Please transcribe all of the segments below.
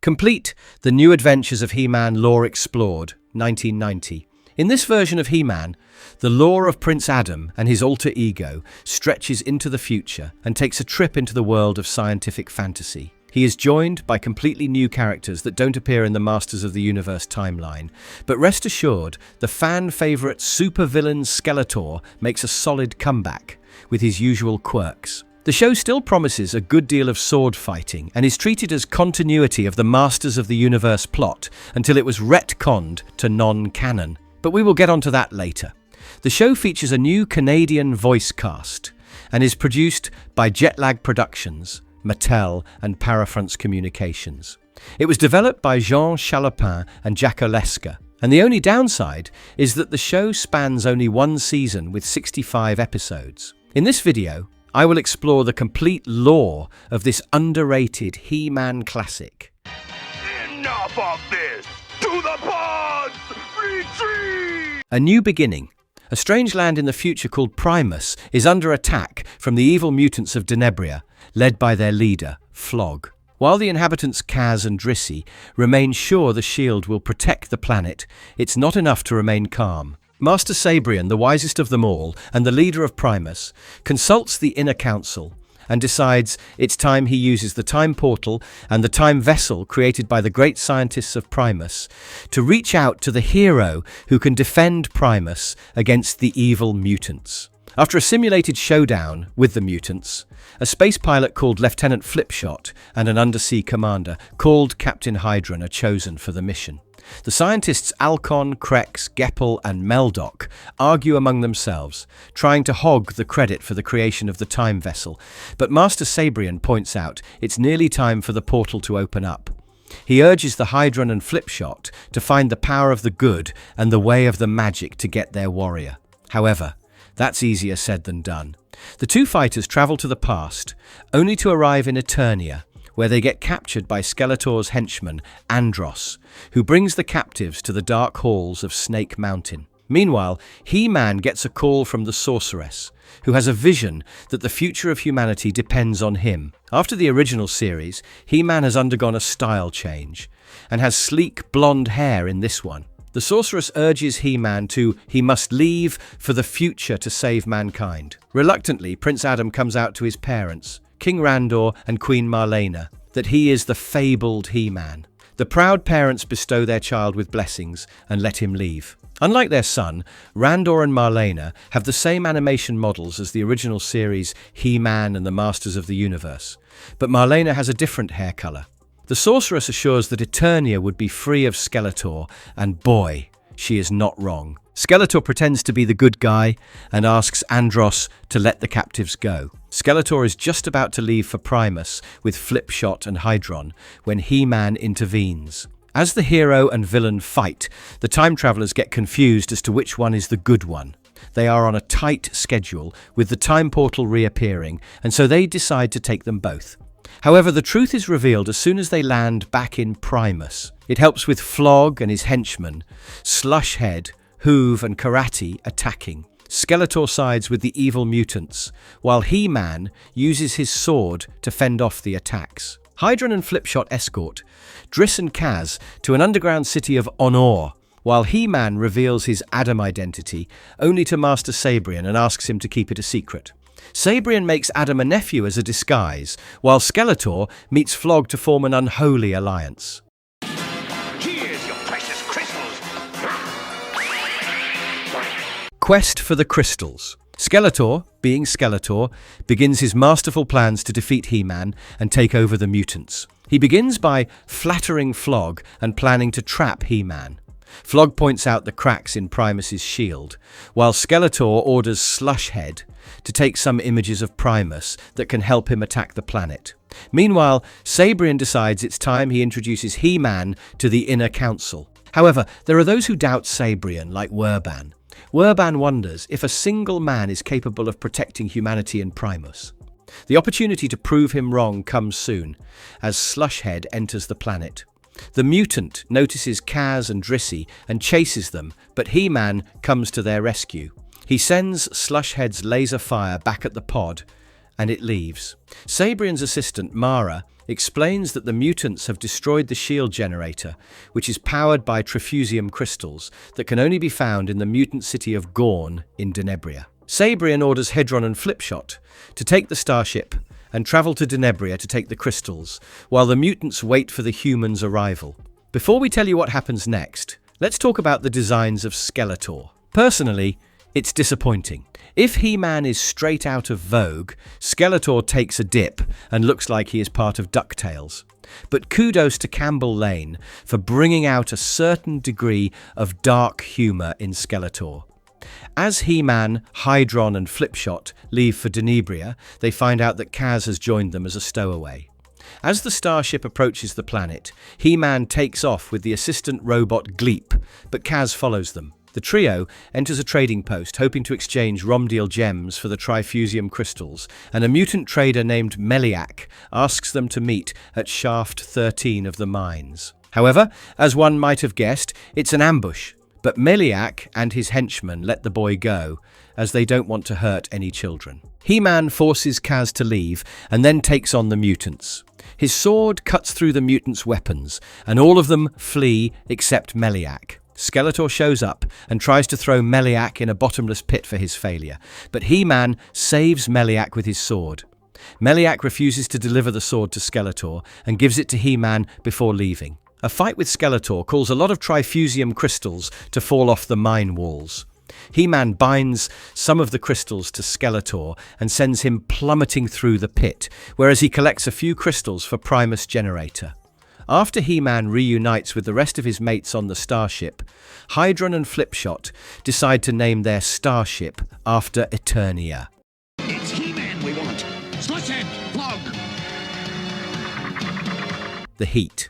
Complete The New Adventures of He-Man Lore Explored, 1990. In this version of He-Man, the lore of Prince Adam and his alter ego stretches into the future and takes a trip into the world of scientific fantasy. He is joined by completely new characters that don't appear in the Masters of the Universe timeline, but rest assured, the fan-favourite supervillain Skeletor makes a solid comeback with his usual quirks. The show still promises a good deal of sword fighting and is treated as continuity of the Masters of the Universe plot until it was retconned to non-canon. But we will get onto that later. The show features a new Canadian voice cast and is produced by Jetlag Productions, Mattel and Parafrance Communications. It was developed by Jean Chalopin and Jack Oleska, and the only downside is that the show spans only one season with 65 episodes. In this video, I will explore the complete lore of this underrated He-Man classic. Enough of this! To the pods! Retreat! A new beginning. A strange land in the future called Primus is under attack from the evil mutants of Denebria, led by their leader, Flog. While the inhabitants Kaz and Drissi remain sure the shield will protect the planet, it's not enough to remain calm. Master Sabrian, the wisest of them all and the leader of Primus, consults the Inner Council and decides it's time he uses the time portal and the time vessel created by the great scientists of Primus to reach out to the hero who can defend Primus against the evil mutants. After a simulated showdown with the mutants, a space pilot called Lieutenant Flipshot and an undersea commander called Captain Hydron are chosen for the mission. The scientists Alcon, Krex, Geppel and Meldok argue among themselves, trying to hog the credit for the creation of the time vessel, but Master Sabrian points out it's nearly time for the portal to open up. He urges the Hydron and Flipshot to find the power of the good and the way of the magic to get their warrior. However, that's easier said than done. The two fighters travel to the past, only to arrive in Eternia, where they get captured by Skeletor's henchman, Andros, who brings the captives to the dark halls of Snake Mountain. Meanwhile, He-Man gets a call from the Sorceress, who has a vision that the future of humanity depends on him. After the original series, He-Man has undergone a style change, and has sleek blonde hair in this one. The Sorceress urges He-Man he must leave for the future to save mankind. Reluctantly, Prince Adam comes out to his parents, King Randor and Queen Marlena, that he is the fabled He-Man. The proud parents bestow their child with blessings and let him leave. Unlike their son, Randor and Marlena have the same animation models as the original series He-Man and the Masters of the Universe, but Marlena has a different hair color. The Sorceress assures that Eternia would be free of Skeletor, and boy, she is not wrong. Skeletor pretends to be the good guy and asks Andros to let the captives go. Skeletor is just about to leave for Primus with Flipshot and Hydron when He-Man intervenes. As the hero and villain fight, the time travelers get confused as to which one is the good one. They are on a tight schedule with the time portal reappearing, and so they decide to take them both. However, the truth is revealed as soon as they land back in Primus. It helps with Flog and his henchmen, Slushhead, Hoove and Karate attacking. Skeletor sides with the evil mutants, while He-Man uses his sword to fend off the attacks. Hydron and Flipshot escort Driss and Kaz to an underground city of Honor, while He-Man reveals his Adam identity only to Master Sabrian and asks him to keep it a secret. Sabrian makes Adam a nephew as a disguise, while Skeletor meets Flog to form an unholy alliance. Here's your precious crystals! Quest for the crystals. Skeletor, being Skeletor, begins his masterful plans to defeat He-Man and take over the mutants. He begins by flattering Flog and planning to trap He-Man. Flog points out the cracks in Primus's shield, while Skeletor orders Slushhead to take some images of Primus that can help him attack the planet. Meanwhile, Sabrian decides it's time he introduces He-Man to the Inner Council. However, there are those who doubt Sabrian, like Werban. Werban wonders if a single man is capable of protecting humanity in Primus. The opportunity to prove him wrong comes soon, as Slushhead enters the planet. The mutant notices Kaz and Drissi and chases them, but He-Man comes to their rescue. He sends Slushhead's laser fire back at the pod, and it leaves. Sabrian's assistant, Mara, explains that the mutants have destroyed the shield generator, which is powered by Trifusium crystals that can only be found in the mutant city of Gorn in Denebria. Sabrian orders Hedron and Flipshot to take the starship and travel to Denebria to take the crystals, while the mutants wait for the humans' arrival. Before we tell you what happens next, let's talk about the designs of Skeletor. Personally, it's disappointing. If HeMan is straight out of Vogue, Skeletor takes a dip and looks like he is part of DuckTales. But kudos to Campbell Lane for bringing out a certain degree of dark humour in Skeletor. As HeMan, Hydron and Flipshot leave for Denebria, they find out that Kaz has joined them as a stowaway. As the starship approaches the planet, HeMan takes off with the assistant robot Gleep, but Kaz follows them. The trio enters a trading post hoping to exchange Romdeal gems for the Trifusium crystals, and a mutant trader named Meliak asks them to meet at Shaft 13 of the mines. However, as one might have guessed, it's an ambush, but Meliak and his henchmen let the boy go, as they don't want to hurt any children. HeMan forces Kaz to leave and then takes on the mutants. His sword cuts through the mutants' weapons, and all of them flee except Meliak. Skeletor shows up and tries to throw Meliak in a bottomless pit for his failure, but HeMan saves Meliak with his sword. Meliak refuses to deliver the sword to Skeletor and gives it to HeMan before leaving. A fight with Skeletor calls a lot of Trifusium crystals to fall off the mine walls. HeMan binds some of the crystals to Skeletor and sends him plummeting through the pit, whereas he collects a few crystals for Primus generator. After HeMan reunites with the rest of his mates on the starship, Hydron and Flipshot decide to name their starship after Eternia. It's HeMan we want. Slushhead, Flog. The heat.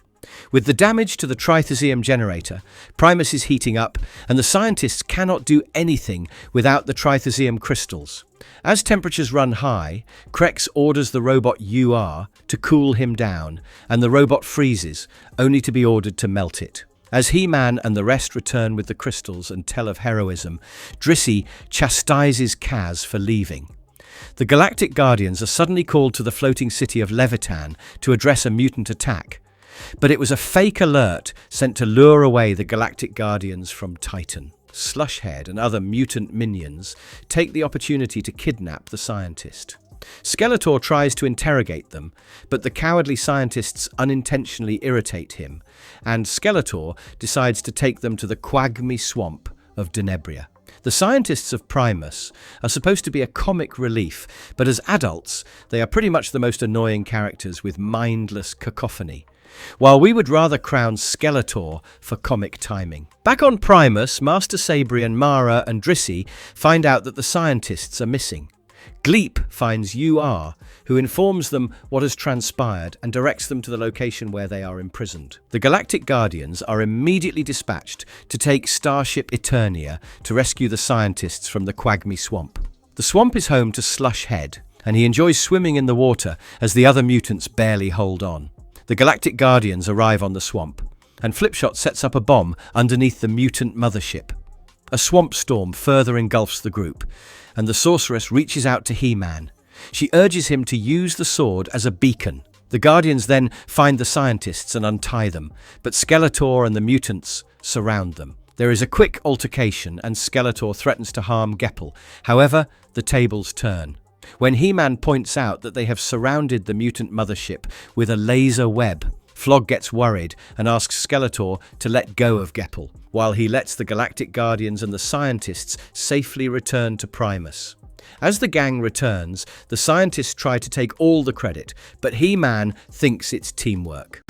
With the damage to the Trifusium generator, Primus is heating up, and the scientists cannot do anything without the Trifusium crystals. As temperatures run high, Krellis orders the robot UR to cool him down, and the robot freezes, only to be ordered to melt it. As HeMan and the rest return with the crystals and tell of heroism, Drissy chastises Kaz for leaving. The Galactic Guardians are suddenly called to the floating city of Levitan to address a mutant attack. But it was a fake alert sent to lure away the Galactic Guardians from Titan. Slushhead and other mutant minions take the opportunity to kidnap the scientist. Skeletor tries to interrogate them, but the cowardly scientists unintentionally irritate him, and Skeletor decides to take them to the Quagmy swamp of Denebria. The scientists of Primus are supposed to be a comic relief, but as adults, they are pretty much the most annoying characters with mindless cacophony. While we would rather crown Skeletor for comic timing. Back on Primus, Master Sabrian, Mara and Drissy find out that the scientists are missing. Gleep finds UR, who informs them what has transpired and directs them to the location where they are imprisoned. The Galactic Guardians are immediately dispatched to take Starship Eternia to rescue the scientists from the Quagmy swamp. The swamp is home to Slushhead, and he enjoys swimming in the water as the other mutants barely hold on. The Galactic Guardians arrive on the swamp, and Flipshot sets up a bomb underneath the mutant mothership. A swamp storm further engulfs the group, and the sorceress reaches out to HeMan. She urges him to use the sword as a beacon. The Guardians then find the scientists and untie them, but Skeletor and the mutants surround them. There is a quick altercation, and Skeletor threatens to harm Geppel. However, the tables turn. When HeMan points out that they have surrounded the mutant mothership with a laser web, Flog gets worried and asks Skeletor to let go of Geppel, while he lets the Galactic Guardians and the scientists safely return to Primus. As the gang returns, the scientists try to take all the credit, but HeMan thinks it's teamwork.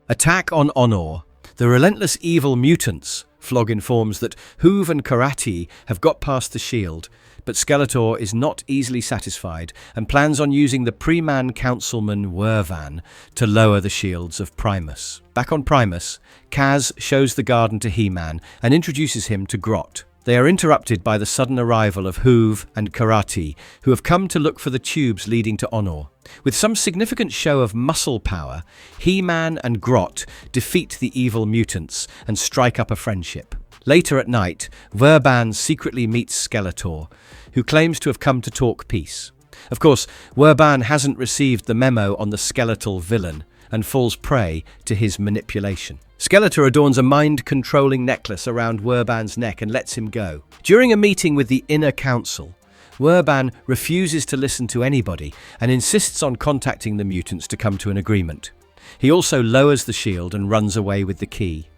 Attack on Honor. The relentless evil mutants. Flog informs that Hoove and Karate have got past the shield, but Skeletor is not easily satisfied and plans on using the pre-man councilman Wervan to lower the shields of Primus. Back on Primus, Kaz shows the garden to HeMan and introduces him to Grot. They are interrupted by the sudden arrival of Hoove and Karate, who have come to look for the tubes leading to Honor. With some significant show of muscle power, HeMan and Grot defeat the evil mutants and strike up a friendship. Later at night, Verban secretly meets Skeletor, who claims to have come to talk peace. Of course, Verban hasn't received the memo on the skeletal villain and falls prey to his manipulation. Skeletor adorns a mind-controlling necklace around Verban's neck and lets him go. During a meeting with the Inner Council, Verban refuses to listen to anybody and insists on contacting the mutants to come to an agreement. He also lowers the shield and runs away with the key.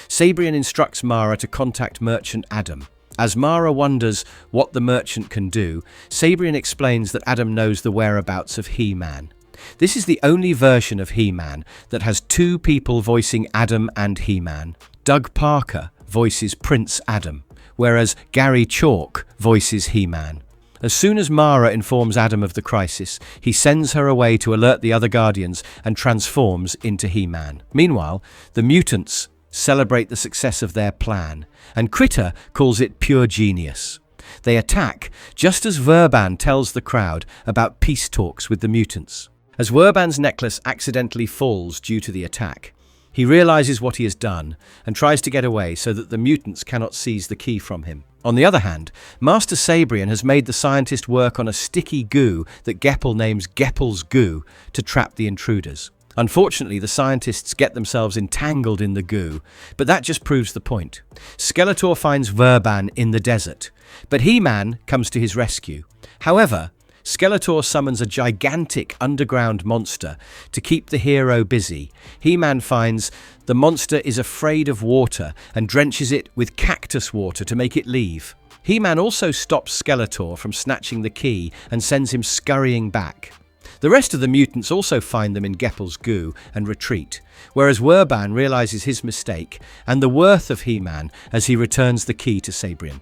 Sabrian instructs Mara to contact Merchant Adam. As Mara wonders what the merchant can do, Sabrian explains that Adam knows the whereabouts of HeMan. This is the only version of HeMan that has two people voicing Adam and HeMan. Doug Parker voices Prince Adam, whereas Gary Chalk voices HeMan. As soon as Mara informs Adam of the crisis, he sends her away to alert the other Guardians and transforms into HeMan. Meanwhile, the mutants celebrate the success of their plan, and Critter calls it pure genius. They attack just as Verban tells the crowd about peace talks with the mutants. As Verban's necklace accidentally falls due to the attack, he realizes what he has done and tries to get away so that the mutants cannot seize the key from him. On the other hand, Master Sabrian has made the scientist work on a sticky goo that Geppel names Geppel's goo to trap the intruders. Unfortunately, the scientists get themselves entangled in the goo, but that just proves the point. Skeletor finds Verban in the desert, but HeMan comes to his rescue. However, Skeletor summons a gigantic underground monster to keep the hero busy. HeMan finds the monster is afraid of water and drenches it with cactus water to make it leave. HeMan also stops Skeletor from snatching the key and sends him scurrying back. The rest of the mutants also find them in Geppel's goo and retreat, whereas Verban realizes his mistake and the worth of HeMan as he returns the key to Sabrian.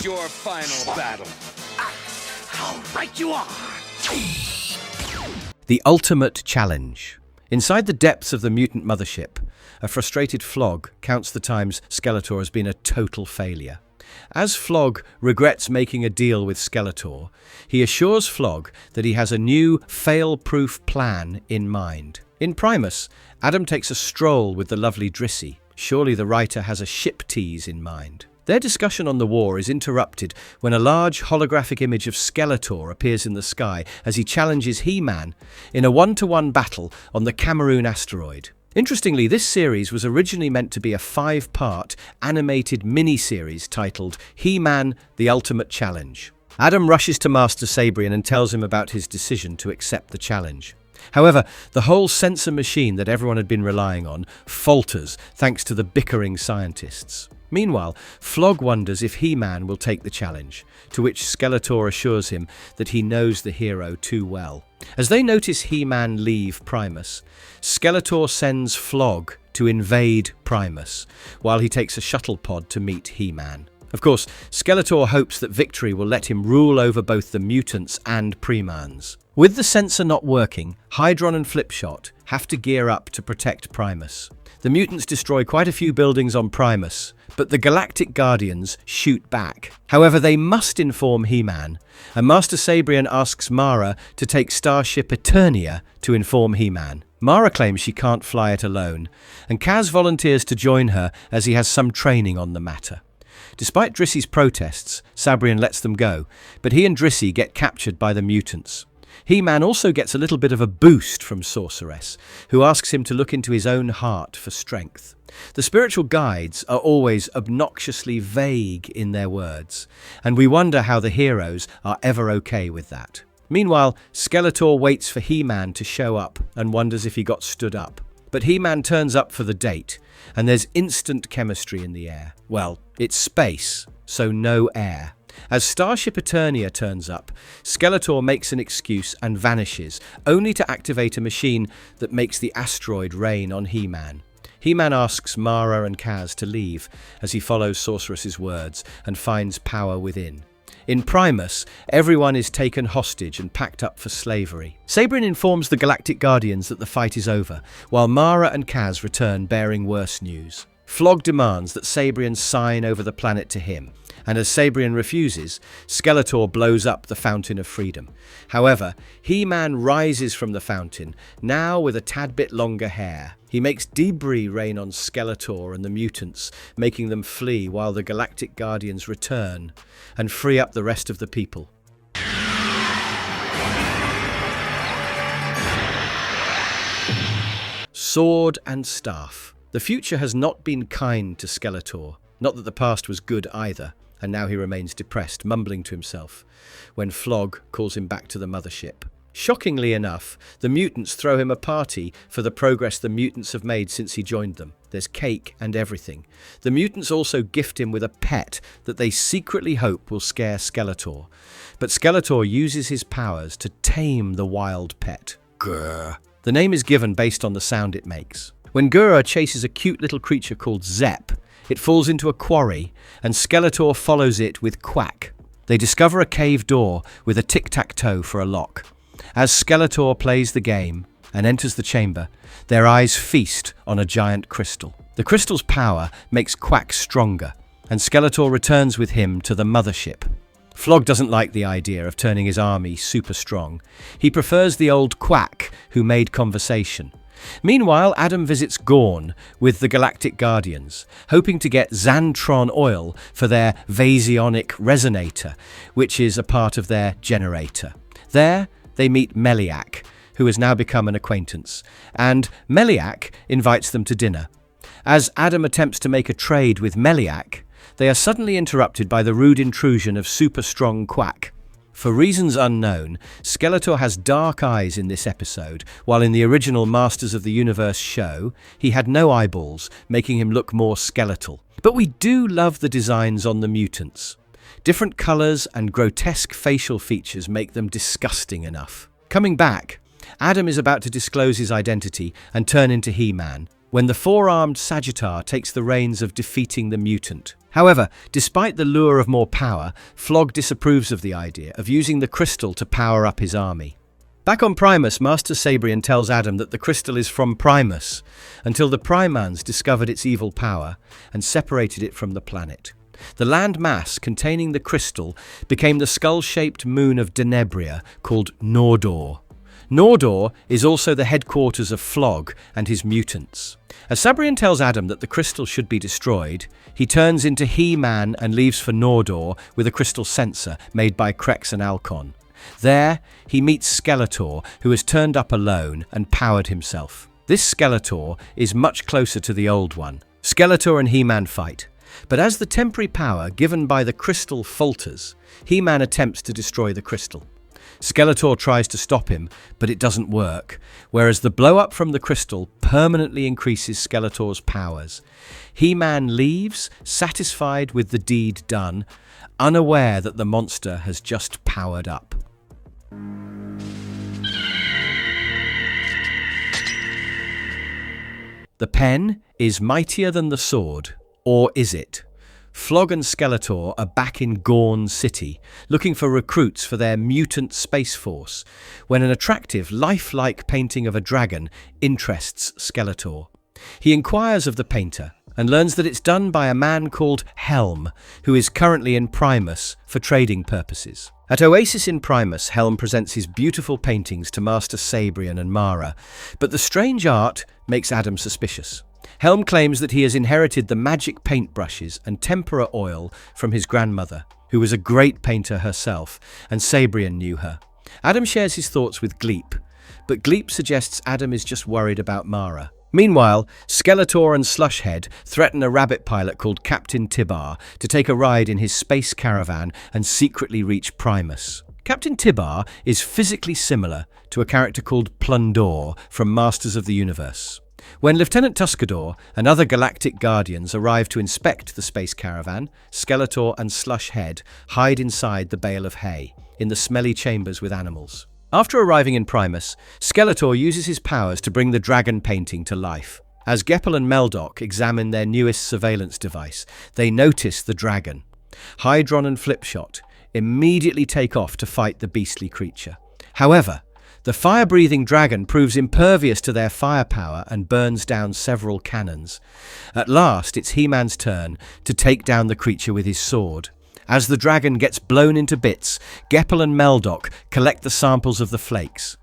Your final battle. How right you are! The ultimate challenge. Inside the depths of the mutant mothership, a frustrated Flog counts the times Skeletor has been a total failure. As Flog regrets making a deal with Skeletor, he assures Flog that he has a new fail-proof plan in mind. In Primus, Adam takes a stroll with the lovely Drissy. Surely the writer has a ship tease in mind. Their discussion on the war is interrupted when a large holographic image of Skeletor appears in the sky as he challenges HeMan in a one-to-one battle on the Cameroon asteroid. Interestingly, this series was originally meant to be a 5-part animated mini-series titled HeMan: The Ultimate Challenge. Adam rushes to Master Sabrian and tells him about his decision to accept the challenge. However, the whole sensor machine that everyone had been relying on falters thanks to the bickering scientists. Meanwhile, Flog wonders if HeMan will take the challenge, to which Skeletor assures him that he knows the hero too well. As they notice HeMan leave Primus, Skeletor sends Flog to invade Primus, while he takes a shuttle pod to meet HeMan. Of course, Skeletor hopes that victory will let him rule over both the mutants and Primans. With the sensor not working, Hydron and Flipshot have to gear up to protect Primus. The mutants destroy quite a few buildings on Primus, but the Galactic Guardians shoot back. However, they must inform HeMan, and Master Sabrian asks Mara to take Starship Eternia to inform HeMan. Mara claims she can't fly it alone, and Kaz volunteers to join her as he has some training on the matter. Despite Drissy's protests, Sabrian lets them go, but he and Drissy get captured by the mutants. HeMan also gets a little bit of a boost from Sorceress, who asks him to look into his own heart for strength. The spiritual guides are always obnoxiously vague in their words, and we wonder how the heroes are ever okay with that. Meanwhile, Skeletor waits for HeMan to show up and wonders if he got stood up. But HeMan turns up for the date, and there's instant chemistry in the air. Well, it's space, so no air. As Starship Eternia turns up, Skeletor makes an excuse and vanishes, only to activate a machine that makes the asteroid rain on HeMan. HeMan asks Mara and Kaz to leave as he follows Sorceress's words and finds power within. In Primus, everyone is taken hostage and packed up for slavery. Sabrian informs the Galactic Guardians that the fight is over, while Mara and Kaz return bearing worse news. Flog demands that Sabrian sign over the planet to him, and as Sabrian refuses, Skeletor blows up the Fountain of Freedom. However, HeMan rises from the fountain, now with a tad bit longer hair. He makes debris rain on Skeletor and the mutants, making them flee while the Galactic Guardians return and free up the rest of the people. Sword and Staff. The future has not been kind to Skeletor. Not that the past was good either, and now he remains depressed, mumbling to himself, when Flog calls him back to the mothership. Shockingly enough, the mutants throw him a party for the progress the mutants have made since he joined them. There's cake and everything. The mutants also gift him with a pet that they secretly hope will scare Skeletor. But Skeletor uses his powers to tame the wild pet. Grr. The name is given based on the sound it makes. When Gura chases a cute little creature called Zep, it falls into a quarry, and Skeletor follows it with Quack. They discover a cave door with a tic-tac-toe for a lock. As Skeletor plays the game and enters the chamber, their eyes feast on a giant crystal. The crystal's power makes Quack stronger, and Skeletor returns with him to the mothership. Flog doesn't like the idea of turning his army super strong. He prefers the old Quack who made conversation. Meanwhile, Adam visits Gorn with the Galactic Guardians, hoping to get Xantron oil for their Vasionic resonator, which is a part of their generator. There, they meet Meliak, who has now become an acquaintance, and Meliak invites them to dinner. As Adam attempts to make a trade with Meliak, they are suddenly interrupted by the rude intrusion of super-strong Quack. For reasons unknown, Skeletor has dark eyes in this episode, while in the original Masters of the Universe show, he had no eyeballs, making him look more skeletal. But we do love the designs on the mutants. Different colours and grotesque facial features make them disgusting enough. Coming back, Adam is about to disclose his identity and turn into HeMan, when the four-armed Sagittar takes the reins of defeating the mutant. However, despite the lure of more power, Flog disapproves of the idea of using the crystal to power up his army. Back on Primus, Master Sabrian tells Adam that the crystal is from Primus, until the Primans discovered its evil power and separated it from the planet. The land mass containing the crystal became the skull-shaped moon of Denebria, called Nordor. Nordor is also the headquarters of Flog and his mutants. As Sabrian tells Adam that the crystal should be destroyed, he turns into HeMan and leaves for Nordor with a crystal sensor made by Krellis and Alcon. There, he meets Skeletor, who has turned up alone and powered himself. This Skeletor is much closer to the old one. Skeletor and HeMan fight, but as the temporary power given by the crystal falters, HeMan attempts to destroy the crystal. Skeletor tries to stop him, but it doesn't work, whereas the blow-up from the crystal permanently increases Skeletor's powers. HeMan leaves, satisfied with the deed done, unaware that the monster has just powered up. The pen is mightier than the sword, or is it? Flog and Skeletor are back in Gorn City, looking for recruits for their mutant space force, when an attractive, lifelike painting of a dragon interests Skeletor. He inquires of the painter and learns that it's done by a man called Helm, who is currently in Primus for trading purposes. At Oasis in Primus, Helm presents his beautiful paintings to Master Sabrian and Mara, but the strange art makes Adam suspicious. Helm claims that he has inherited the magic paintbrushes and tempera oil from his grandmother, who was a great painter herself, and Sabrian knew her. Adam shares his thoughts with Gleep, but Gleep suggests Adam is just worried about Mara. Meanwhile, Skeletor and Slushhead threaten a rabbit pilot called Captain Tibar to take a ride in his space caravan and secretly reach Primus. Captain Tibar is physically similar to a character called Plundor from Masters of the Universe. When Lieutenant Tuscador and other Galactic Guardians arrive to inspect the space caravan, Skeletor and Slushhead hide inside the bale of hay, in the smelly chambers with animals. After arriving in Primus, Skeletor uses his powers to bring the dragon painting to life. As Geppel and Meldok examine their newest surveillance device, they notice the dragon. Hydron and Flipshot immediately take off to fight the beastly creature. However, the fire-breathing dragon proves impervious to their firepower and burns down several cannons. At last, it's HeMan's turn to take down the creature with his sword. As the dragon gets blown into bits, Geppel and Meldok collect the samples of the flakes.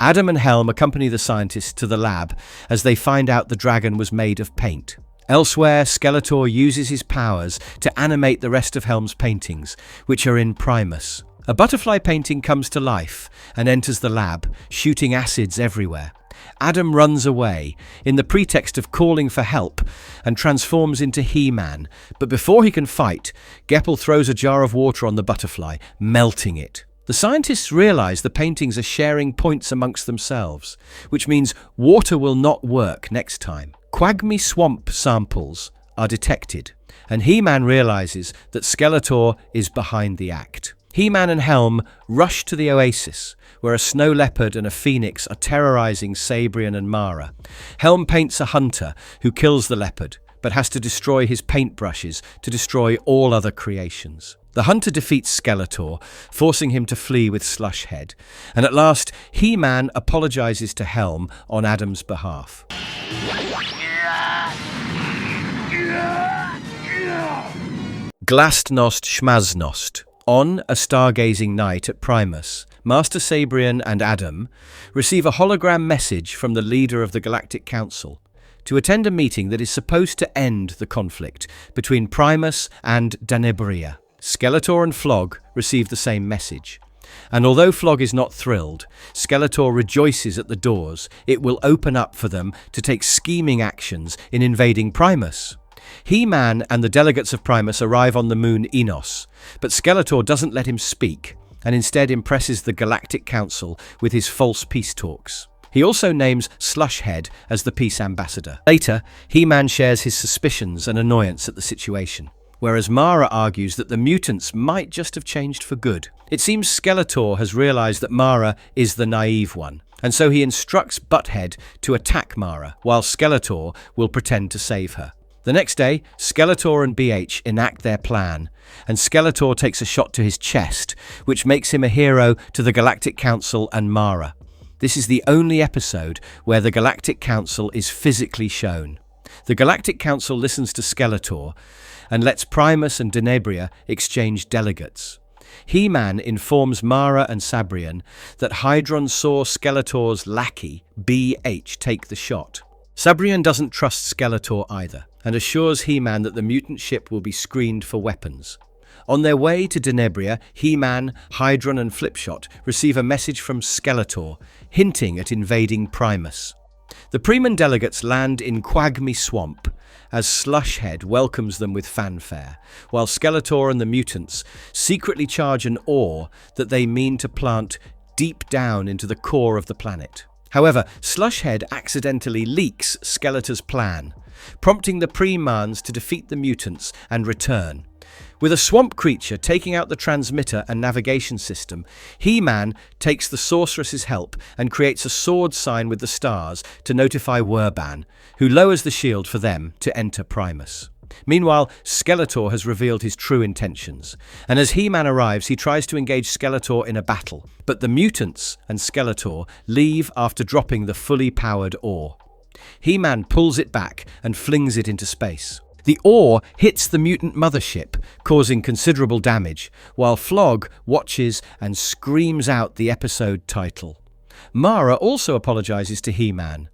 Adam and Helm accompany the scientists to the lab as they find out the dragon was made of paint. Elsewhere, Skeletor uses his powers to animate the rest of Helm's paintings, which are in Primus. A butterfly painting comes to life and enters the lab, shooting acids everywhere. Adam runs away, in the pretext of calling for help, and transforms into HeMan, but before he can fight, Geppel throws a jar of water on the butterfly, melting it. The scientists realize the paintings are sharing points amongst themselves, which means water will not work next time. Quagmy swamp samples are detected, and HeMan realizes that Skeletor is behind the act. HeMan and Helm rush to the oasis, where a snow leopard and a phoenix are terrorizing Sabrian and Mara. Helm paints a hunter who kills the leopard, but has to destroy his paintbrushes to destroy all other creations. The hunter defeats Skeletor, forcing him to flee with Slushhead, and at last HeMan apologizes to Helm on Adam's behalf. Glastnost Schmaznost. On a stargazing night at Primus, Master Sabrian and Adam receive a hologram message from the leader of the Galactic Council to attend a meeting that is supposed to end the conflict between Primus and Denebria. Skeletor and Flog receive the same message, and although Flog is not thrilled, Skeletor rejoices at the doors it will open up for them to take scheming actions in invading Primus. HeMan and the delegates of Primus arrive on the moon Enos, but Skeletor doesn't let him speak, and instead impresses the Galactic Council with his false peace talks. He also names Slushhead as the peace ambassador. Later, HeMan shares his suspicions and annoyance at the situation, whereas Mara argues that the mutants might just have changed for good. It seems Skeletor has realized that Mara is the naive one, and so he instructs Butthead to attack Mara, while Skeletor will pretend to save her. The next day, Skeletor and BH enact their plan, and Skeletor takes a shot to his chest, which makes him a hero to the Galactic Council and Mara. This is the only episode where the Galactic Council is physically shown. The Galactic Council listens to Skeletor and lets Primus and Denebria exchange delegates. HeMan informs Mara and Sabrian that Hydron saw Skeletor's lackey, BH, take the shot. Sabrian doesn't trust Skeletor either, and assures HeMan that the mutant ship will be screened for weapons. On their way to Denebria, HeMan, Hydron and Flipshot receive a message from Skeletor, hinting at invading Primus. The Preman delegates land in Quagmy Swamp, as Slushhead welcomes them with fanfare, while Skeletor and the mutants secretly charge an ore that they mean to plant deep down into the core of the planet. However, Slushhead accidentally leaks Skeletor's plan, prompting the Premans to defeat the mutants and return. With a swamp creature taking out the transmitter and navigation system, HeMan takes the sorceress's help and creates a sword sign with the stars to notify Werban, who lowers the shield for them to enter Primus. Meanwhile, Skeletor has revealed his true intentions, and as HeMan arrives, he tries to engage Skeletor in a battle, but the mutants and Skeletor leave after dropping the fully powered ore. HeMan pulls it back and flings it into space. The ore hits the mutant mothership, causing considerable damage, while Flog watches and screams out the episode title. Mara also apologizes to HeMan.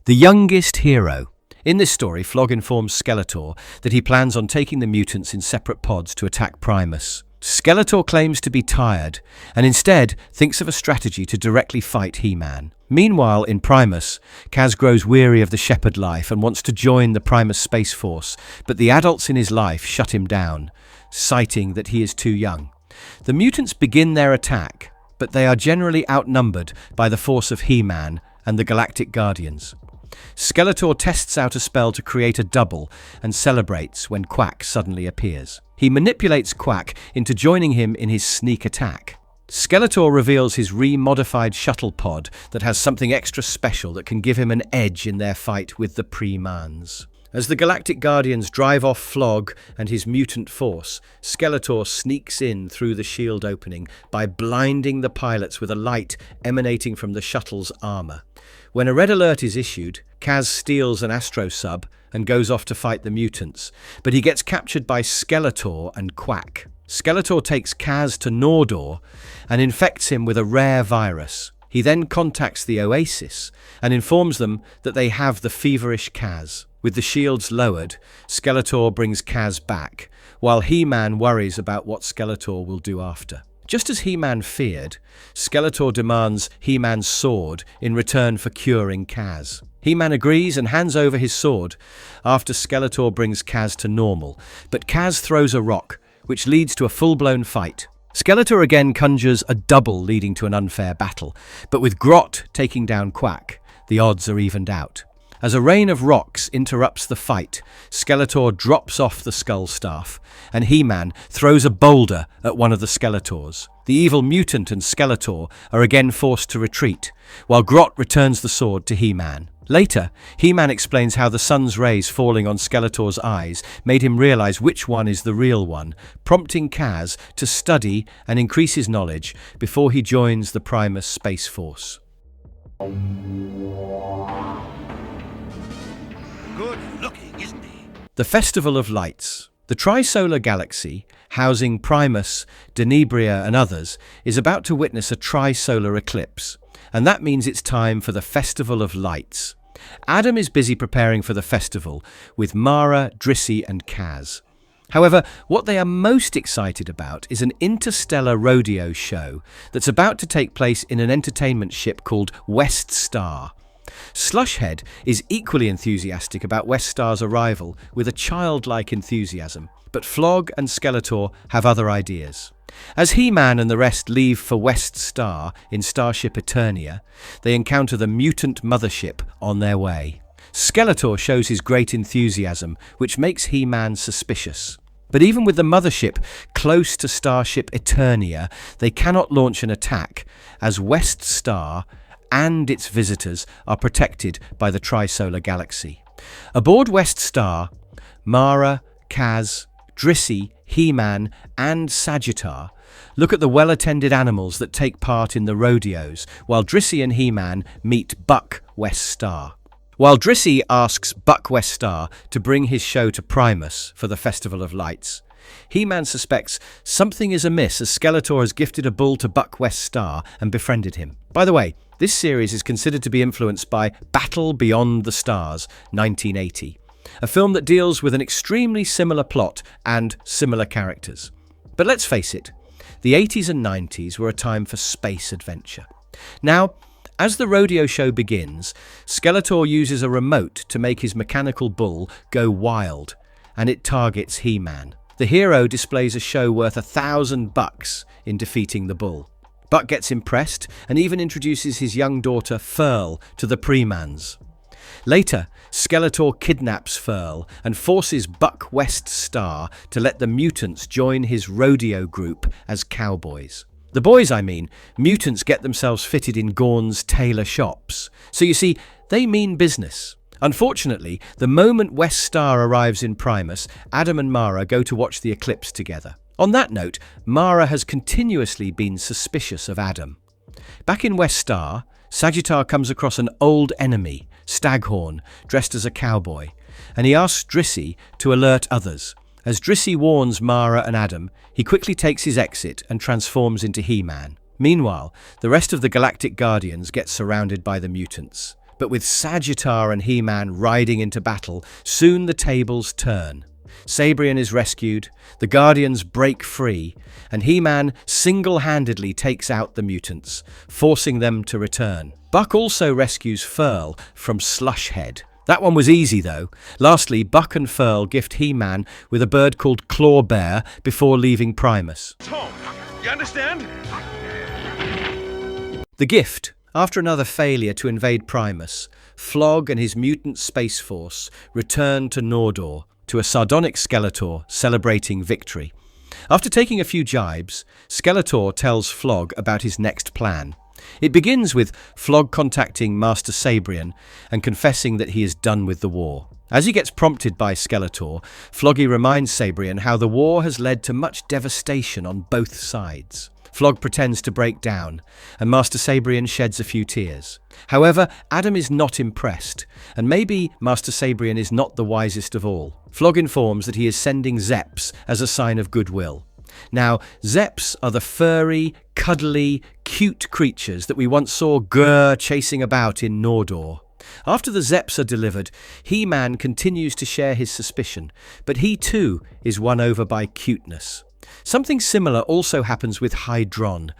The youngest hero. In this story, Flog informs Skeletor that he plans on taking the mutants in separate pods to attack Primus. Skeletor claims to be tired, and instead thinks of a strategy to directly fight HeMan. Meanwhile, in Primus, Kaz grows weary of the shepherd life and wants to join the Primus Space Force, but the adults in his life shut him down, citing that he is too young. The mutants begin their attack, but they are generally outnumbered by the force of HeMan and the Galactic Guardians. Skeletor tests out a spell to create a double and celebrates when Quack suddenly appears. He manipulates Quack into joining him in his sneak attack. Skeletor reveals his re-modified shuttle pod that has something extra special that can give him an edge in their fight with the Premans. As the Galactic Guardians drive off Flog and his mutant force, Skeletor sneaks in through the shield opening by blinding the pilots with a light emanating from the shuttle's armor. When a red alert is issued, Kaz steals an Astro Sub and goes off to fight the mutants, but he gets captured by Skeletor and Quack. Skeletor takes Kaz to Nordor and infects him with a rare virus. He then contacts the Oasis and informs them that they have the feverish Kaz. With the shields lowered, Skeletor brings Kaz back, while HeMan worries about what Skeletor will do after. Just as HeMan feared, Skeletor demands HeMan's sword in return for curing Kaz. HeMan agrees and hands over his sword after Skeletor brings Kaz to normal, but Kaz throws a rock, which leads to a full-blown fight. Skeletor again conjures a double leading to an unfair battle, but with Grot taking down Quack, the odds are evened out. As a rain of rocks interrupts the fight, Skeletor drops off the Skull Staff, and HeMan throws a boulder at one of the Skeletors. The evil mutant and Skeletor are again forced to retreat, while Grot returns the sword to HeMan. Later, HeMan explains how the sun's rays falling on Skeletor's eyes made him realize which one is the real one, prompting Kaz to study and increase his knowledge before he joins the Primus Space Force. Good looking, isn't he? The Festival of Lights. The trisolar galaxy, housing Primus, Denebria and others, is about to witness a trisolar eclipse, and that means it's time for the Festival of Lights. Adam is busy preparing for the festival with Mara, Drissy and Kaz. However, what they are most excited about is an interstellar rodeo show that's about to take place in an entertainment ship called West Star. Slushhead is equally enthusiastic about West Star's arrival with a childlike enthusiasm, but Flog and Skeletor have other ideas. As HeMan and the rest leave for West Star in Starship Eternia, they encounter the mutant mothership on their way. Skeletor shows his great enthusiasm, which makes HeMan suspicious. But even with the mothership close to Starship Eternia, they cannot launch an attack, as West Star and its visitors are protected by the trisolar galaxy. Aboard West Star, Mara, Kaz, Drissy, HeMan and Sagittar look at the well-attended animals that take part in the rodeos, while Drissy and HeMan meet Buck West Star. While Drissy asks Buck West Star to bring his show to Primus for the Festival of Lights, HeMan suspects something is amiss as Skeletor has gifted a bull to Buck West Star and befriended him. By the way, this series is considered to be influenced by Battle Beyond the Stars, 1980, a film that deals with an extremely similar plot and similar characters. But let's face it, the 80s and 90s were a time for space adventure. Now, as the rodeo show begins, Skeletor uses a remote to make his mechanical bull go wild, and it targets HeMan. The hero displays a show worth $1,000 in defeating the bull. Buck gets impressed and even introduces his young daughter Furl to the Premans. Later, Skeletor kidnaps Furl and forces Buck West Star to let the mutants join his rodeo group as cowboys. The boys, mutants get themselves fitted in Gorn's tailor shops. So you see, they mean business. Unfortunately, the moment West Star arrives in Primus, Adam and Mara go to watch the eclipse together. On that note, Mara has continuously been suspicious of Adam. Back in West Star, Sagittar comes across an old enemy, Staghorn, dressed as a cowboy, and he asks Drissy to alert others. As Drissy warns Mara and Adam, he quickly takes his exit and transforms into HeMan. Meanwhile, the rest of the Galactic Guardians get surrounded by the mutants. But with Sagittar and HeMan riding into battle, soon the tables turn. Sabrian is rescued, the Guardians break free, and HeMan single-handedly takes out the mutants, forcing them to return. Buck also rescues Furl from Slushhead. That one was easy, though. Lastly, Buck and Furl gift HeMan with a bird called Clawbear before leaving Primus. Tom, you understand? The gift. After another failure to invade Primus, Flog and his mutant space force return to Nordor, to a sardonic Skeletor celebrating victory. After taking a few jibes, Skeletor tells Flog about his next plan. It begins with Flog contacting Master Sabrian and confessing that he is done with the war. As he gets prompted by Skeletor, Floggy reminds Sabrian how the war has led to much devastation on both sides. Flog pretends to break down, and Master Sabrian sheds a few tears. However, Adam is not impressed, and maybe Master Sabrian is not the wisest of all. Flog informs that he is sending Zeps as a sign of goodwill. Now, Zeps are the furry, cuddly, cute creatures that we once saw Gur chasing about in Nordor. After the Zeps are delivered, HeMan continues to share his suspicion, but he too is won over by Cuteness. Something similar also happens with Hydron,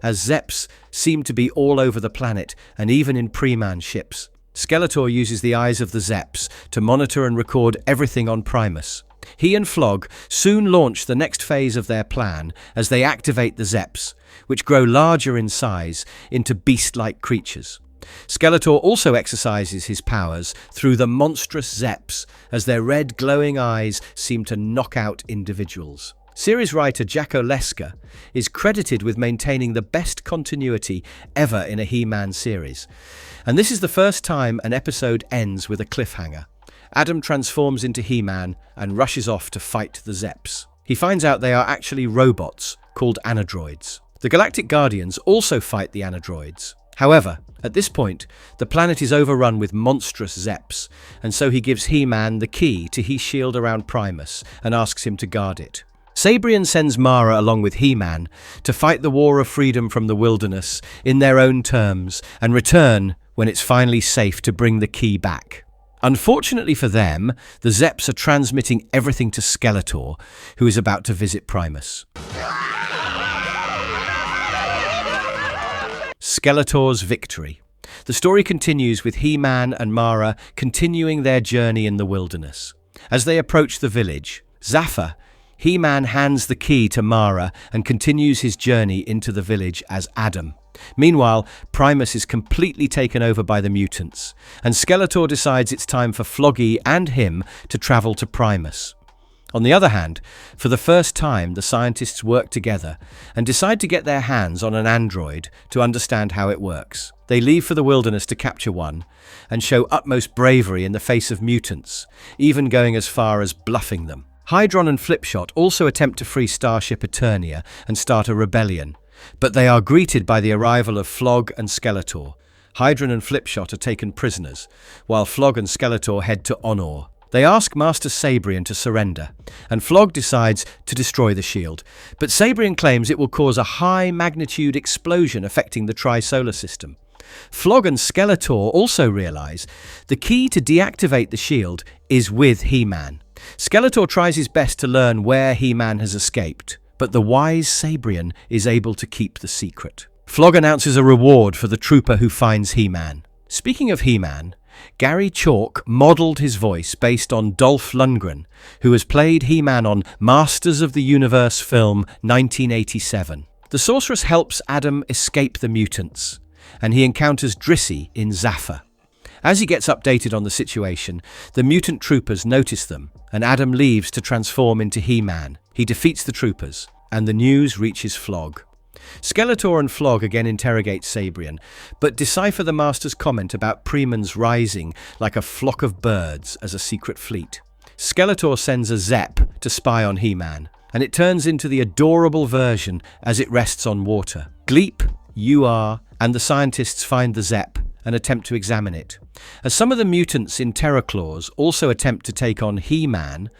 as Zeps seem to be all over the planet and even in pre-man ships. Skeletor uses the eyes of the Zeps to monitor and record everything on Primus. He and Flog soon launch the next phase of their plan as they activate the Zeps, which grow larger in size into beast-like creatures. Skeletor also exercises his powers through the monstrous Zeps, as their red glowing eyes seem to knock out individuals. Series writer Jack Oleska is credited with maintaining the best continuity ever in a He-Man series. And this is the first time an episode ends with a cliffhanger. Adam transforms into He-Man and rushes off to fight the Zeps. He finds out they are actually robots called anadroids. The Galactic Guardians also fight the anadroids. However, at this point, the planet is overrun with monstrous Zeps, and so he gives He-Man the key to his shield around Primus and asks him to guard it. Sabrian sends Mara along with He-Man to fight the War of Freedom from the wilderness in their own terms and return when it's finally safe to bring the key back. Unfortunately for them, the Zeps are transmitting everything to Skeletor, who is about to visit Primus. Skeletor's victory. The story continues with He-Man and Mara continuing their journey in the wilderness. As they approach the village, Zaffa, He-Man hands the key to Mara and continues his journey into the village as Adam. Meanwhile, Primus is completely taken over by the mutants, and Skeletor decides it's time for Floggy and him to travel to Primus. On the other hand, for the first time, the scientists work together and decide to get their hands on an android to understand how it works. They leave for the wilderness to capture one and show utmost bravery in the face of mutants, even going as far as bluffing them. Hydron and Flipshot also attempt to free Starship Eternia and start a rebellion, but they are greeted by the arrival of Flog and Skeletor. Hydron and Flipshot are taken prisoners, while Flog and Skeletor head to Honor. They ask Master Sabrian to surrender, and Flog decides to destroy the shield, but Sabrian claims it will cause a high-magnitude explosion affecting the Tri-Solar System. Flog and Skeletor also realize the key to deactivate the shield is with He-Man. Skeletor tries his best to learn where He-Man has escaped, but the wise Sabrian is able to keep the secret. Flog announces a reward for the trooper who finds He-Man. Speaking of He-Man, Gary Chalk modelled his voice based on Dolph Lundgren, who has played He-Man on Masters of the Universe film 1987. The sorceress helps Adam escape the mutants, and he encounters Drissy in Zaffa. As he gets updated on the situation, the mutant troopers notice them, and Adam leaves to transform into He-Man. He defeats the troopers, and the news reaches Flog. Skeletor and Flog again interrogate Sabrian, but decipher the Master's comment about Priman's rising like a flock of birds as a secret fleet. Skeletor sends a Zep to spy on He-Man, and it turns into the adorable version as it rests on water. Gleep, UR, and the scientists find the Zep and attempt to examine it. As some of the mutants in Terraclaws also attempt to take on He-Man,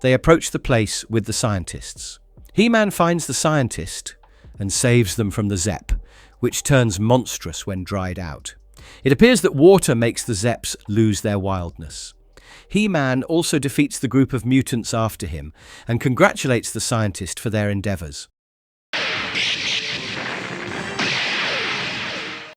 they approach the place with the scientists. He-Man finds the scientist and saves them from the Zep, which turns monstrous when dried out. It appears that water makes the Zeps lose their wildness. He-Man also defeats the group of mutants after him and congratulates the scientist for their endeavors.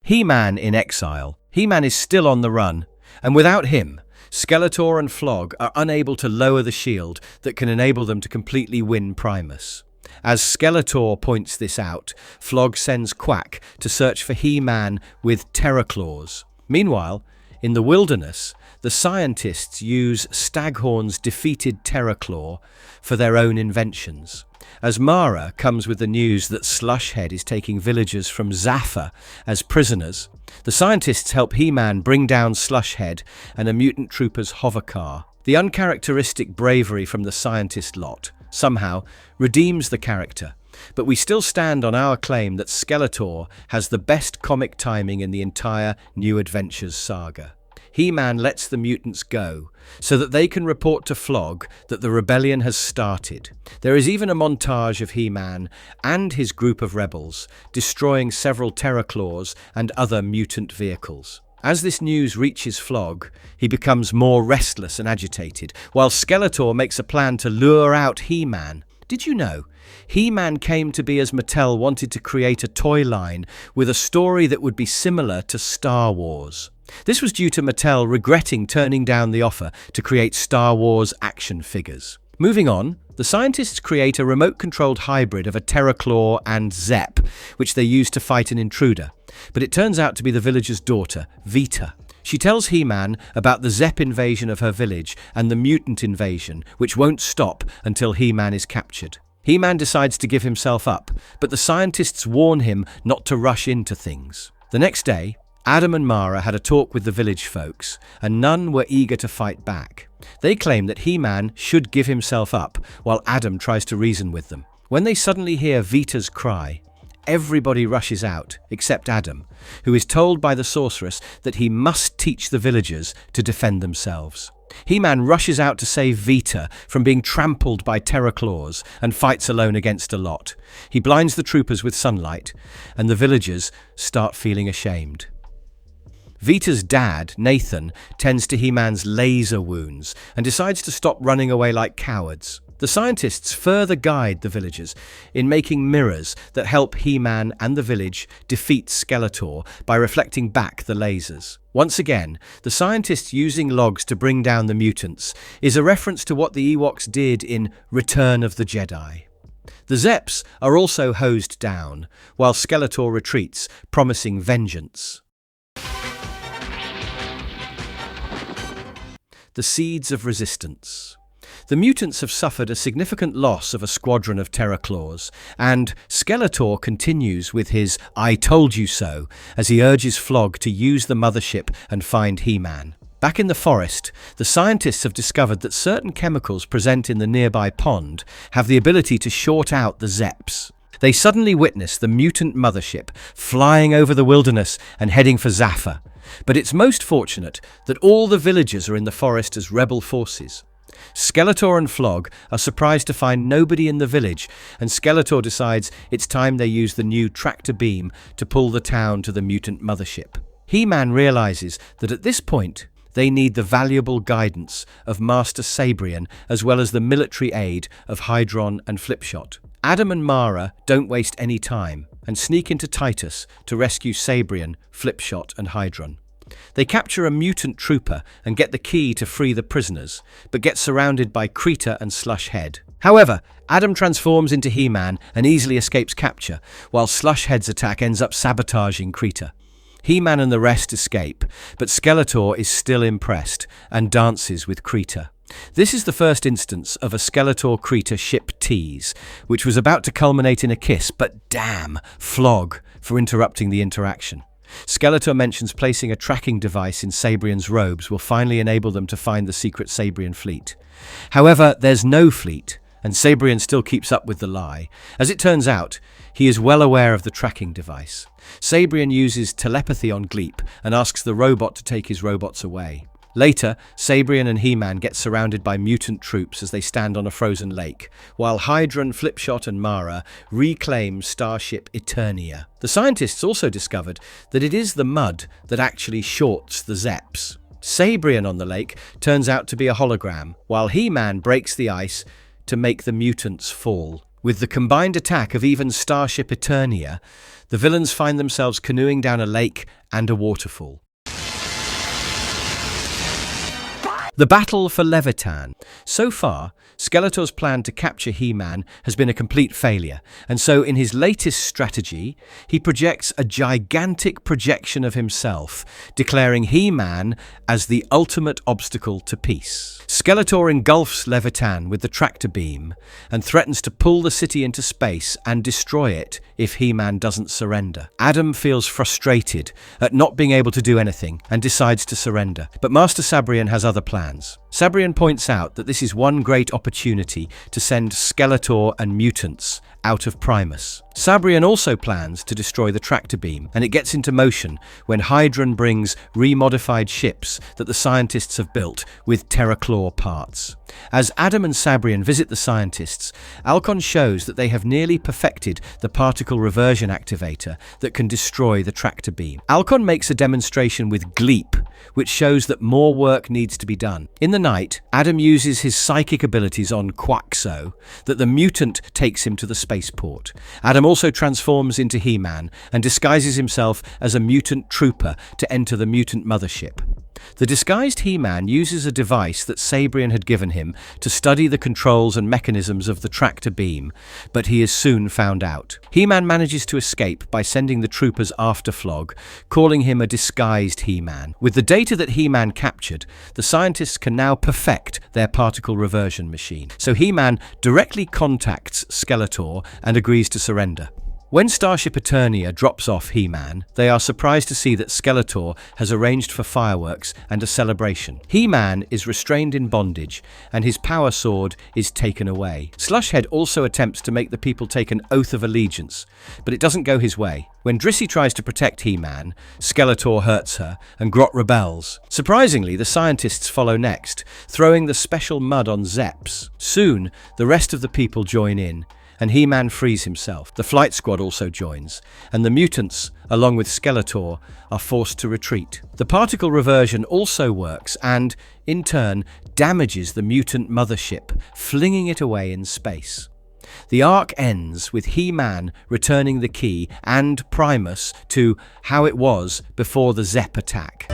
He-Man in exile. He-Man is still on the run, and without him, Skeletor and Flog are unable to lower the shield that can enable them to completely win Primus. As Skeletor points this out, Flog sends Quack to search for He-Man with Terraclaws. Meanwhile, in the wilderness, the scientists use Staghorn's defeated Terraclaw for their own inventions. As Mara comes with the news that Slushhead is taking villagers from Zaffa as prisoners, the scientists help He-Man bring down Slushhead and a mutant trooper's hover car. The uncharacteristic bravery from the scientist lot somehow redeems the character, but we still stand on our claim that Skeletor has the best comic timing in the entire New Adventures saga. HeMan lets the mutants go so that they can report to Flog that the rebellion has started. There is even a montage of HeMan and his group of rebels destroying several Terrorclaws and other mutant vehicles. As this news reaches Flog, he becomes more restless and agitated, while Skeletor makes a plan to lure out HeMan. Did you know? HeMan came to be as Mattel wanted to create a toy line with a story that would be similar to Star Wars. This was due to Mattel regretting turning down the offer to create Star Wars action figures. Moving on, the scientists create a remote-controlled hybrid of a Terrorclaw and Zep, which they use to fight an intruder. But it turns out to be the villager's daughter, Vita. She tells HeMan about the Zep invasion of her village and the mutant invasion, which won't stop until HeMan is captured. HeMan decides to give himself up, but the scientists warn him not to rush into things. The next day, Adam and Mara had a talk with the village folks, and none were eager to fight back. They claim that HeMan should give himself up, while Adam tries to reason with them. When they suddenly hear Vita's cry, everybody rushes out, except Adam, who is told by the sorceress that he must teach the villagers to defend themselves. HeMan rushes out to save Vita from being trampled by Terrorclaws and fights alone against a lot. He blinds the troopers with sunlight, and the villagers start feeling ashamed. Vita's dad, Nathan, tends to HeMan's laser wounds and decides to stop running away like cowards. The scientists further guide the villagers in making mirrors that help HeMan and the village defeat Skeletor by reflecting back the lasers. Once again, the scientists using logs to bring down the mutants is a reference to what the Ewoks did in Return of the Jedi. The Zeps are also hosed down, while Skeletor retreats, promising vengeance. The Seeds of Resistance. The mutants have suffered a significant loss of a squadron of Terrorclaws, and Skeletor continues with his "I told you so" as he urges Flog to use the mothership and find HeMan. Back in the forest, the scientists have discovered that certain chemicals present in the nearby pond have the ability to short out the Zeps. They suddenly witness the mutant mothership flying over the wilderness and heading for Zaffa. But it's most fortunate that all the villagers are in the forest as rebel forces. Skeletor and Flog are surprised to find nobody in the village, and Skeletor decides it's time they use the new tractor beam to pull the town to the mutant mothership. HeMan realizes that at this point, they need the valuable guidance of Master Sabrian as well as the military aid of Hydron and Flipshot. Adam and Mara don't waste any time and sneak into Titus to rescue Sabrian, Flipshot and Hydron. They capture a mutant trooper and get the key to free the prisoners, but get surrounded by Krita and Slushhead. However, Adam transforms into HeMan and easily escapes capture, while Slushhead's attack ends up sabotaging Krita. HeMan and the rest escape, but Skeletor is still impressed and dances with Krita. This is the first instance of a Skeletor-Krita ship tease, which was about to culminate in a kiss, but damn Flog for interrupting the interaction. Skeletor mentions placing a tracking device in Sabrian's robes will finally enable them to find the secret Sabrian fleet. However, there's no fleet, and Sabrian still keeps up with the lie. As it turns out, he is well aware of the tracking device. Sabrian uses telepathy on Gleep and asks the robot to take his robots away. Later, Sabrian and HeMan get surrounded by mutant troops as they stand on a frozen lake, while Hydron, Flipshot and Mara reclaim Starship Eternia. The scientists also discovered that it is the mud that actually shorts the Zeps. Sabrian on the lake turns out to be a hologram, while HeMan breaks the ice to make the mutants fall. With the combined attack of even Starship Eternia, the villains find themselves canoeing down a lake and a waterfall. The battle for Levitan. So far, Skeletor's plan to capture HeMan has been a complete failure, and so in his latest strategy, he projects a gigantic projection of himself, declaring HeMan as the ultimate obstacle to peace. Skeletor engulfs Levitan with the tractor beam and threatens to pull the city into space and destroy it if HeMan doesn't surrender. Adam feels frustrated at not being able to do anything and decides to surrender. But Master Sabrian has other plans. Sabrian points out that this is one great opportunity to send Skeletor and mutants out of Primus. Sabrian also plans to destroy the tractor beam, and it gets into motion when Hydron brings remodified ships that the scientists have built with Terraclaw parts. As Adam and Sabrian visit the scientists, Alcon shows that they have nearly perfected the particle reversion activator that can destroy the tractor beam. Alcon makes a demonstration with Gleep, which shows that more work needs to be done. In the night, Adam uses his psychic abilities on Quaxo that the mutant takes him to the spaceport. Adam also transforms into HeMan and disguises himself as a mutant trooper to enter the mutant mothership. The disguised HeMan uses a device that Sabrian had given him to study the controls and mechanisms of the tractor beam, but he is soon found out. HeMan manages to escape by sending the troopers after Flog, calling him a disguised HeMan. With the data that HeMan captured, the scientists can now perfect their particle reversion machine. So HeMan directly contacts Skeletor and agrees to surrender. When Starship Eternia drops off HeMan, they are surprised to see that Skeletor has arranged for fireworks and a celebration. HeMan is restrained in bondage, and his power sword is taken away. Slushhead also attempts to make the people take an oath of allegiance, but it doesn't go his way. When Drissy tries to protect HeMan, Skeletor hurts her, and Grot rebels. Surprisingly, the scientists follow next, throwing the special mud on Zeps. Soon, the rest of the people join in, and HeMan frees himself. The flight squad also joins, and the mutants, along with Skeletor, are forced to retreat. The particle reversion also works and, in turn, damages the mutant mothership, flinging it away in space. The arc ends with HeMan returning the key and Primus to how it was before the Zep attack.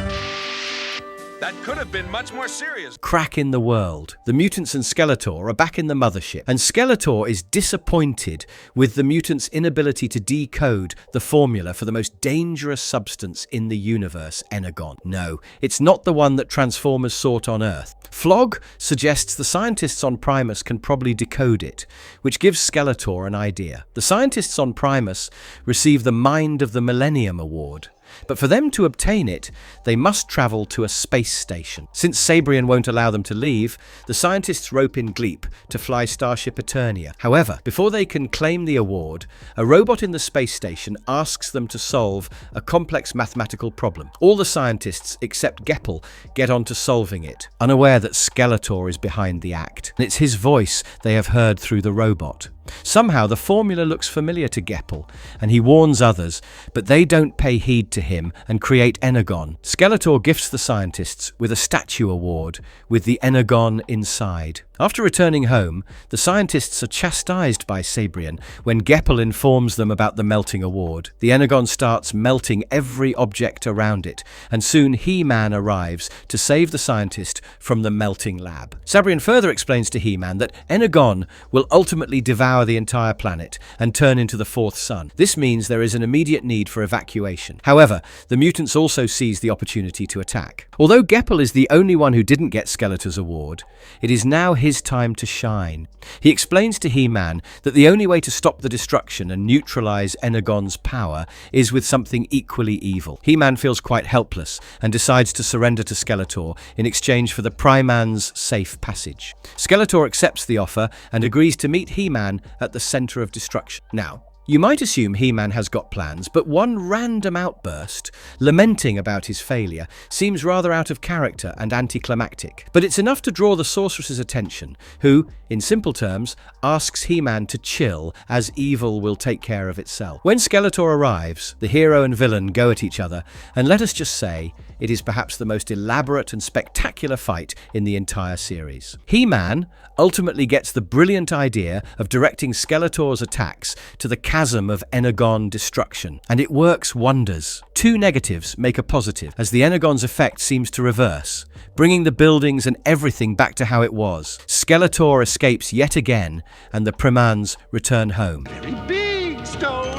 That could have been much more serious. Crack in the world. The mutants and Skeletor are back in the mothership, and Skeletor is disappointed with the mutants' inability to decode the formula for the most dangerous substance in the universe, Energon. No, it's not the one that Transformers sought on Earth. Flog suggests the scientists on Primus can probably decode it, which gives Skeletor an idea. The scientists on Primus receive the Mind of the Millennium Award. But for them to obtain it, they must travel to a space station. Since Sabrian won't allow them to leave, the scientists rope in Gleep to fly Starship Eternia. However, before they can claim the award, a robot in the space station asks them to solve a complex mathematical problem. All the scientists, except Geppel, get on to solving it, unaware that Skeletor is behind the act. And it's his voice they have heard through the robot. Somehow the formula looks familiar to Geppel, and he warns others, but they don't pay heed to him and create Energon. Skeletor gifts the scientists with a statue award with the Energon inside. After returning home, the scientists are chastised by Sabrian when Geppel informs them about the melting award. The Energon starts melting every object around it, and soon HeMan arrives to save the scientist from the melting lab. Sabrian further explains to HeMan that Energon will ultimately devour the entire planet and turn into the fourth sun. This means there is an immediate need for evacuation. However, the mutants also seize the opportunity to attack. Although Geppel is the only one who didn't get Skeletor's award, it is now his time to shine. He explains to HeMan that the only way to stop the destruction and neutralize Energon's power is with something equally evil. HeMan feels quite helpless and decides to surrender to Skeletor in exchange for the Priman's safe passage. Skeletor accepts the offer and agrees to meet HeMan at the center of destruction. Now, you might assume HeMan has got plans, but one random outburst, lamenting about his failure, seems rather out of character and anticlimactic. But it's enough to draw the sorceress's attention, who, in simple terms, asks HeMan to chill, as evil will take care of itself. When Skeletor arrives, the hero and villain go at each other, and let us just say, it is perhaps the most elaborate and spectacular fight in the entire series. HeMan ultimately gets the brilliant idea of directing Skeletor's attacks to the chasm of Energon destruction, and it works wonders. Two negatives make a positive, as the Energon's effect seems to reverse, bringing the buildings and everything back to how it was. Skeletor escapes yet again, and the Primans return home. Very big stone.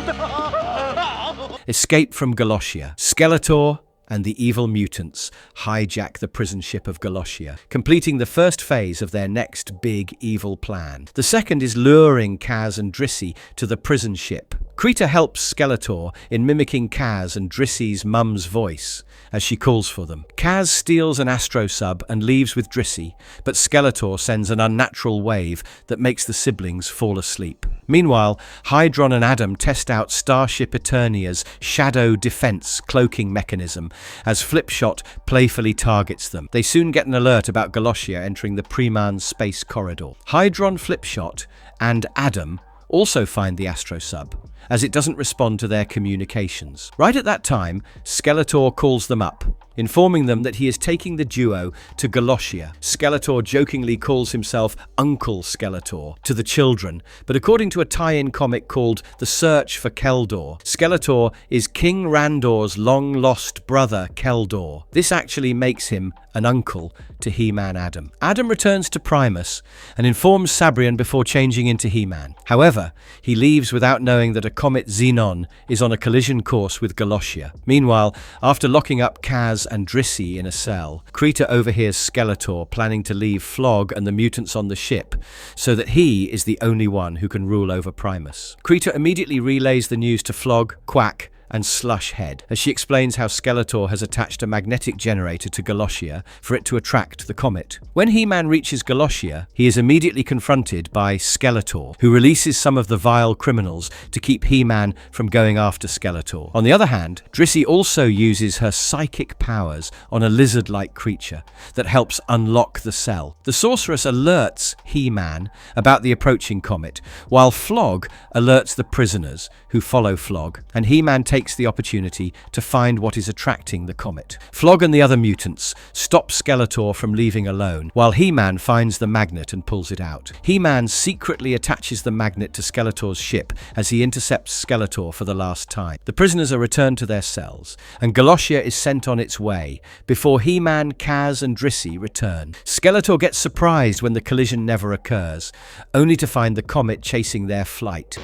Escape from Galosia. Skeletor and the evil mutants hijack the prison ship of Galosia, completing the first phase of their next big evil plan. The second is luring Kaz and Drissy to the prison ship. Krita helps Skeletor in mimicking Kaz and Drissy's mum's voice as she calls for them. Kaz steals an Astro Sub and leaves with Drissy, but Skeletor sends an unnatural wave that makes the siblings fall asleep. Meanwhile, Hydron and Adam test out Starship Eternia's shadow defense cloaking mechanism as Flipshot playfully targets them. They soon get an alert about Galosia entering the Primus space corridor. Hydron, Flipshot, and Adam also find the Astro Sub, as it doesn't respond to their communications. Right at that time, Skeletor calls them up, informing them that he is taking the duo to Galosia. Skeletor jokingly calls himself Uncle Skeletor to the children, but according to a tie-in comic called The Search for Keldor, Skeletor is King Randor's long-lost brother Keldor. This actually makes him an uncle to He-Man Adam. Adam returns to Primus and informs Sabrian before changing into He-Man. However, he leaves without knowing that a comet Xenon is on a collision course with Galosia. Meanwhile, after locking up Kaz and Drissy in a cell, Krita overhears Skeletor planning to leave Flog and the mutants on the ship so that he is the only one who can rule over Primus. Krita immediately relays the news to Flog, Quack, and Slushhead, as she explains how Skeletor has attached a magnetic generator to Galosia for it to attract the comet. When He-Man reaches Galosia, he is immediately confronted by Skeletor, who releases some of the vile criminals to keep He-Man from going after Skeletor. On the other hand, Drissy also uses her psychic powers on a lizard-like creature that helps unlock the cell. The sorceress alerts He-Man about the approaching comet, while Flog alerts the prisoners who follow Flog, and He-Man takes the opportunity to find what is attracting the comet. Flog and the other mutants stop Skeletor from leaving alone, while He-Man finds the magnet and pulls it out. He-Man secretly attaches the magnet to Skeletor's ship as he intercepts Skeletor for the last time. The prisoners are returned to their cells, and Galosia is sent on its way before He-Man, Kaz, and Drissy return. Skeletor gets surprised when the collision never occurs, only to find the comet chasing their flight.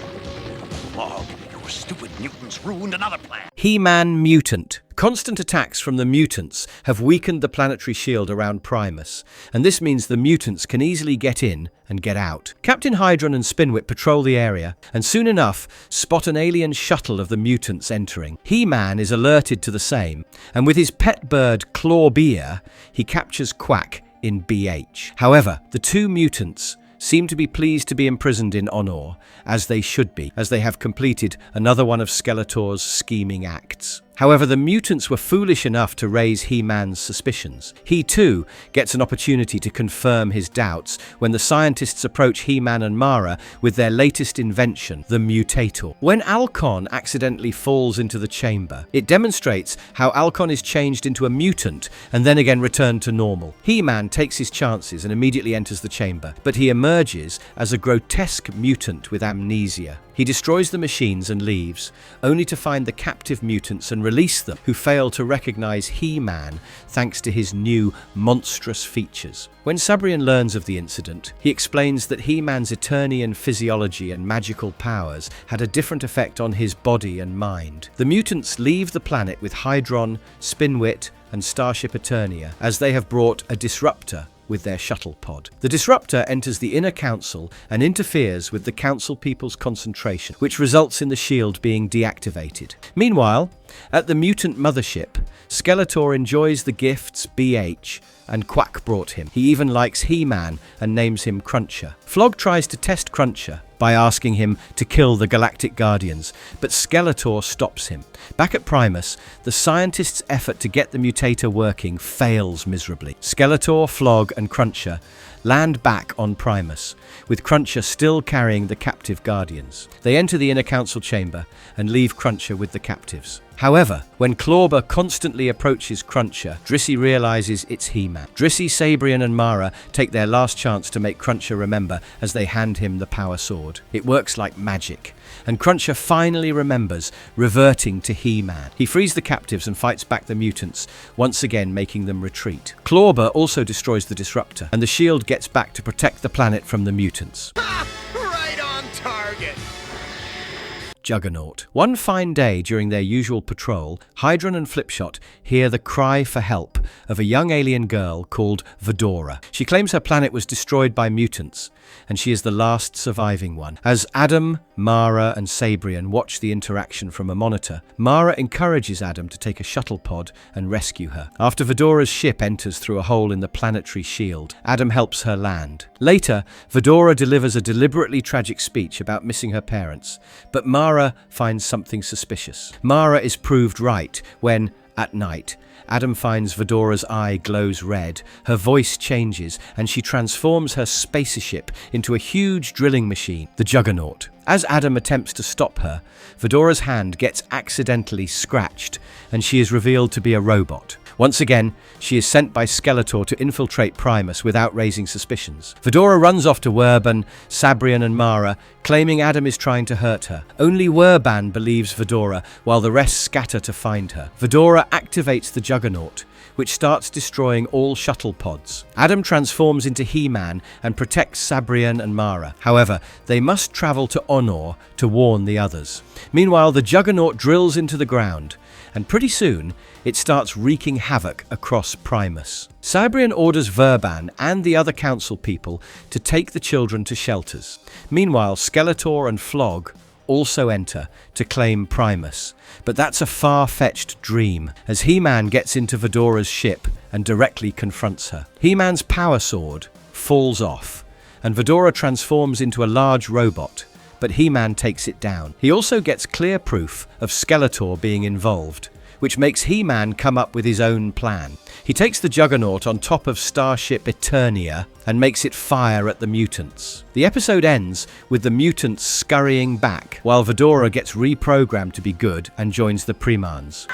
Flog, your stupid mutants ruined another plan. He-Man Mutant. Constant attacks from the mutants have weakened the planetary shield around Primus, and this means the mutants can easily get in and get out. Captain Hydron and Spinwhip patrol the area, and soon enough spot an alien shuttle of the mutants entering. He-Man is alerted to the same, and with his pet bird Clawbeer, he captures Quack in BH. However, the two mutants seem to be pleased to be imprisoned in Honor, as they should be, as they have completed another one of Skeletor's scheming acts. However, the mutants were foolish enough to raise He-Man's suspicions. He too gets an opportunity to confirm his doubts when the scientists approach He-Man and Mara with their latest invention, the Mutator. When Alcon accidentally falls into the chamber, it demonstrates how Alcon is changed into a mutant and then again returned to normal. He-Man takes his chances and immediately enters the chamber, but he emerges as a grotesque mutant with amnesia. He destroys the machines and leaves, only to find the captive mutants and release them, who fail to recognize He-Man thanks to his new monstrous features. When Sabrian learns of the incident, he explains that He-Man's Eternian physiology and magical powers had a different effect on his body and mind. The mutants leave the planet with Hydron, Spinwit, and Starship Eternia, as they have brought a disruptor with their shuttle pod. The disruptor enters the inner council and interferes with the council people's concentration, which results in the shield being deactivated. Meanwhile, at the mutant mothership, Skeletor enjoys the gifts BH and Quack brought him. He even likes He-Man and names him Cruncher. Flog tries to test Cruncher by asking him to kill the Galactic Guardians, but Skeletor stops him. Back at Primus, the scientists' effort to get the mutator working fails miserably. Skeletor, Flog, and Cruncher land back on Primus, with Cruncher still carrying the captive Guardians. They enter the inner council chamber and leave Cruncher with the captives. However, when Clawber constantly approaches Cruncher, Drissy realizes it's He-Man. Drissy, Sabrian, and Mara take their last chance to make Cruncher remember as they hand him the power sword. It works like magic, and Cruncher finally remembers, reverting to He-Man. He frees the captives and fights back the mutants, once again making them retreat. Clawber also destroys the disruptor, and the shield gets back to protect the planet from the mutants. Ha! Right on target! Juggernaut. One fine day during their usual patrol, Hydron and Flipshot hear the cry for help of a young alien girl called Vedora. She claims her planet was destroyed by mutants, and she is the last surviving one. As Adam, Mara, and Sabrian watch the interaction from a monitor, Mara encourages Adam to take a shuttle pod and rescue her. After Vedora's ship enters through a hole in the planetary shield, Adam helps her land. Later, Vedora delivers a deliberately tragic speech about missing her parents, but Mara finds something suspicious. Mara is proved right when, at night, Adam finds Vedora's eye glows red, her voice changes, and she transforms her spaceship into a huge drilling machine, the Juggernaut. As Adam attempts to stop her, Vedora's hand gets accidentally scratched, and she is revealed to be a robot. Once again, she is sent by Skeletor to infiltrate Primus without raising suspicions. Vedora runs off to Werban, Sabrian and Mara, claiming Adam is trying to hurt her. Only Werban believes Vedora, while the rest scatter to find her. Vedora activates the Juggernaut, which starts destroying all shuttle pods. Adam transforms into HeMan and protects Sabrian and Mara. However, they must travel to Honor to warn the others. Meanwhile, the Juggernaut drills into the ground, and pretty soon, it starts wreaking havoc across Primus. Sabrian orders Werban and the other council people to take the children to shelters. Meanwhile, Skeletor and Flog also enter to claim Primus. But that's a far-fetched dream, as HeMan gets into Vedora's ship and directly confronts her. HeMan's power sword falls off, and Vedora transforms into a large robot, but HeMan takes it down. He also gets clear proof of Skeletor being involved, which makes HeMan come up with his own plan. He takes the Juggernaut on top of Starship Eternia and makes it fire at the mutants. The episode ends with the mutants scurrying back, while Vedora gets reprogrammed to be good and joins the Primans.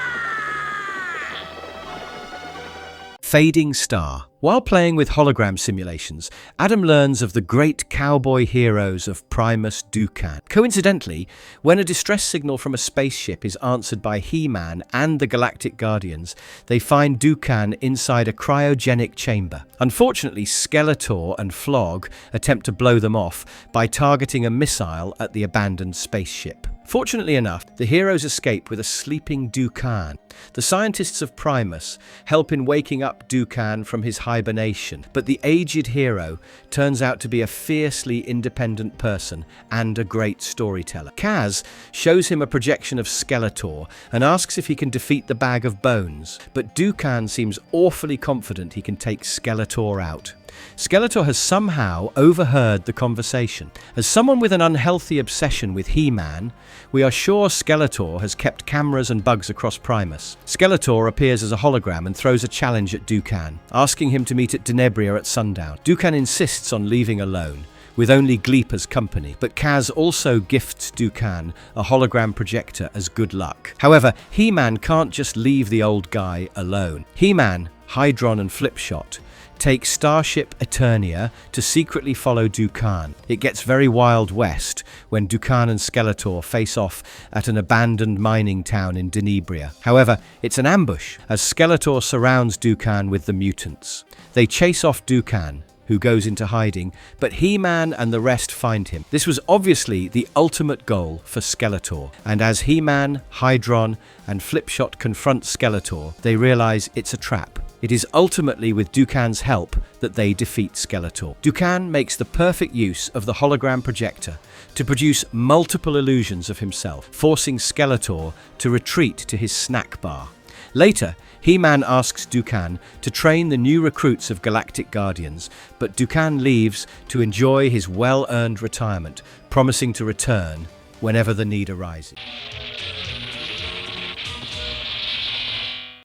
Fading Star. While playing with hologram simulations, Adam learns of the great cowboy heroes of Primus Dukan. Coincidentally, when a distress signal from a spaceship is answered by HeMan and the Galactic Guardians, they find Dukan inside a cryogenic chamber. Unfortunately, Skeletor and Flog attempt to blow them off by targeting a missile at the abandoned spaceship. Fortunately enough, the heroes escape with a sleeping Dukan. The scientists of Primus help in waking up Dukan from his hibernation, but the aged hero turns out to be a fiercely independent person and a great storyteller. Kaz shows him a projection of Skeletor and asks if he can defeat the Bag of Bones, but Dukan seems awfully confident he can take Skeletor out. Skeletor has somehow overheard the conversation. As someone with an unhealthy obsession with HeMan, we are sure Skeletor has kept cameras and bugs across Primus. Skeletor appears as a hologram and throws a challenge at Dukan, asking him to meet at Denebria at sundown. Dukan insists on leaving alone, with only Gleep as company, but Kaz also gifts Dukan a hologram projector as good luck. However, HeMan can't just leave the old guy alone. HeMan, Hydron and Flipshot take Starship Eternia to secretly follow Dukan. It gets very Wild West when Dukan and Skeletor face off at an abandoned mining town in Denebria. However, it's an ambush as Skeletor surrounds Dukan with the mutants. They chase off Dukan, who goes into hiding, but HeMan and the rest find him. This was obviously the ultimate goal for Skeletor, and as HeMan, Hydron, and Flipshot confront Skeletor, they realize it's a trap. It is ultimately with Dukan's help that they defeat Skeletor. Dukan makes the perfect use of the hologram projector to produce multiple illusions of himself, forcing Skeletor to retreat to his snack bar. Later, HeMan asks Dukan to train the new recruits of Galactic Guardians, but Dukan leaves to enjoy his well-earned retirement, promising to return whenever the need arises.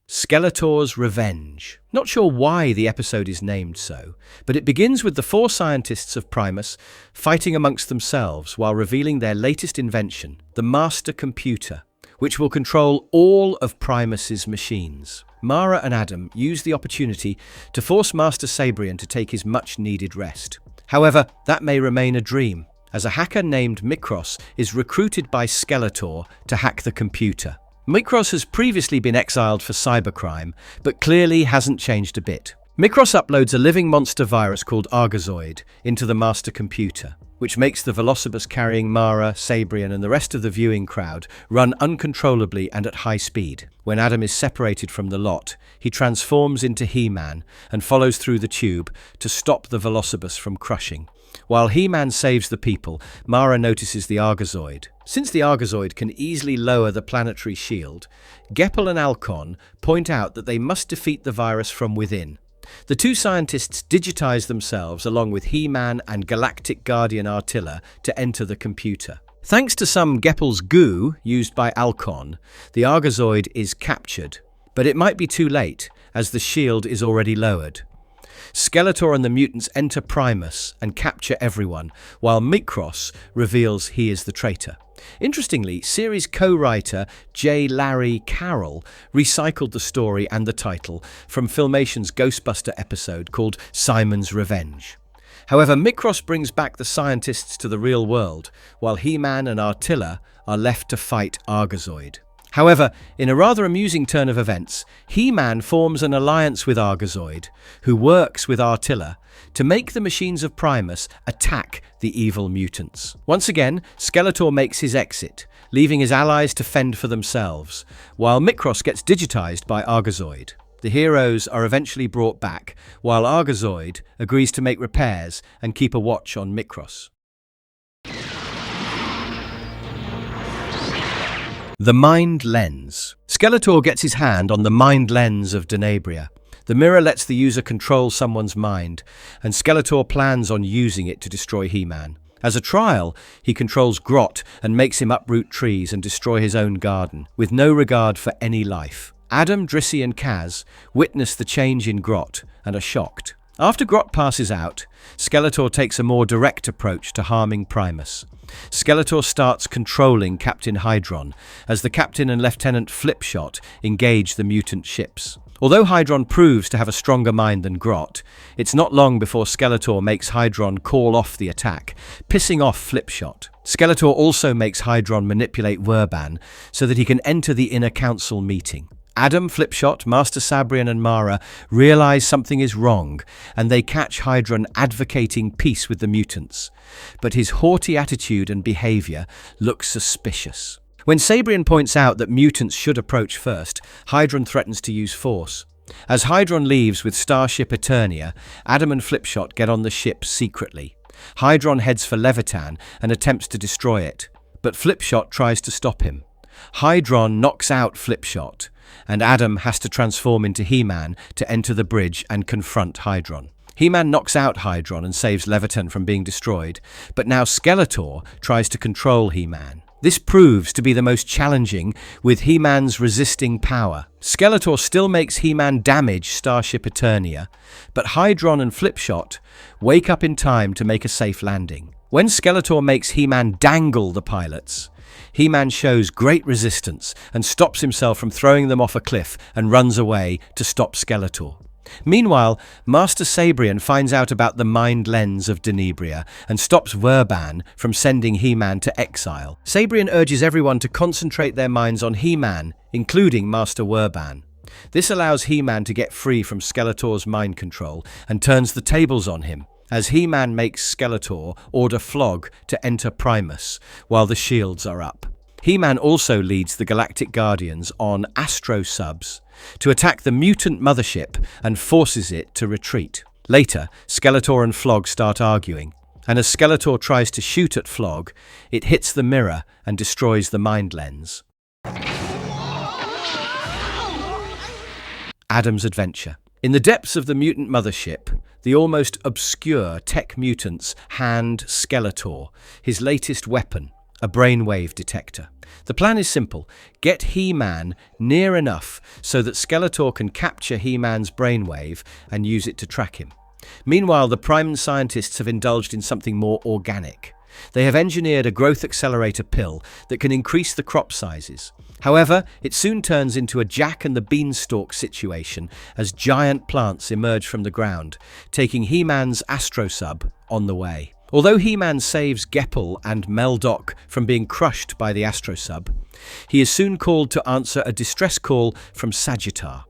Skeletor's Revenge. Not sure why the episode is named so, but it begins with the 4 scientists of Primus fighting amongst themselves while revealing their latest invention, the Master Computer, which will control all of Primus's machines. Mara and Adam use the opportunity to force Master Sabrian to take his much-needed rest. However, that may remain a dream, as a hacker named Mikros is recruited by Skeletor to hack the computer. Mikros has previously been exiled for cybercrime, but clearly hasn't changed a bit. Mikros uploads a living monster virus called Argozoid into the Master Computer. which makes the Velocibus carrying Mara, Sabrian and the rest of the viewing crowd run uncontrollably and at high speed. When Adam is separated from the lot, he transforms into HeMan and follows through the tube to stop the Velocibus from crushing. While HeMan saves the people, Mara notices the Argozoid. Since the Argozoid can easily lower the planetary shield, Geppel and Alcon point out that they must defeat the virus from within. The two scientists digitize themselves along with HeMan and Galactic Guardian Artilla to enter the computer. Thanks to some Geppel's goo used by Alcon, the Argozoid is captured, but it might be too late as the shield is already lowered. Skeletor and the mutants enter Primus and capture everyone, while Micros reveals he is the traitor. Interestingly, series co-writer J. Larry Carroll recycled the story and the title from Filmation's Ghostbuster episode called Simon's Revenge. However, Micros brings back the scientists to the real world, while HeMan and Artilla are left to fight Argozoid. However, in a rather amusing turn of events, HeMan forms an alliance with Argozoid, who works with Artilla to make the machines of Primus attack the evil mutants. Once again, Skeletor makes his exit, leaving his allies to fend for themselves, while Micros gets digitized by Argozoid. The heroes are eventually brought back, while Argozoid agrees to make repairs and keep a watch on Micros. The Mind Lens. Skeletor gets his hand on the Mind Lens of Denebria. The mirror lets the user control someone's mind, and Skeletor plans on using it to destroy HeMan. As a trial, he controls Grot and makes him uproot trees and destroy his own garden, with no regard for any life. Adam, Drissy and Kaz witness the change in Grot and are shocked. After Grot passes out, Skeletor takes a more direct approach to harming Primus. Skeletor starts controlling Captain Hydron as the Captain and Lieutenant Flipshot engage the mutant ships. Although Hydron proves to have a stronger mind than Grot, it's not long before Skeletor makes Hydron call off the attack, pissing off Flipshot. Skeletor also makes Hydron manipulate Werban so that he can enter the Inner Council meeting. Adam, Flipshot, Master Sabrian and Mara realize something is wrong, and they catch Hydron advocating peace with the mutants. But his haughty attitude and behavior look suspicious. When Sabrian points out that mutants should approach first, Hydron threatens to use force. As Hydron leaves with Starship Eternia, Adam and Flipshot get on the ship secretly. Hydron heads for Levitan and attempts to destroy it, but Flipshot tries to stop him. Hydron knocks out Flipshot, and Adam has to transform into HeMan to enter the bridge and confront Hydron. HeMan knocks out Hydron and saves Levitan from being destroyed, but now Skeletor tries to control HeMan. This proves to be the most challenging, with HeMan's resisting power. Skeletor still makes HeMan damage Starship Eternia, but Hydron and Flipshot wake up in time to make a safe landing. When Skeletor makes HeMan dangle the pilots, HeMan shows great resistance and stops himself from throwing them off a cliff and runs away to stop Skeletor. Meanwhile, Master Sabrian finds out about the Mind Lens of Denebria and stops Werban from sending HeMan to exile. Sabrian urges everyone to concentrate their minds on HeMan, including Master Werban. This allows HeMan to get free from Skeletor's mind control and turns the tables on him, as HeMan makes Skeletor order Flog to enter Primus while the shields are up. HeMan also leads the Galactic Guardians on Astro Subs to attack the mutant mothership and forces it to retreat. Later, Skeletor and Flog start arguing, and as Skeletor tries to shoot at Flog, it hits the mirror and destroys the Mind Lens. Adam's adventure. In the depths of the mutant mothership, the almost obscure tech mutants hand Skeletor his latest weapon, a brainwave detector. The plan is simple: get HeMan near enough so that Skeletor can capture HeMan's brainwave and use it to track him. Meanwhile, the Prime scientists have indulged in something more organic. They have engineered a growth accelerator pill that can increase the crop sizes. However, it soon turns into a Jack and the Beanstalk situation as giant plants emerge from the ground, taking HeMan's Astrosub on the way. Although HeMan saves Geppel and Meldoc from being crushed by the Astrosub, he is soon called to answer a distress call from Sagittar.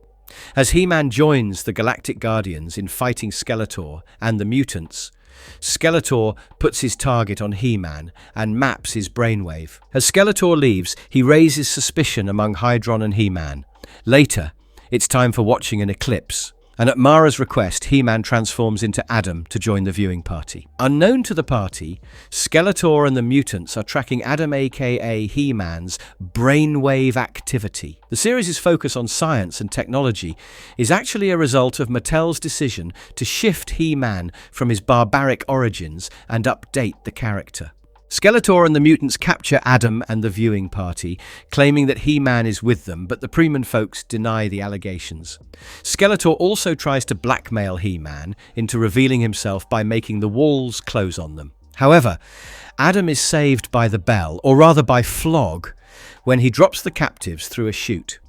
As HeMan joins the Galactic Guardians in fighting Skeletor and the mutants, Skeletor puts his target on HeMan and maps his brainwave. As Skeletor leaves, he raises suspicion among Hydron and HeMan. Later, it's time for watching an eclipse, and at Mara's request, HeMan transforms into Adam to join the viewing party. Unknown to the party, Skeletor and the mutants are tracking Adam aka HeMan's brainwave activity. The series' focus on science and technology is actually a result of Mattel's decision to shift HeMan from his barbaric origins and update the character. Skeletor and the mutants capture Adam and the viewing party, claiming that HeMan is with them, but the Primus folks deny the allegations. Skeletor also tries to blackmail HeMan into revealing himself by making the walls close on them. However, Adam is saved by the bell, or rather by Flog, when he drops the captives through a chute.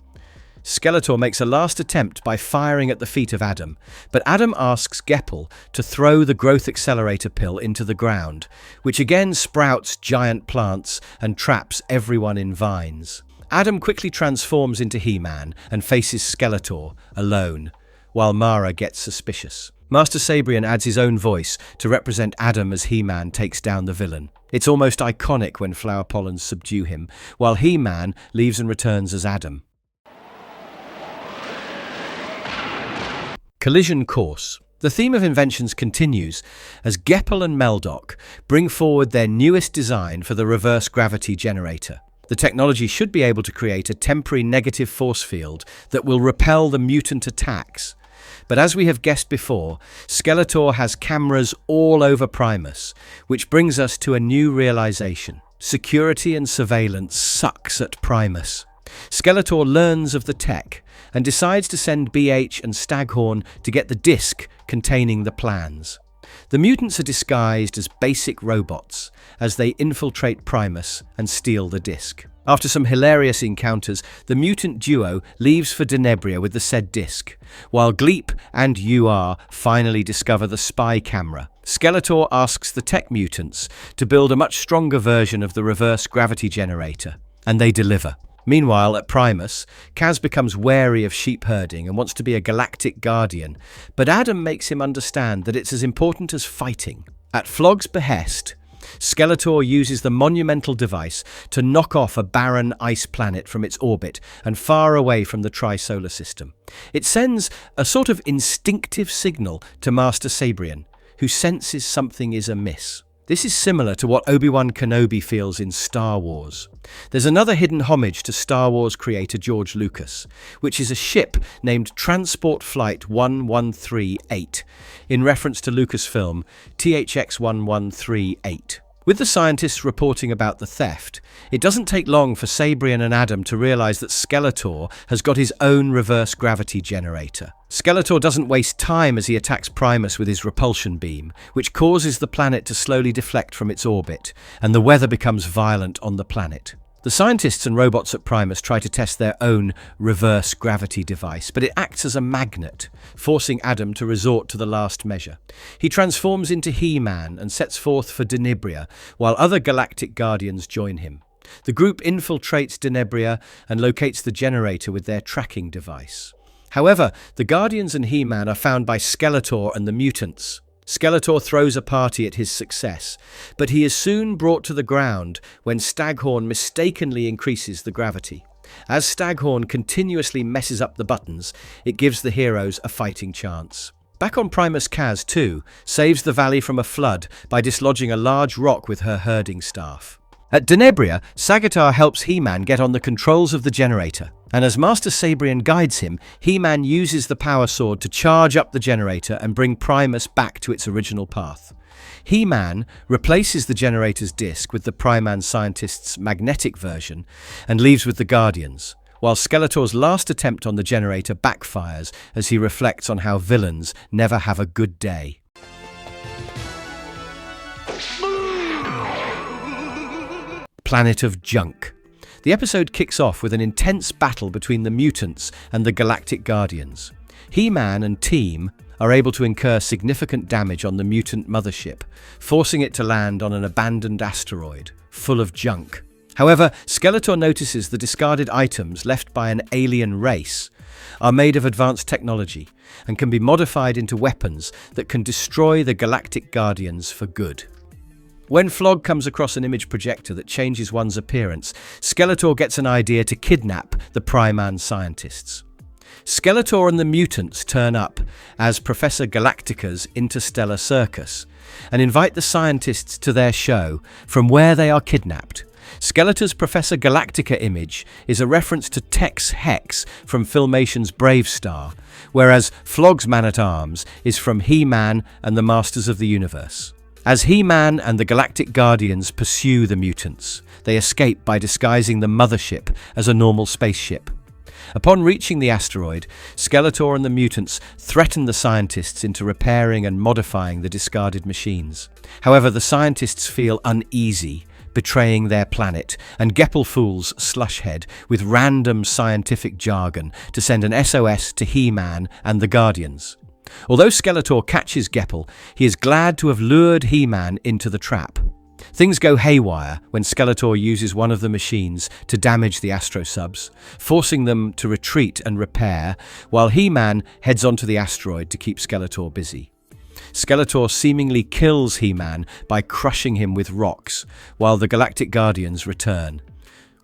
Skeletor makes a last attempt by firing at the feet of Adam, but Adam asks Geppel to throw the growth accelerator pill into the ground, which again sprouts giant plants and traps everyone in vines. Adam quickly transforms into HeMan and faces Skeletor alone, while Mara gets suspicious. Master Sabrian adds his own voice to represent Adam as HeMan takes down the villain. It's almost iconic when flower pollens subdue him, while HeMan leaves and returns as Adam. Collision course. The theme of inventions continues as Geppel and Meldoc bring forward their newest design for the reverse gravity generator. The technology should be able to create a temporary negative force field that will repel the mutant attacks. But as we have guessed before, Skeletor has cameras all over Primus, which brings us to a new realization. Security and surveillance sucks at Primus. Skeletor learns of the tech and decides to send BH and Staghorn to get the disc containing the plans. The mutants are disguised as basic robots as they infiltrate Primus and steal the disc. After some hilarious encounters, the mutant duo leaves for Denebria with the said disc, while Gleep and UR finally discover the spy camera. Skeletor asks the tech mutants to build a much stronger version of the reverse gravity generator, and they deliver. Meanwhile, at Primus, Kaz becomes wary of sheep herding and wants to be a Galactic Guardian, but Adam makes him understand that it's as important as fighting. At Flog's behest, Skeletor uses the monumental device to knock off a barren ice planet from its orbit and far away from the tri-solar system. It sends a sort of instinctive signal to Master Sabrian, who senses something is amiss. This is similar to what Obi-Wan Kenobi feels in Star Wars. There's another hidden homage to Star Wars creator George Lucas, which is a ship named Transport Flight 1138, in reference to Lucasfilm THX 1138. With the scientists reporting about the theft, it doesn't take long for Sabrian and Adam to realize that Skeletor has got his own reverse gravity generator. Skeletor doesn't waste time as he attacks Primus with his repulsion beam, which causes the planet to slowly deflect from its orbit, and the weather becomes violent on the planet. The scientists and robots at Primus try to test their own reverse gravity device, but it acts as a magnet, forcing Adam to resort to the last measure. He transforms into HeMan and sets forth for Denebria, while other Galactic Guardians join him. The group infiltrates Denebria and locates the generator with their tracking device. However, the Guardians and HeMan are found by Skeletor and the mutants. Skeletor throws a party at his success, but he is soon brought to the ground when Staghorn mistakenly increases the gravity. As Staghorn continuously messes up the buttons, it gives the heroes a fighting chance. Back on Primus, Kaz, too, saves the valley from a flood by dislodging a large rock with her herding staff. At Denebria, Sagitar helps HeMan get on the controls of the generator, and as Master Sabrian guides him, HeMan uses the power sword to charge up the generator and bring Primus back to its original path. HeMan replaces the generator's disc with the Priman scientist's magnetic version and leaves with the Guardians, while Skeletor's last attempt on the generator backfires as he reflects on how villains never have a good day. Planet of Junk. The episode kicks off with an intense battle between the mutants and the Galactic Guardians. HeMan and team are able to incur significant damage on the mutant mothership, forcing it to land on an abandoned asteroid full of junk. However, Skeletor notices the discarded items left by an alien race, are made of advanced technology and can be modified into weapons that can destroy the Galactic Guardians for good. When Flog comes across an image projector that changes one's appearance, Skeletor gets an idea to kidnap the HeMan scientists. Skeletor and the mutants turn up as Professor Galactica's interstellar circus and invite the scientists to their show from where they are kidnapped. Skeletor's Professor Galactica image is a reference to Tex Hex from Filmation's Brave Star, whereas Flog's man-at-arms is from HeMan and the Masters of the Universe. As HeMan and the Galactic Guardians pursue the mutants, they escape by disguising the mothership as a normal spaceship. Upon reaching the asteroid, Skeletor and the mutants threaten the scientists into repairing and modifying the discarded machines. However, the scientists feel uneasy, betraying their planet, and Geppel fools Slushhead with random scientific jargon to send an SOS to HeMan and the Guardians. Although Skeletor catches Geppel, he is glad to have lured HeMan into the trap. Things go haywire when Skeletor uses one of the machines to damage the Astro Subs, forcing them to retreat and repair, while HeMan heads onto the asteroid to keep Skeletor busy. Skeletor seemingly kills HeMan by crushing him with rocks, while the Galactic Guardians return.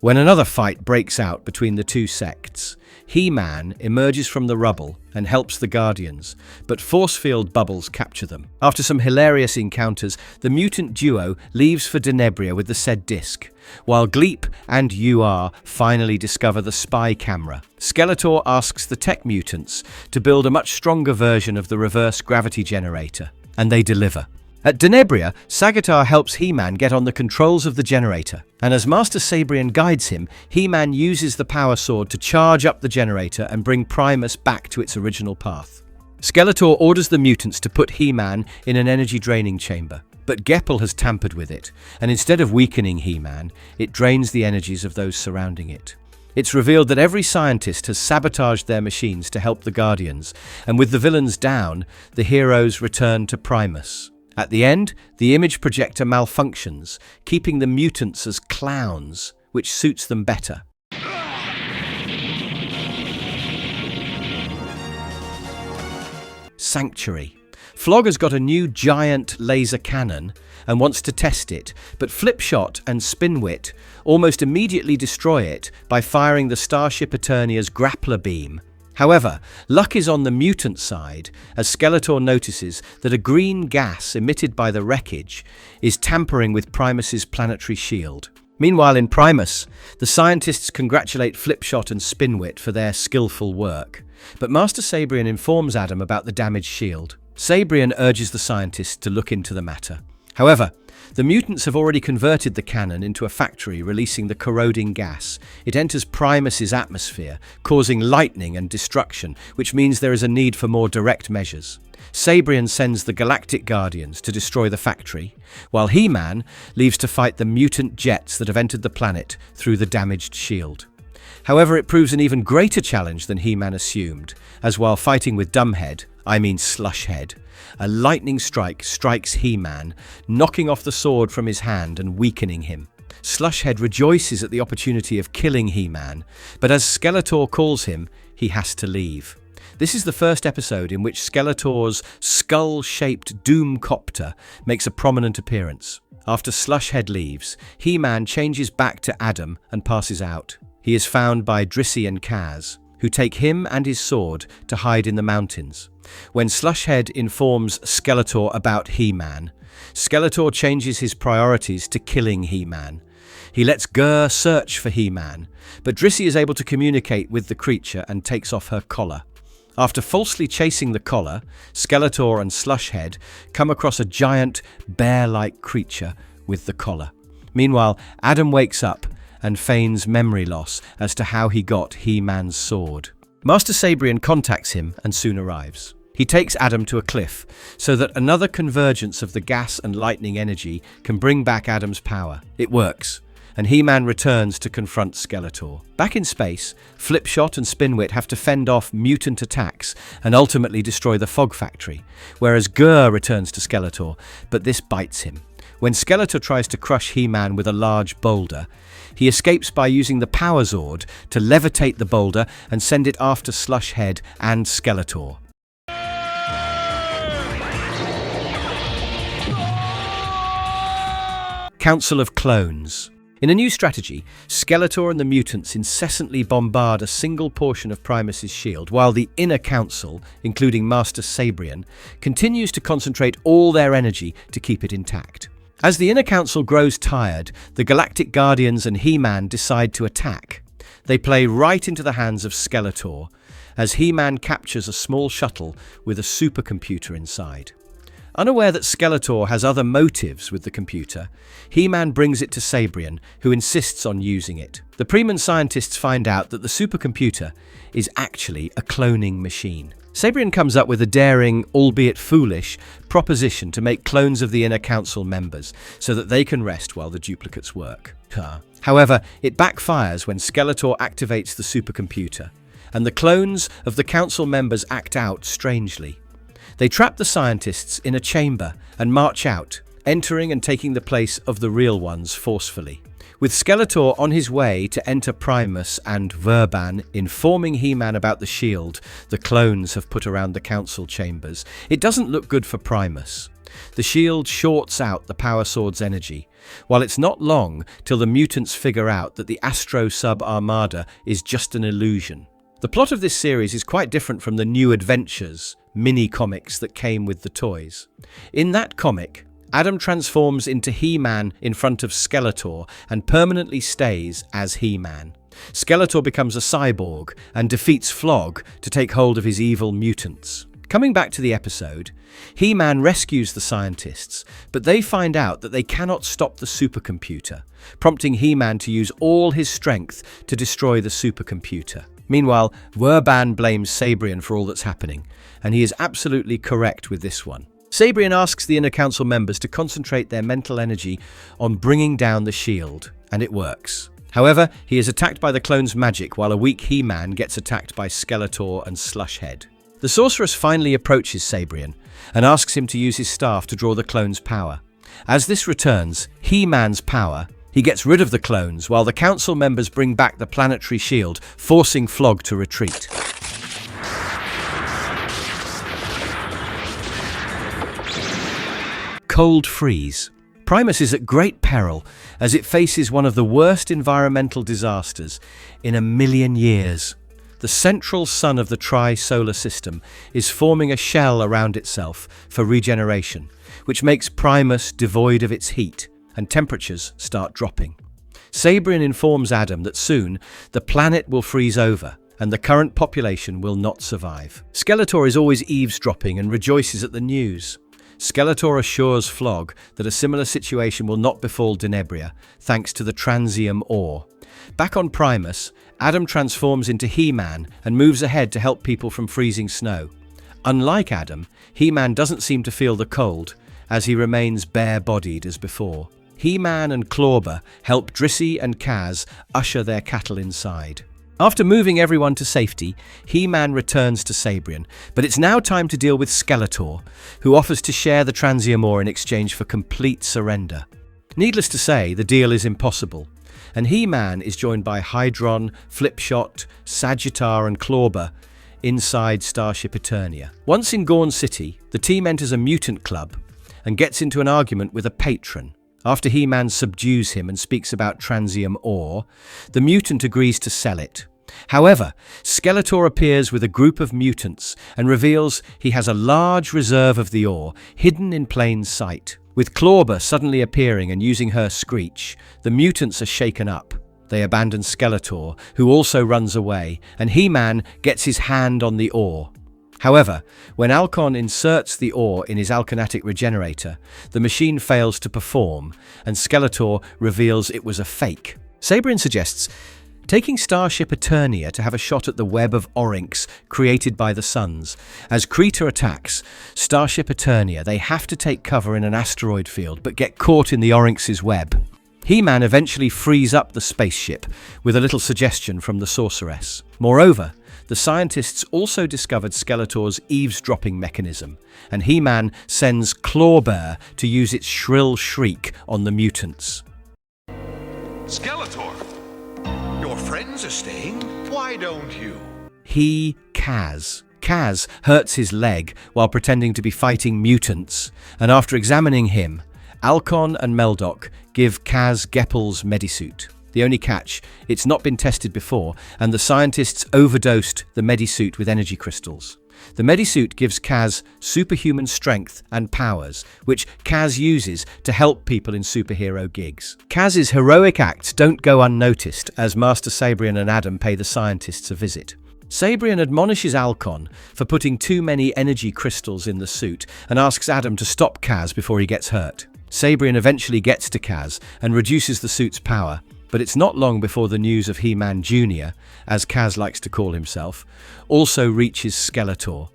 When another fight breaks out between the two sects, HeMan emerges from the rubble and helps the Guardians, but force field bubbles capture them. After some hilarious encounters, the mutant duo leaves for Denebria with the said disc, while Gleep and UR finally discover the spy camera. Skeletor asks the tech mutants to build a much stronger version of the reverse gravity generator, and they deliver. At Denebria, Sagitar helps HeMan get on the controls of the generator, and as Master Sabrian guides him, HeMan uses the power sword to charge up the generator and bring Primus back to its original path. Skeletor orders the mutants to put HeMan in an energy-draining chamber, but Geppel has tampered with it, and instead of weakening HeMan, it drains the energies of those surrounding it. It's revealed that every scientist has sabotaged their machines to help the Guardians, and with the villains down, the heroes return to Primus. At the end, the image projector malfunctions, keeping the mutants as clowns, which suits them better. Sanctuary. Flog has got a new giant laser cannon and wants to test it, but Flipshot and Spinwit almost immediately destroy it by firing the Starship Eternia's grappler beam. However, luck is on the mutant side, as Skeletor notices that a green gas emitted by the wreckage is tampering with Primus's planetary shield. Meanwhile, in Primus, the scientists congratulate Flipshot and Spinwit for their skillful work, but Master Sabrian informs Adam about the damaged shield. Sabrian urges the scientists to look into the matter. However, the mutants have already converted the cannon into a factory, releasing the corroding gas. It enters Primus's atmosphere, causing lightning and destruction, which means there is a need for more direct measures. Sabrian sends the Galactic Guardians to destroy the factory, while HeMan leaves to fight the mutant jets that have entered the planet through the damaged shield. However, it proves an even greater challenge than HeMan assumed, as while fighting with Slushhead, a lightning strike strikes HeMan, knocking off the sword from his hand and weakening him. Slushhead rejoices at the opportunity of killing HeMan, but as Skeletor calls him, he has to leave. This is the first episode in which Skeletor's skull-shaped Doomcopter makes a prominent appearance. After Slushhead leaves, HeMan changes back to Adam and passes out. He is found by Drissy and Kaz, who take him and his sword to hide in the mountains. When Slushhead informs Skeletor about HeMan, Skeletor changes his priorities to killing HeMan. He lets Gur search for HeMan, but Drissy is able to communicate with the creature and takes off her collar. After falsely chasing the collar, Skeletor and Slushhead come across a giant bear-like creature with the collar. Meanwhile, Adam wakes up and feigns memory loss as to how he got HeMan's sword. Master Sabrian contacts him and soon arrives. He takes Adam to a cliff so that another convergence of the gas and lightning energy can bring back Adam's power. It works, and HeMan returns to confront Skeletor. Back in space, Flipshot and Spinwit have to fend off mutant attacks and ultimately destroy the fog factory, whereas Gur returns to Skeletor, but this bites him. When Skeletor tries to crush HeMan with a large boulder, he escapes by using the Power Zord to levitate the boulder and send it after Slushhead and Skeletor. Council of Clones. In a new strategy, Skeletor and the mutants incessantly bombard a single portion of Primus's shield, while the inner council, including Master Sabrian, continues to concentrate all their energy to keep it intact. As the inner council grows tired, the Galactic Guardians and HeMan decide to attack. They play right into the hands of Skeletor, as HeMan captures a small shuttle with a supercomputer inside. Unaware that Skeletor has other motives with the computer, HeMan brings it to Sabrian, who insists on using it. The Primus scientists find out that the supercomputer is actually a cloning machine. Sabrian comes up with a daring, albeit foolish, proposition to make clones of the inner council members so that they can rest while the duplicates work. However, it backfires when Skeletor activates the supercomputer, and the clones of the council members act out strangely. They trap the scientists in a chamber and march out, entering and taking the place of the real ones forcefully. With Skeletor on his way to enter Primus and Verban informing HeMan about the shield the clones have put around the council chambers, it doesn't look good for Primus. The shield shorts out the Power Sword's energy, while it's not long till the mutants figure out that the Astro Sub-Armada is just an illusion. The plot of this series is quite different from the New Adventures mini-comics that came with the toys. In that comic, Adam transforms into HeMan in front of Skeletor and permanently stays as HeMan. Skeletor becomes a cyborg and defeats Flog to take hold of his evil mutants. Coming back to the episode, HeMan rescues the scientists, but they find out that they cannot stop the supercomputer, prompting HeMan to use all his strength to destroy the supercomputer. Meanwhile, Verban blames Sabrian for all that's happening, and he is absolutely correct with this one. Sabrian asks the inner council members to concentrate their mental energy on bringing down the shield, and it works. However, he is attacked by the clone's magic while a weak HeMan gets attacked by Skeletor and Slushhead. The sorceress finally approaches Sabrian and asks him to use his staff to draw the clone's power. As this returns HeMan's power, he gets rid of the clones while the council members bring back the planetary shield, forcing Flog to retreat. Cold freeze. Primus is at great peril as it faces one of the worst environmental disasters in 1,000,000 years. The central sun of the tri-solar system is forming a shell around itself for regeneration, which makes Primus devoid of its heat, and temperatures start dropping. Sabrian informs Adam that soon the planet will freeze over and the current population will not survive. Skeletor is always eavesdropping and rejoices at the news. Skeletor assures Flog that a similar situation will not befall Denebria, thanks to the Transium ore. Back on Primus, Adam transforms into HeMan and moves ahead to help people from freezing snow. Unlike Adam, HeMan doesn't seem to feel the cold, as he remains bare-bodied as before. HeMan and Clawber help Drissy and Kaz usher their cattle inside. After moving everyone to safety, HeMan returns to Sabrian, but it's now time to deal with Skeletor, who offers to share the Transium ore in exchange for complete surrender. Needless to say, the deal is impossible, and HeMan is joined by Hydron, Flipshot, Sagittar and Clawber inside Starship Eternia. Once in Gorn City, the team enters a mutant club and gets into an argument with a patron. After HeMan subdues him and speaks about Transium ore, the mutant agrees to sell it. However, Skeletor appears with a group of mutants and reveals he has a large reserve of the ore, hidden in plain sight. With Clawber suddenly appearing and using her screech, the mutants are shaken up. They abandon Skeletor, who also runs away, and HeMan gets his hand on the ore. However, when Alcon inserts the ore in his alkanatic regenerator, the machine fails to perform, and Skeletor reveals it was a fake. Sabrian suggests taking Starship Eternia to have a shot at the web of Oryx created by the Suns. As Krita attacks Starship Eternia, they have to take cover in an asteroid field, but get caught in the Oryx's web. HeMan eventually frees up the spaceship with a little suggestion from the sorceress. Moreover, the scientists also discovered Skeletor's eavesdropping mechanism, and HeMan sends Clawbear to use its shrill shriek on the mutants. Skeletor, your friends are staying. Why don't you? Kaz. Kaz hurts his leg while pretending to be fighting mutants, and after examining him, Alcon and Meldoc give Kaz Geppel's medisuit. The only catch, it's not been tested before, and the scientists overdosed the medisuit with energy crystals. The medisuit gives Kaz superhuman strength and powers, which Kaz uses to help people in superhero gigs. Kaz's heroic acts don't go unnoticed as Master Sabrian and Adam pay the scientists a visit. Sabrian admonishes Alcon for putting too many energy crystals in the suit and asks Adam to stop Kaz before he gets hurt. Sabrian eventually gets to Kaz and reduces the suit's power, but it's not long before the news of HeMan Jr., as Kaz likes to call himself, also reaches Skeletor.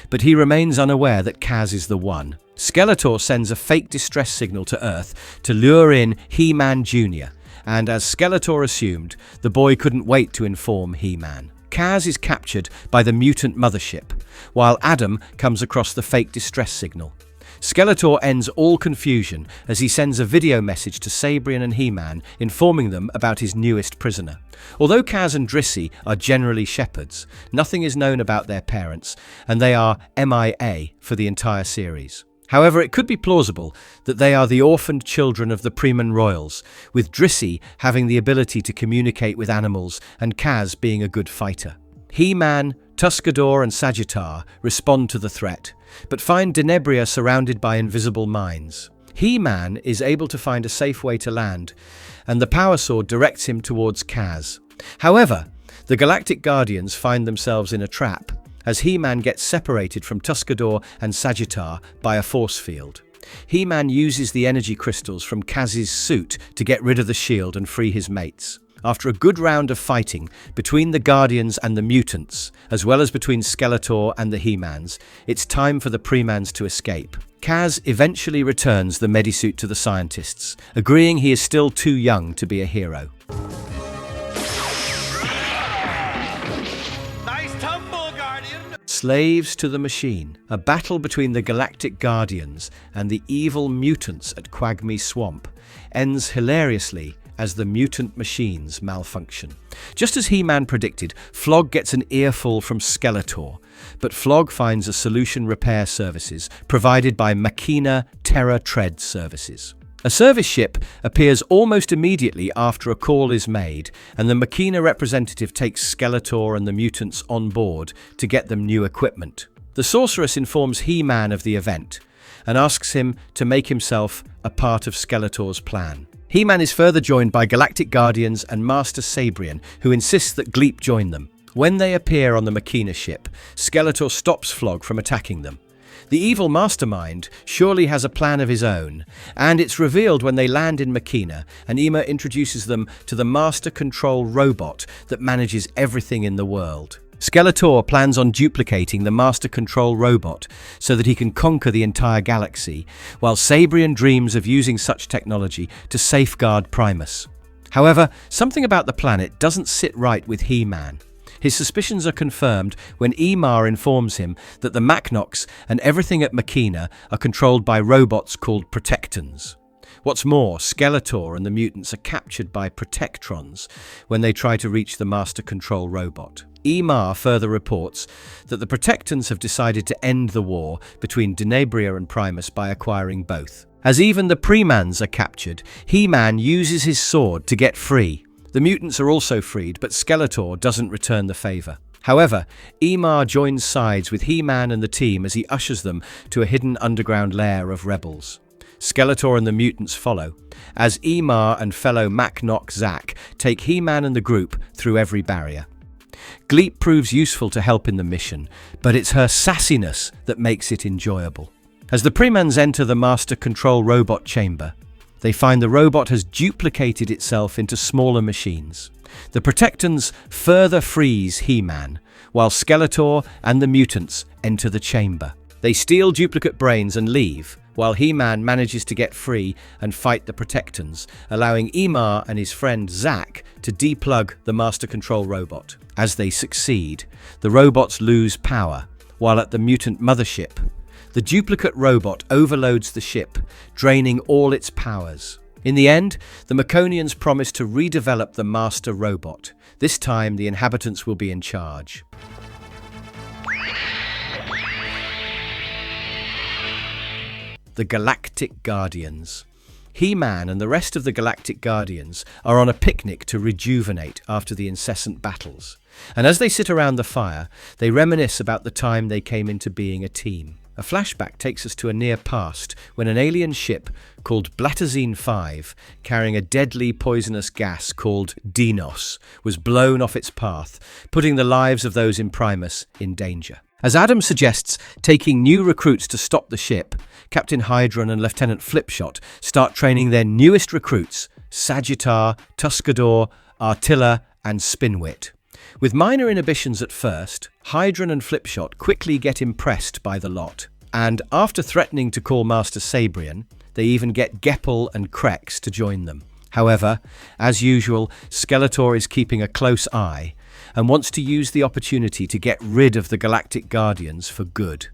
But he remains unaware that Kaz is the one. Skeletor sends a fake distress signal to Earth to lure in HeMan Jr., and as Skeletor assumed, the boy couldn't wait to inform HeMan. Kaz is captured by the mutant mothership, while Adam comes across the fake distress signal. Skeletor ends all confusion as he sends a video message to Sabrian and HeMan informing them about his newest prisoner. Although Kaz and Drissy are generally shepherds, nothing is known about their parents, and they are MIA for the entire series. However, it could be plausible that they are the orphaned children of the Priman royals, with Drissy having the ability to communicate with animals and Kaz being a good fighter. HeMan, Tuscador and Sagittar respond to the threat, but find Denebria surrounded by invisible mines. HeMan is able to find a safe way to land, and the Power Sword directs him towards Kaz. However, the Galactic Guardians find themselves in a trap, as HeMan gets separated from Tuscador and Sagittar by a force field. HeMan uses the energy crystals from Kaz's suit to get rid of the shield and free his mates. After a good round of fighting between the Guardians and the mutants, as well as between Skeletor and the HeMans, it's time for the Primans to escape. Kaz eventually returns the medisuit to the scientists, agreeing he is still too young to be a hero. Nice tumble, Guardian! Slaves to the Machine. A battle between the Galactic Guardians and the evil mutants at Quagmire Swamp ends hilariously as the mutant machines malfunction. Just as HeMan predicted, Flog gets an earful from Skeletor, but Flog finds a solution repair services provided by Machina Terra Tread Services. A service ship appears almost immediately after a call is made, and the Machina representative takes Skeletor and the mutants on board to get them new equipment. The sorceress informs HeMan of the event and asks him to make himself a part of Skeletor's plan. HeMan is further joined by Galactic Guardians and Master Sabrian, who insists that Gleep join them. When they appear on the Machina ship, Skeletor stops Flog from attacking them. The evil mastermind surely has a plan of his own, and it's revealed when they land in Machina, and Ema introduces them to the Master Control robot that manages everything in the world. Skeletor plans on duplicating the Master Control robot so that he can conquer the entire galaxy, while Sabrian dreams of using such technology to safeguard Primus. However, something about the planet doesn't sit right with HeMan. His suspicions are confirmed when Emar informs him that the Macnox and everything at Machina are controlled by robots called Protectons. What's more, Skeletor and the mutants are captured by Protectrons when they try to reach the Master Control robot. Emar further reports that the Protectons have decided to end the war between Denebria and Primus by acquiring both. As even the Primans are captured, HeMan uses his sword to get free. The mutants are also freed, but Skeletor doesn't return the favour. However, Emar joins sides with HeMan and the team as he ushers them to a hidden underground lair of rebels. Skeletor and the mutants follow, as Emar and fellow Macnox Zack take HeMan and the group through every barrier. Gleep proves useful to help in the mission, but it's her sassiness that makes it enjoyable. As the Primans enter the Master Control robot chamber, they find the robot has duplicated itself into smaller machines. The Protectons further freeze HeMan, while Skeletor and the mutants enter the chamber. They steal duplicate brains and leave, while HeMan manages to get free and fight the Protectons, allowing Emar and his friend Zack to deplug the Master Control robot. As they succeed, the robots lose power, while at the mutant mothership, the duplicate robot overloads the ship, draining all its powers. In the end, the Meconians promise to redevelop the Master Robot. This time, the inhabitants will be in charge. The Galactic Guardians. HeMan and the rest of the Galactic Guardians are on a picnic to rejuvenate after the incessant battles. And as they sit around the fire, they reminisce about the time they came into being a team. A flashback takes us to a near past when an alien ship called Blattazine 5, carrying a deadly poisonous gas called Dinos, was blown off its path, putting the lives of those in Primus in danger. As Adam suggests taking new recruits to stop the ship, Captain Hydron and Lieutenant Flipshot start training their newest recruits, Sagittar, Tuscador, Artilla, and Spinwit. With minor inhibitions at first, Hydron and Flipshot quickly get impressed by the lot, and after threatening to call Master Sabrian, they even get Geppel and Krex to join them. However, as usual, Skeletor is keeping a close eye and wants to use the opportunity to get rid of the Galactic Guardians for good.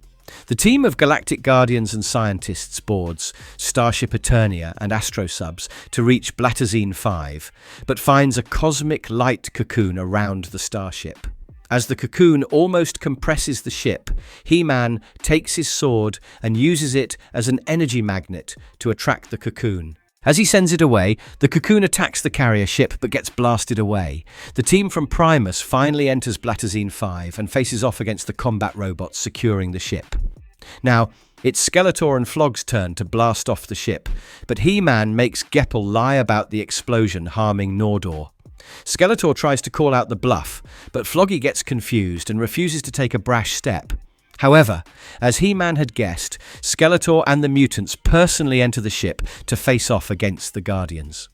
The team of Galactic Guardians and scientists boards Starship Eternia and Astrosubs to reach Blattazine 5, but finds a cosmic light cocoon around the starship. As the cocoon almost compresses the ship, HeMan takes his sword and uses it as an energy magnet to attract the cocoon. As he sends it away, the cocoon attacks the carrier ship but gets blasted away. The team from Primus finally enters Blattazine 5 and faces off against the combat robots securing the ship. Now, it's Skeletor and Flog's turn to blast off the ship, but HeMan makes Geppel lie about the explosion harming Nordor. Skeletor tries to call out the bluff, but Floggy gets confused and refuses to take a brash step. However, as HeMan had guessed, Skeletor and the mutants personally enter the ship to face off against the Guardians.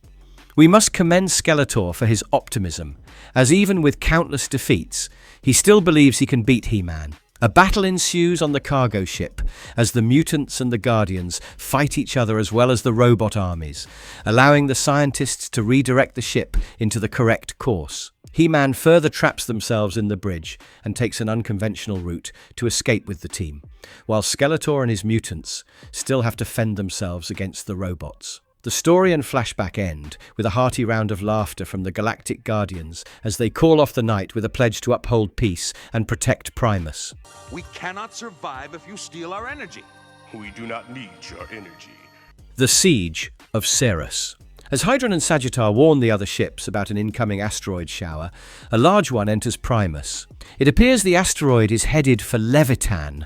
We must commend Skeletor for his optimism, as even with countless defeats, he still believes he can beat HeMan. A battle ensues on the cargo ship as the mutants and the Guardians fight each other as well as the robot armies, allowing the scientists to redirect the ship into the correct course. HeMan further traps themselves in the bridge and takes an unconventional route to escape with the team, while Skeletor and his mutants still have to fend themselves against the robots. The story and flashback end with a hearty round of laughter from the Galactic Guardians as they call off the night with a pledge to uphold peace and protect Primus. We cannot survive if you steal our energy. We do not need your energy. The Siege of Ceres. As Hydron and Sagittar warn the other ships about an incoming asteroid shower, a large one enters Primus. It appears the asteroid is headed for Levitan,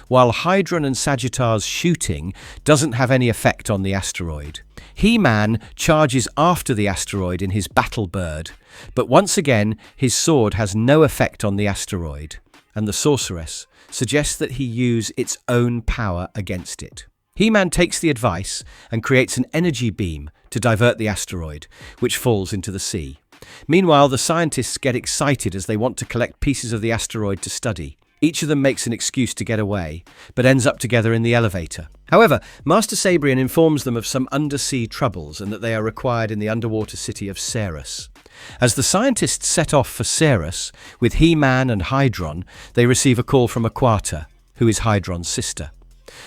while Hydron and Sagittar's shooting doesn't have any effect on the asteroid. HeMan charges after the asteroid in his battle bird, but once again his sword has no effect on the asteroid, and the sorceress suggests that he use its own power against it. HeMan takes the advice and creates an energy beam to divert the asteroid, which falls into the sea. Meanwhile, the scientists get excited as they want to collect pieces of the asteroid to study. Each of them makes an excuse to get away, but ends up together in the elevator. However, Master Sabrian informs them of some undersea troubles and that they are required in the underwater city of Ceres. As the scientists set off for Ceres, with HeMan and Hydron, they receive a call from Aquata, who is Hydron's sister.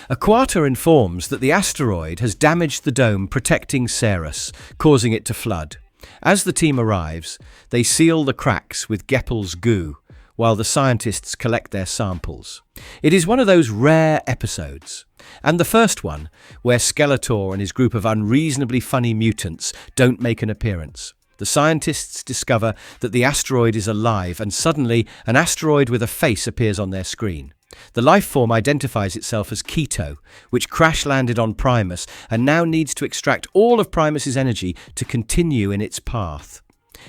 Aquata informs that the asteroid has damaged the dome protecting Ceres, causing it to flood. As the team arrives, they seal the cracks with Geppel's goo, while the scientists collect their samples. It is one of those rare episodes, and the first one, where Skeletor and his group of unreasonably funny mutants don't make an appearance. The scientists discover that the asteroid is alive, and suddenly an asteroid with a face appears on their screen. The life form identifies itself as Keto, which crash-landed on Primus and now needs to extract all of Primus's energy to continue in its path.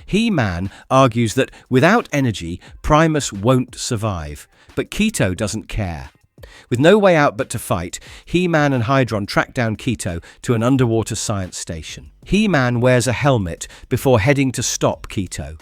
HeMan argues that without energy, Primus won't survive, but Keto doesn't care. With no way out but to fight, HeMan and Hydron track down Keto to an underwater science station. HeMan wears a helmet before heading to stop Keto.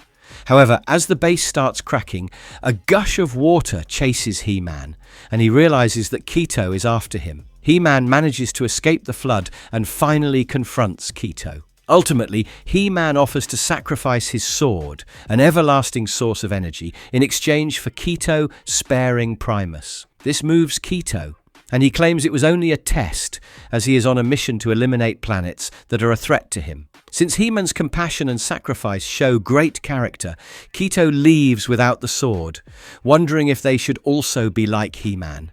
However, as the base starts cracking, a gush of water chases HeMan, and he realizes that Keto is after him. HeMan manages to escape the flood and finally confronts Keto. Ultimately, HeMan offers to sacrifice his sword, an everlasting source of energy, in exchange for Keto sparing Primus. This moves Keto, and he claims it was only a test, as he is on a mission to eliminate planets that are a threat to him. Since HeMan's compassion and sacrifice show great character, Keto leaves without the sword, wondering if they should also be like HeMan.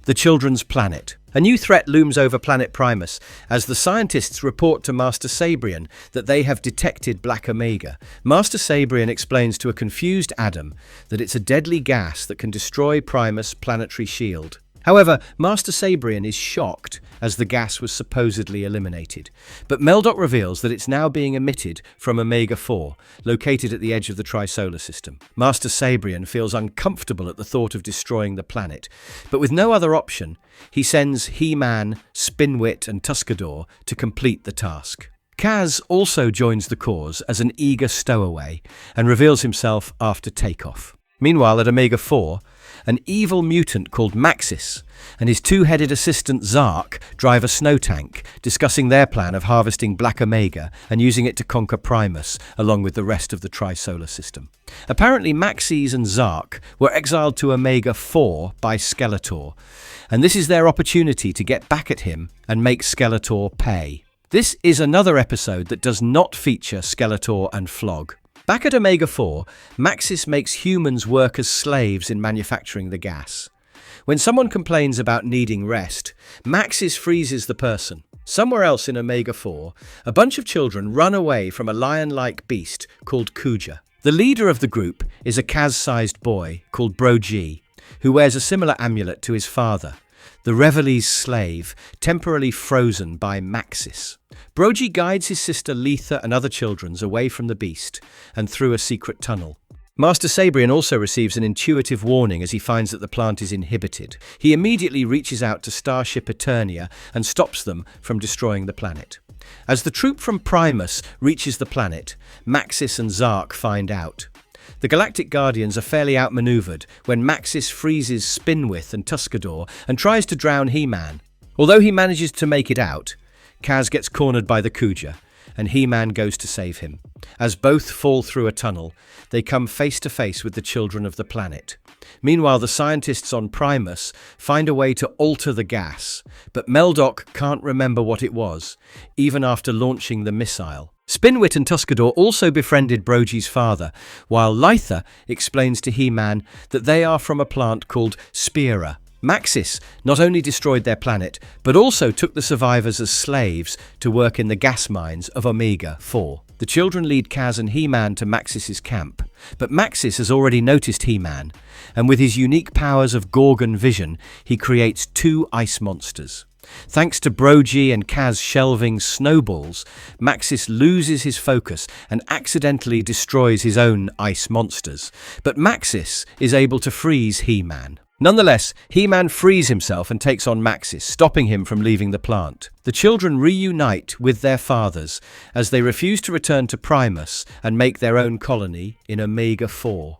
The Children's Planet. A new threat looms over planet Primus as the scientists report to Master Sabrian that they have detected Black Omega. Master Sabrian explains to a confused Adam that it's a deadly gas that can destroy Primus' planetary shield. However, Master Sabrian is shocked as the gas was supposedly eliminated. But Meldok reveals that it's now being emitted from Omega 4, located at the edge of the Tri-Solar System. Master Sabrian feels uncomfortable at the thought of destroying the planet, but with no other option, he sends HeMan, Spinwit and Tuscador to complete the task. Kaz also joins the cause as an eager stowaway and reveals himself after takeoff. Meanwhile, at Omega 4, an evil mutant called Maxis and his two-headed assistant Zark drive a snow tank, discussing their plan of harvesting Black Omega and using it to conquer Primus, along with the rest of the Tri-Solar System. Apparently, Maxis and Zark were exiled to Omega 4 by Skeletor, and this is their opportunity to get back at him and make Skeletor pay. This is another episode that does not feature Skeletor and Flog. Back at Omega 4, Maxis makes humans work as slaves in manufacturing the gas. When someone complains about needing rest, Maxis freezes the person. Somewhere else in Omega 4, a bunch of children run away from a lion-like beast called Kuja. The leader of the group is a Kaz-sized boy called Bro G, who wears a similar amulet to his father, the Reveille's slave, temporarily frozen by Maxis. Brogy guides his sister Letha and other children away from the beast and through a secret tunnel. Master Sabrian also receives an intuitive warning as he finds that the plant is inhibited. He immediately reaches out to Starship Eternia and stops them from destroying the planet. As the troop from Primus reaches the planet, Maxis and Zark find out. The Galactic Guardians are fairly outmaneuvered when Maxis freezes Spinwith and Tuscador and tries to drown HeMan. Although he manages to make it out, Kaz gets cornered by the Kuja, and HeMan goes to save him. As both fall through a tunnel, they come face to face with the children of the planet. Meanwhile, the scientists on Primus find a way to alter the gas, but Meldok can't remember what it was, even after launching the missile. Spinwit and Tuscador also befriended Brogy's father, while Litha explains to HeMan that they are from a plant called Spira. Maxis not only destroyed their planet, but also took the survivors as slaves to work in the gas mines of Omega 4. The children lead Kaz and HeMan to Maxis's camp, but Maxis has already noticed HeMan, and with his unique powers of Gorgon vision, he creates two ice monsters. Thanks to Brogy and Kaz shelving snowballs, Maxis loses his focus and accidentally destroys his own ice monsters, but Maxis is able to freeze HeMan. Nonetheless, HeMan frees himself and takes on Maxis, stopping him from leaving the plant. The children reunite with their fathers as they refuse to return to Primus and make their own colony in Omega 4.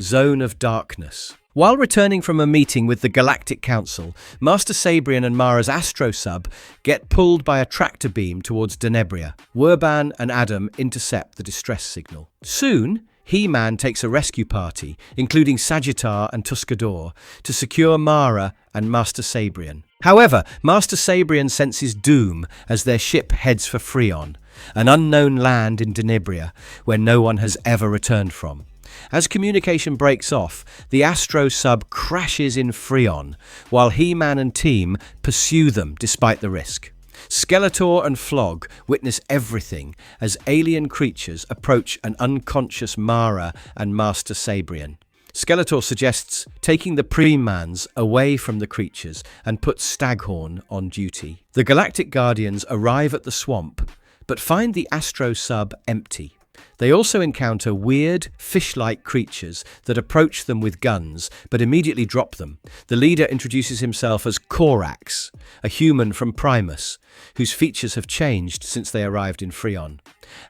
Zone of Darkness. While returning from a meeting with the Galactic Council, Master Sabrian and Mara's Astro Sub get pulled by a tractor beam towards Denebria. Werban and Adam intercept the distress signal. Soon, HeMan takes a rescue party, including Sagittar and Tuscador, to secure Mara and Master Sabrian. However, Master Sabrian senses doom as their ship heads for Freon, an unknown land in Denebria where no one has ever returned from. As communication breaks off, the Astro Sub crashes in Freon, while HeMan and team pursue them despite the risk. Skeletor and Flog witness everything as alien creatures approach an unconscious Mara and Master Sabrian. Skeletor suggests taking the Primans away from the creatures and puts Staghorn on duty. The Galactic Guardians arrive at the swamp, but find the Astro Sub empty. They also encounter weird, fish-like creatures that approach them with guns, but immediately drop them. The leader introduces himself as Korax, a human from Primus, whose features have changed since they arrived in Freon.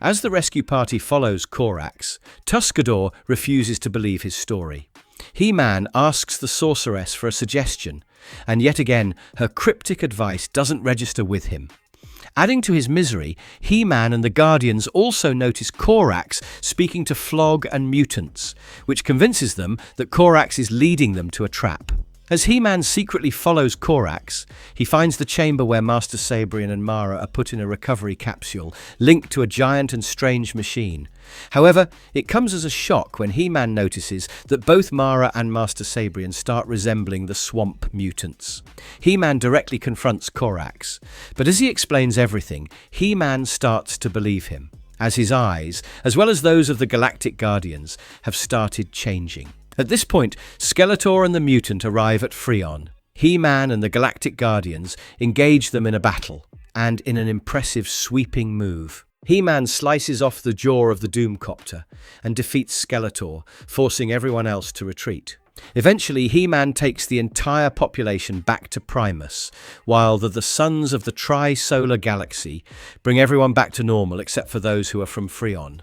As the rescue party follows Korax, Tuscador refuses to believe his story. HeMan asks the sorceress for a suggestion, and yet again, her cryptic advice doesn't register with him. Adding to his misery, HeMan and the Guardians also notice Korax speaking to Flog and mutants, which convinces them that Korax is leading them to a trap. As HeMan secretly follows Korax, he finds the chamber where Master Sabrian and Mara are put in a recovery capsule linked to a giant and strange machine. However, it comes as a shock when HeMan notices that both Mara and Master Sabrian start resembling the swamp mutants. HeMan directly confronts Korax, but as he explains everything, HeMan starts to believe him, as his eyes, as well as those of the Galactic Guardians, have started changing. At this point, Skeletor and the mutant arrive at Freon. HeMan and the Galactic Guardians engage them in a battle, and in an impressive sweeping move. HeMan slices off the jaw of the Doomcopter and defeats Skeletor, forcing everyone else to retreat. Eventually, HeMan takes the entire population back to Primus, while the sons of the Tri-Solar Galaxy bring everyone back to normal except for those who are from Freon.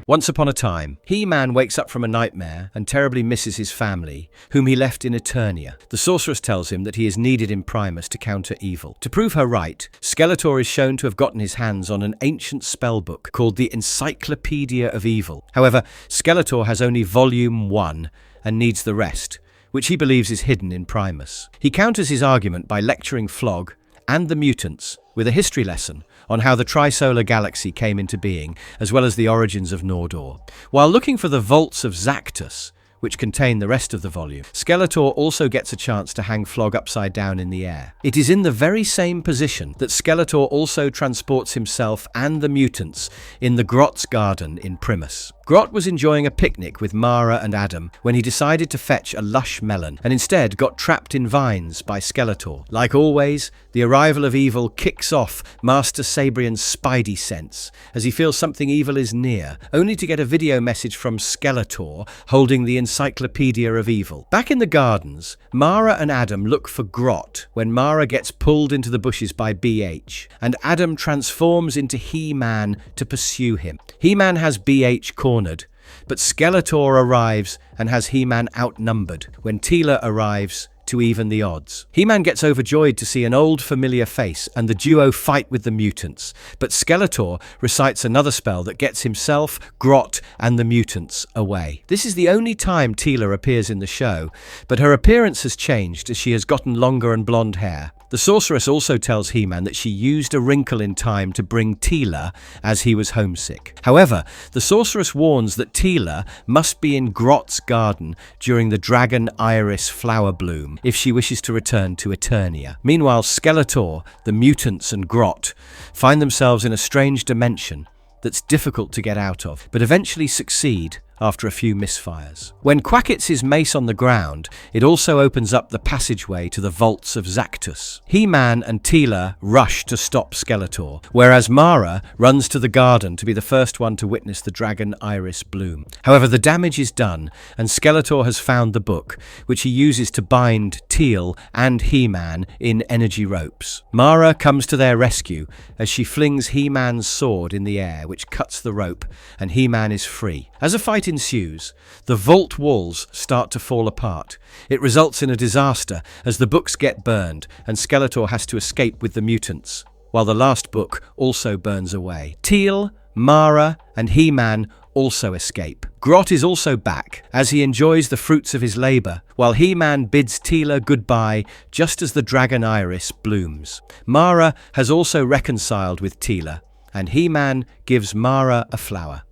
Once upon a time, HeMan wakes up from a nightmare and terribly misses his family, whom he left in Eternia. The sorceress tells him that he is needed in Primus to counter evil. To prove her right, Skeletor is shown to have gotten his hands on an ancient spellbook called the Encyclopedia of Evil. However, Skeletor has only Volume 1 and needs the rest, which he believes is hidden in Primus. He counters his argument by lecturing Flog and the mutants with a history lesson on how the Tri-Solar Galaxy came into being, as well as the origins of Nordor. While looking for the vaults of Zactus, which contain the rest of the volume, Skeletor also gets a chance to hang Flog upside down in the air. It is in the very same position that Skeletor also transports himself and the mutants in the Grot's garden in Primus. Grot was enjoying a picnic with Mara and Adam when he decided to fetch a lush melon and instead got trapped in vines by Skeletor. Like always, the arrival of evil kicks off Master Sabrian's spidey sense as he feels something evil is near, only to get a video message from Skeletor holding the Encyclopedia of Evil. Back in the gardens, Mara and Adam look for Grot when Mara gets pulled into the bushes by BH, and Adam transforms into HeMan to pursue him. HeMan has BH cornered, but Skeletor arrives and has HeMan outnumbered when Teela arrives to even the odds. HeMan gets overjoyed to see an old familiar face and the duo fight with the mutants, but Skeletor recites another spell that gets himself, Grot, and the mutants away. This is the only time Teela appears in the show, but her appearance has changed as she has gotten longer and blonde hair. The sorceress also tells HeMan that she used a wrinkle in time to bring Teela as he was homesick. However, the sorceress warns that Teela must be in Grot's garden during the Dragon Iris flower bloom if she wishes to return to Eternia. Meanwhile, Skeletor, the mutants, and Grot find themselves in a strange dimension that's difficult to get out of, but eventually succeed after a few misfires. When Quack hits his mace on the ground, it also opens up the passageway to the vaults of Zactus. HeMan and Teela rush to stop Skeletor, whereas Mara runs to the garden to be the first one to witness the Dragon Iris bloom. However, the damage is done, and Skeletor has found the book, which he uses to bind Teal and HeMan in energy ropes. Mara comes to their rescue as she flings HeMan's sword in the air, which cuts the rope, and HeMan is free. As a fight ensues, the vault walls start to fall apart. It results in a disaster as the books get burned and Skeletor has to escape with the mutants, while the last book also burns away. Teal, Mara, and HeMan also escape. Grot is also back as he enjoys the fruits of his labor, while HeMan bids Teela goodbye just as the Dragon Iris blooms. Mara has also reconciled with Teela, and HeMan gives Mara a flower.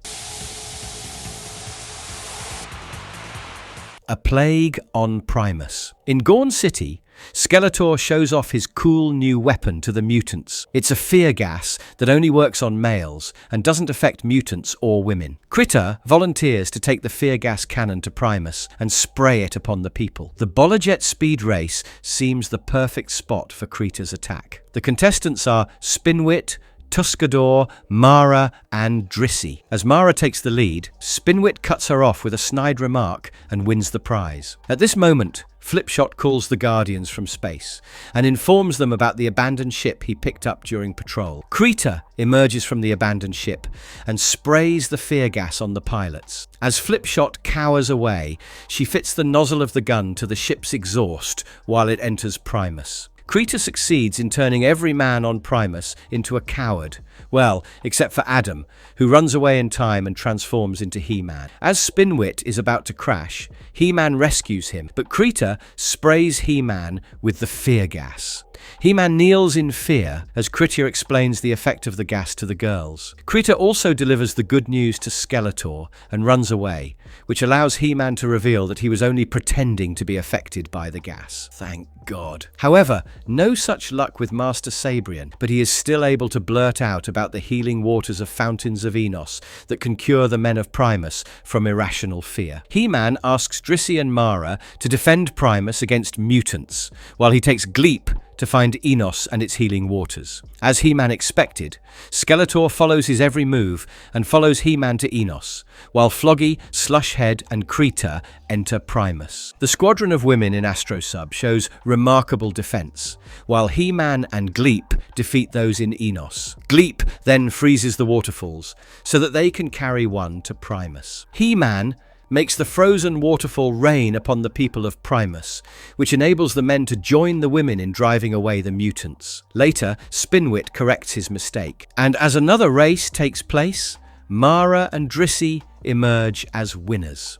A plague on Primus. In Gorn City, Skeletor shows off his cool new weapon to the mutants. It's a fear gas that only works on males and doesn't affect mutants or women. Critter volunteers to take the fear gas cannon to Primus and spray it upon the people. The Bolajet speed race seems the perfect spot for Critter's attack. The contestants are Spinwit, Tuscador, Mara, and Drissi. As Mara takes the lead, Spinwit cuts her off with a snide remark and wins the prize. At this moment, Flipshot calls the Guardians from space and informs them about the abandoned ship he picked up during patrol. Krita emerges from the abandoned ship and sprays the fear gas on the pilots. As Flipshot cowers away, she fits the nozzle of the gun to the ship's exhaust while it enters Primus. Krita succeeds in turning every man on Primus into a coward. Well, except for Adam, who runs away in time and transforms into HeMan. As Spinwit is about to crash, HeMan rescues him, but Krita sprays HeMan with the fear gas. HeMan kneels in fear as Krita explains the effect of the gas to the girls. Krita also delivers the good news to Skeletor and runs away, which allows HeMan to reveal that he was only pretending to be affected by the gas. Thank God. However, no such luck with Master Sabrian, but he is still able to blurt out about the healing waters of fountains of Enos that can cure the men of Primus from irrational fear. HeMan asks Drissi and Mara to defend Primus against mutants, while he takes Gleep to find Enos and its healing waters. As HeMan expected, Skeletor follows his every move and follows HeMan to Enos, while Floggy, Slushhead, and Krita enter Primus. The squadron of women in Astro Sub shows remarkable defense, while HeMan and Gleep defeat those in Enos. Gleep then freezes the waterfalls so that they can carry one to Primus. HeMan makes the frozen waterfall rain upon the people of Primus, which enables the men to join the women in driving away the mutants. Later, Spinwit corrects his mistake, and as another race takes place, Mara and Drissi emerge as winners.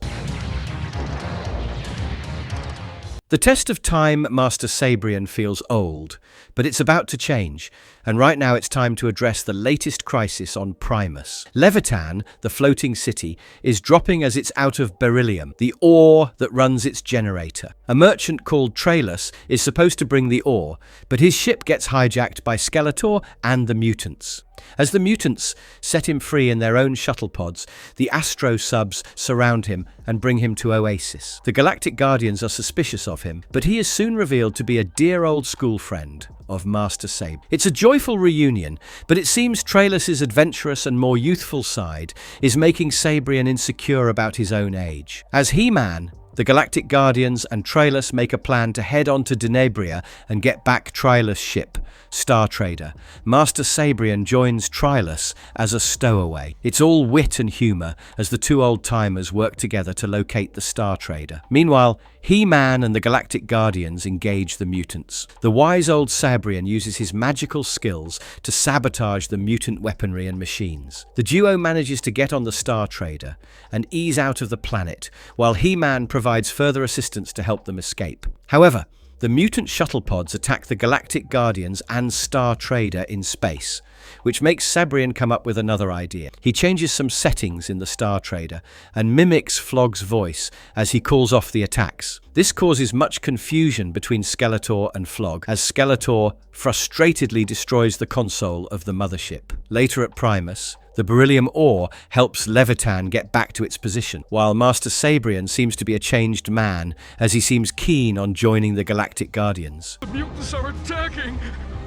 The test of time Master Sabrian feels old, but it's about to change, and right now it's time to address the latest crisis on Primus. Levitan, the floating city, is dropping as it's out of beryllium, the ore that runs its generator. A merchant called Krellis is supposed to bring the ore, but his ship gets hijacked by Skeletor and the mutants. As the mutants set him free in their own shuttle pods, the Astro Subs surround him and bring him to Oasis. The Galactic Guardians are suspicious of him, but he is soon revealed to be a dear old school friend of Master Sabrian. It's a joyful reunion, but it seems Krellis' adventurous and more youthful side is making Sabrian insecure about his own age. As HeMan, the Galactic Guardians and Krellis make a plan to head on to Denebria and get back Krellis' ship, Star Trader. Master Sabrian joins Krellis as a stowaway. It's all wit and humour as the two old-timers work together to locate the Star Trader. Meanwhile, HeMan and the Galactic Guardians engage the mutants. The wise old Sabrian uses his magical skills to sabotage the mutant weaponry and machines. The duo manages to get on the Star Trader and ease out of the planet, while HeMan provides further assistance to help them escape. However, the mutant shuttle pods attack the Galactic Guardians and Star Trader in space, which makes Sabrian come up with another idea. He changes some settings in the Star Trader and mimics Flog's voice as he calls off the attacks. This causes much confusion between Skeletor and Flog, as Skeletor frustratedly destroys the console of the mothership. Later at Primus, the beryllium ore helps Levitan get back to its position, while Master Sabrian seems to be a changed man, as he seems keen on joining the Galactic Guardians. The mutants are attacking!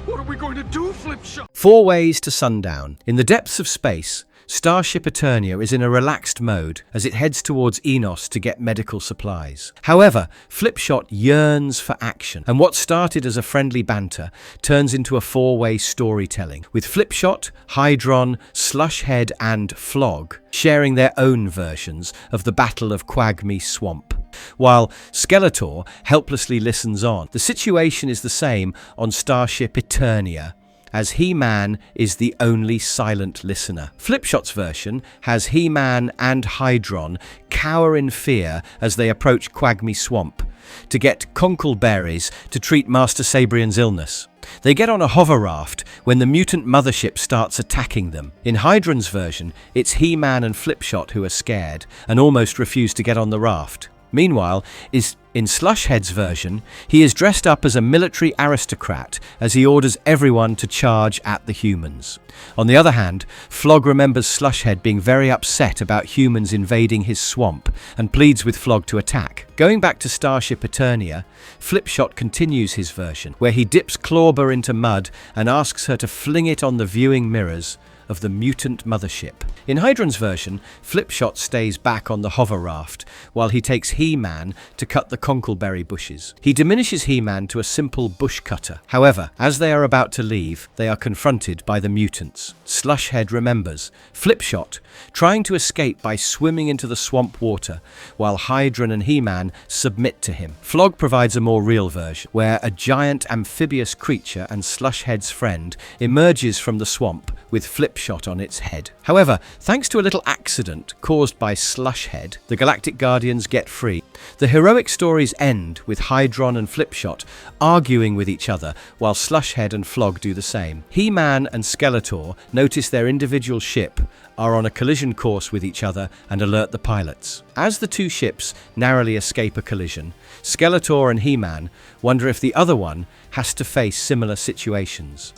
What are we going to do, Flipshot? 4 ways to sundown. In the depths of space, Starship Eternia is in a relaxed mode as it heads towards Enos to get medical supplies. However, Flipshot yearns for action, and what started as a friendly banter turns into a 4-way storytelling, with Flipshot, Hydron, Slushhead, and Flog sharing their own versions of the Battle of Quagmie Swamp, while Skeletor helplessly listens on. The situation is the same on Starship Eternia, as HeMan is the only silent listener. Flipshot's version has HeMan and Hydron cower in fear as they approach Quagmie Swamp to get conchleberries to treat Master Sabrian's illness. They get on a hover raft when the mutant mothership starts attacking them. In Hydron's version, it's HeMan and Flipshot who are scared and almost refuse to get on the raft. Meanwhile, in Slushhead's version, he is dressed up as a military aristocrat as he orders everyone to charge at the humans. On the other hand, Flog remembers Slushhead being very upset about humans invading his swamp and pleads with Flog to attack. Going back to Starship Eternia, Flipshot continues his version, where he dips Clawber into mud and asks her to fling it on the viewing mirrors of the mutant mothership. In Hydron's version, Flipshot stays back on the hover raft while he takes HeMan to cut the conkleberry bushes. He diminishes HeMan to a simple bush cutter. However, as they are about to leave, they are confronted by the mutants. Slushhead remembers Flipshot trying to escape by swimming into the swamp water, while Hydron and HeMan submit to him. Flog provides a more real version, where a giant amphibious creature and Slushhead's friend emerges from the swamp with Flipshot on its head. However, thanks to a little accident caused by Slushhead, the Galactic Guardians get free. The heroic stories end with Hydron and Flipshot arguing with each other, while Slushhead and Flog do the same. HeMan and Skeletor notice their individual ship are on a collision course with each other and alert the pilots. As the two ships narrowly escape a collision, Skeletor and HeMan wonder if the other one has to face similar situations.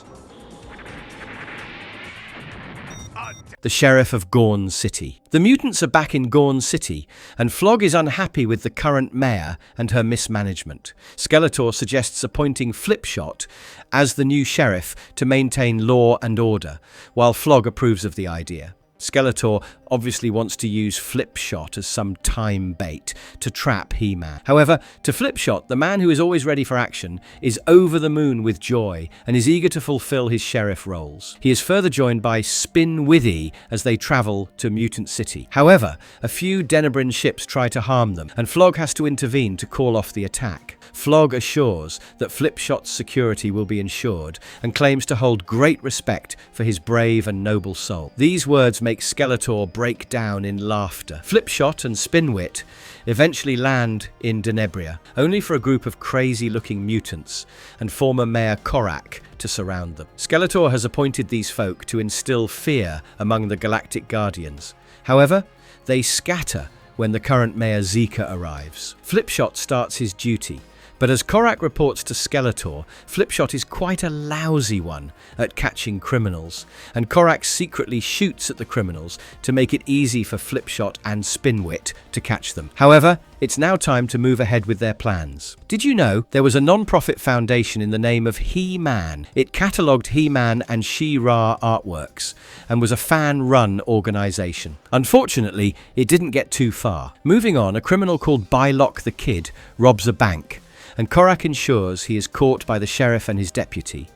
The Sheriff of Gorn City. The mutants are back in Gorn City, and Flog is unhappy with the current mayor and her mismanagement. Skeletor suggests appointing Flipshot as the new sheriff to maintain law and order, while Flog approves of the idea. Skeletor obviously wants to use Flipshot as some time bait to trap HeMan. However, to Flipshot, the man who is always ready for action is over the moon with joy and is eager to fulfill his sheriff roles. He is further joined by Spinwithy as they travel to Mutant City. However, a few Denebrin ships try to harm them, and Flog has to intervene to call off the attack. Flog assures that Flipshot's security will be ensured and claims to hold great respect for his brave and noble soul. These words make Skeletor break down in laughter. Flipshot and Spinwit eventually land in Denebria, only for a group of crazy-looking mutants and former Mayor Korak to surround them. Skeletor has appointed these folk to instill fear among the Galactic Guardians. However, they scatter when the current Mayor Zika arrives. Flipshot starts his duty, but as Korak reports to Skeletor, Flipshot is quite a lousy one at catching criminals, and Korak secretly shoots at the criminals to make it easy for Flipshot and Spinwit to catch them. However, it's now time to move ahead with their plans. Did you know there was a non-profit foundation in the name of HeMan? It catalogued HeMan and She-Ra artworks and was a fan-run organization. Unfortunately, it didn't get too far. Moving on, a criminal called Bylock the Kid robs a bank, and Korak ensures he is caught by the sheriff and his deputy.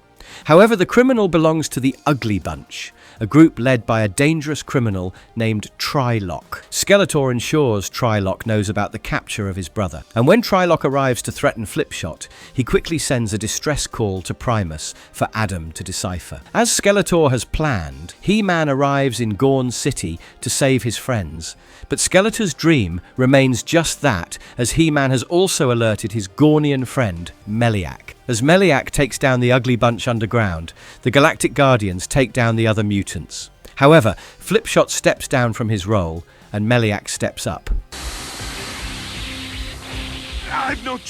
However, the criminal belongs to the Ugly Bunch, a group led by a dangerous criminal named Trylock. Skeletor ensures Trylock knows about the capture of his brother, and when Trylock arrives to threaten Flipshot, he quickly sends a distress call to Primus for Adam to decipher. As Skeletor has planned, HeMan arrives in Gorn City to save his friends, but Skeletor's dream remains just that, as HeMan has also alerted his Gornian friend, Meliak. As Meliak takes down the Ugly Bunch underground, the Galactic Guardians take down the other mutants. However, Flipshot steps down from his role, and Meliak steps up.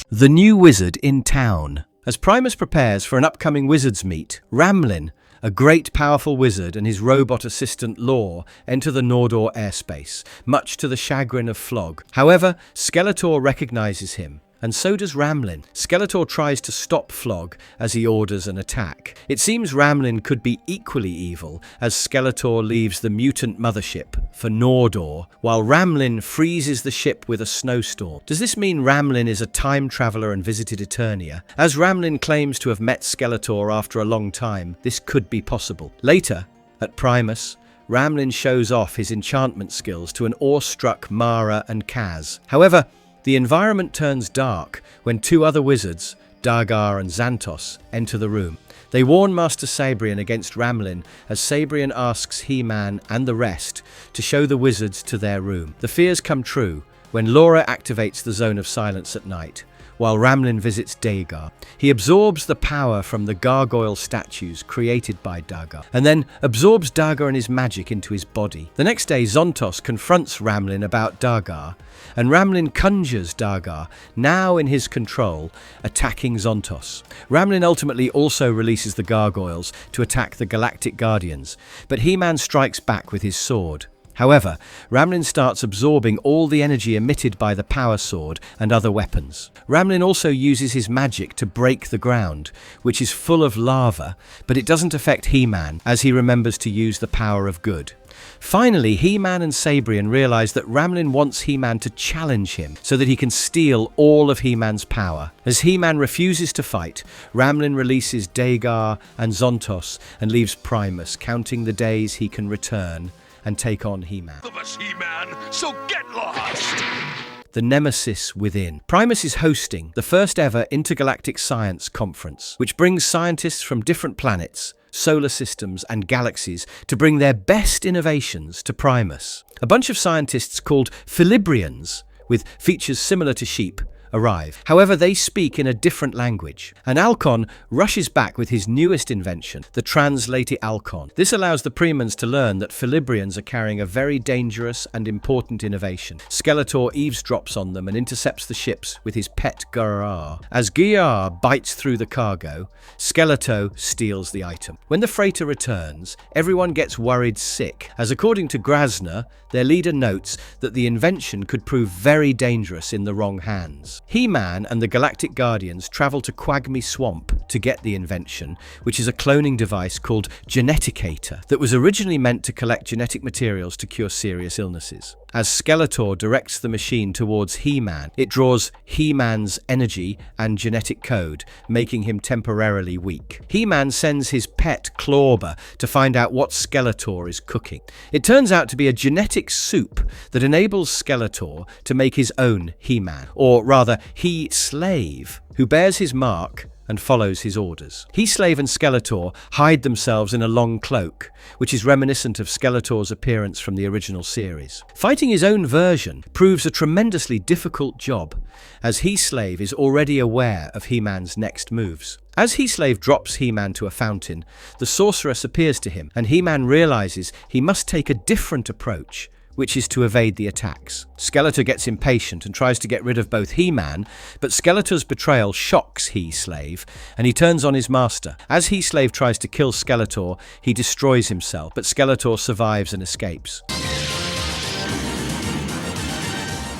The new wizard in town. As Primus prepares for an upcoming wizards meet, Ramlin, a great powerful wizard, and his robot assistant Law enter the Nordor airspace, much to the chagrin of Flog. However, Skeletor recognizes him, and so does Ramlin. Skeletor tries to stop Flog as he orders an attack. It seems Ramlin could be equally evil, as Skeletor leaves the mutant mothership for Nordor, while Ramlin freezes the ship with a snowstorm. Does this mean Ramlin is a time traveler and visited Eternia? As Ramlin claims to have met Skeletor after a long time, this could be possible. Later, at Primus, Ramlin shows off his enchantment skills to an awestruck Mara and Kaz. However, the environment turns dark when two other wizards, Dagar and Xantos, enter the room. They warn Master Sabrian against Ramlin as Sabrian asks HeMan and the rest to show the wizards to their room. The fears come true when Laura activates the Zone of Silence at night, while Ramlin visits Dagar. He absorbs the power from the gargoyle statues created by Dagar, and then absorbs Dagar and his magic into his body. The next day, Zontos confronts Ramlin about Dagar, and Ramlin conjures Dagar, now in his control, attacking Zontos. Ramlin ultimately also releases the gargoyles to attack the Galactic Guardians, but HeMan strikes back with his sword. However, Ramlin starts absorbing all the energy emitted by the power sword and other weapons. Ramlin also uses his magic to break the ground, which is full of lava, but it doesn't affect HeMan as he remembers to use the power of good. Finally, HeMan and Sabrian realize that Ramlin wants HeMan to challenge him so that he can steal all of HeMan's power. As HeMan refuses to fight, Ramlin releases Dagar and Zontos and leaves Primus, counting the days he can return and take on HeMan. Of us, He-Man, so get lost! The Nemesis Within. Primus is hosting the first ever intergalactic science conference, which brings scientists from different planets, solar systems and galaxies to bring their best innovations to Primus. A bunch of scientists called Philibrians, with features similar to sheep, arrive. However, they speak in a different language. And Alcon rushes back with his newest invention, the Translator Alcon. This allows the Primans to learn that Philibrians are carrying a very dangerous and important innovation. Skeletor eavesdrops on them and intercepts the ships with his pet Gyar. As Gyar bites through the cargo, Skeletor steals the item. When the freighter returns, everyone gets worried sick, as according to Grasner, their leader notes that the invention could prove very dangerous in the wrong hands. HeMan and the Galactic Guardians travel to Quagmie Swamp to get the invention, which is a cloning device called Geneticator that was originally meant to collect genetic materials to cure serious illnesses. As Skeletor directs the machine towards HeMan, it draws HeMan's energy and genetic code, making him temporarily weak. HeMan sends his pet Clawber to find out what Skeletor is cooking. It turns out to be a genetic soup that enables Skeletor to make his own HeMan, or rather, He-Slave, who bears his mark and follows his orders. He-Slave and Skeletor hide themselves in a long cloak, which is reminiscent of Skeletor's appearance from the original series. Fighting his own version proves a tremendously difficult job, as He-Slave is already aware of He-Man's next moves. As He-Slave drops He-Man to a fountain, the sorceress appears to him, and He-Man realizes he must take a different approach, which is to evade the attacks. Skeletor gets impatient and tries to get rid of both He-Man, but Skeletor's betrayal shocks He-Slave, and he turns on his master. As He-Slave tries to kill Skeletor, he destroys himself, but Skeletor survives and escapes.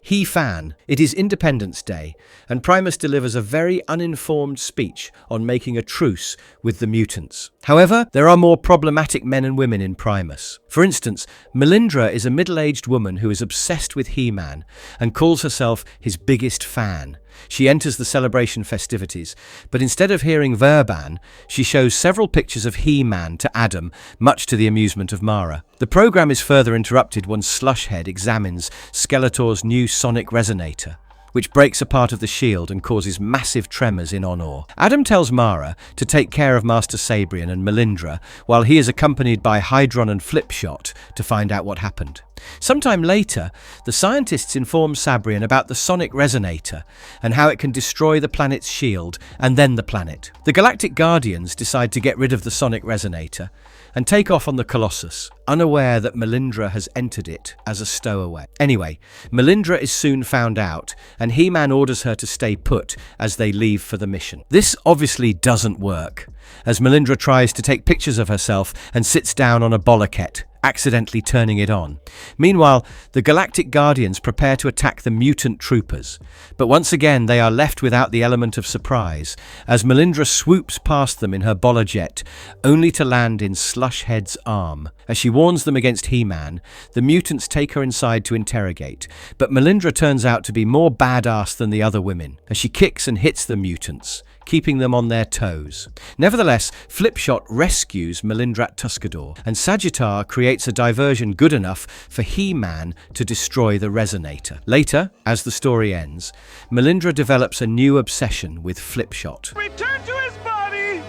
He-Fan. It is Independence Day, and Primus delivers a very uninformed speech on making a truce with the mutants. However, there are more problematic men and women in Primus. For instance, Melindra is a middle-aged woman who is obsessed with He-Man and calls herself his biggest fan. She enters the celebration festivities, but instead of hearing Verban, she shows several pictures of He-Man to Adam, much to the amusement of Mara. The program is further interrupted when Slushhead examines Skeletor's new sonic resonator, which breaks a part of the shield and causes massive tremors in Honor. Adam tells Mara to take care of Master Sabrian and Melindra, while he is accompanied by Hydron and Flipshot to find out what happened. Sometime later, the scientists inform Sabrian about the sonic resonator and how it can destroy the planet's shield and then the planet. The Galactic Guardians decide to get rid of the sonic resonator and take off on the Colossus, unaware that Melindra has entered it as a stowaway. Anyway, Melindra is soon found out, and He-Man orders her to stay put as they leave for the mission. This obviously doesn't work, as Melindra tries to take pictures of herself and sits down on a bollocket, accidentally turning it on. Meanwhile, the Galactic Guardians prepare to attack the mutant troopers, but once again they are left without the element of surprise, as Melindra swoops past them in her bollojet, only to land in Slushhead's arm. As she warns them against He-Man, the mutants take her inside to interrogate, but Melindra turns out to be more badass than the other women, as she kicks and hits the mutants, keeping them on their toes. Nevertheless, Flipshot rescues Melindra Tuscador, and Sagittar creates a diversion good enough for He-Man to destroy the resonator. Later, as the story ends, Melindra develops a new obsession with Flipshot. Return to his body!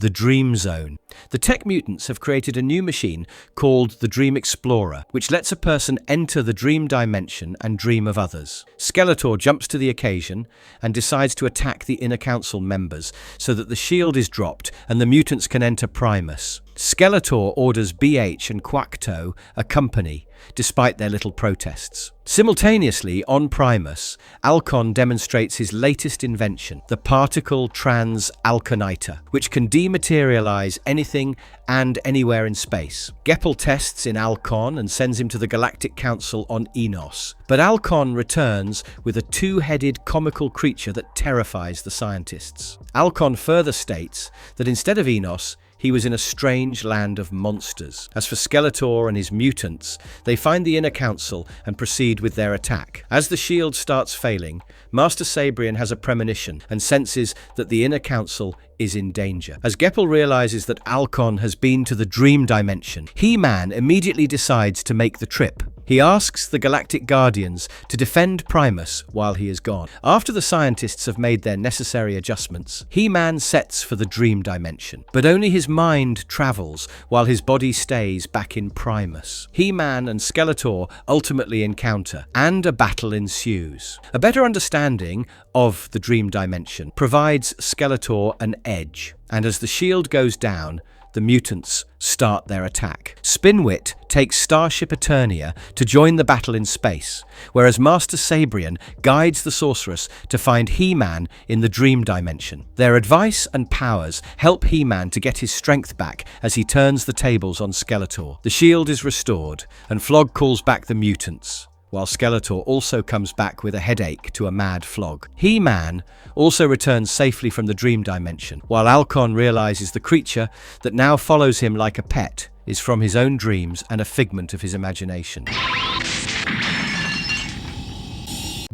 the Dream Zone. The tech mutants have created a new machine called the Dream Explorer, which lets a person enter the dream dimension and dream of others. Skeletor jumps to the occasion and decides to attack the Inner Council members so that the shield is dropped and the mutants can enter Primus. Skeletor orders BH and Quackto accompany, despite their little protests. Simultaneously, on Primus, Alcon demonstrates his latest invention, the particle trans-alconiter, which can dematerialize anything and anywhere in space. Geppel tests in Alcon and sends him to the Galactic Council on Enos, but Alcon returns with a two-headed comical creature that terrifies the scientists. Alcon further states that instead of Enos, he was in a strange land of monsters. As for Skeletor and his mutants, they find the Inner Council and proceed with their attack. As the shield starts failing, Master Sabrian has a premonition and senses that the Inner Council is in danger. As Geppel realizes that Alcon has been to the dream dimension, HeMan immediately decides to make the trip. He asks the Galactic Guardians to defend Primus while he is gone. After the scientists have made their necessary adjustments, HeMan sets for the dream dimension, but only his mind travels while his body stays back in Primus. HeMan and Skeletor ultimately encounter, and a battle ensues. A better understanding of the dream dimension provides Skeletor an edge, and as the shield goes down, the mutants start their attack. Spinwit takes Starship Eternia to join the battle in space, whereas Master Sabrian guides the sorceress to find HeMan in the dream dimension. Their advice and powers help HeMan to get his strength back as he turns the tables on Skeletor. The shield is restored, and Flog calls back the mutants, while Skeletor also comes back with a headache to a mad Flog. HeMan also returns safely from the dream dimension, while Alcon realizes the creature that now follows him like a pet is from his own dreams and a figment of his imagination.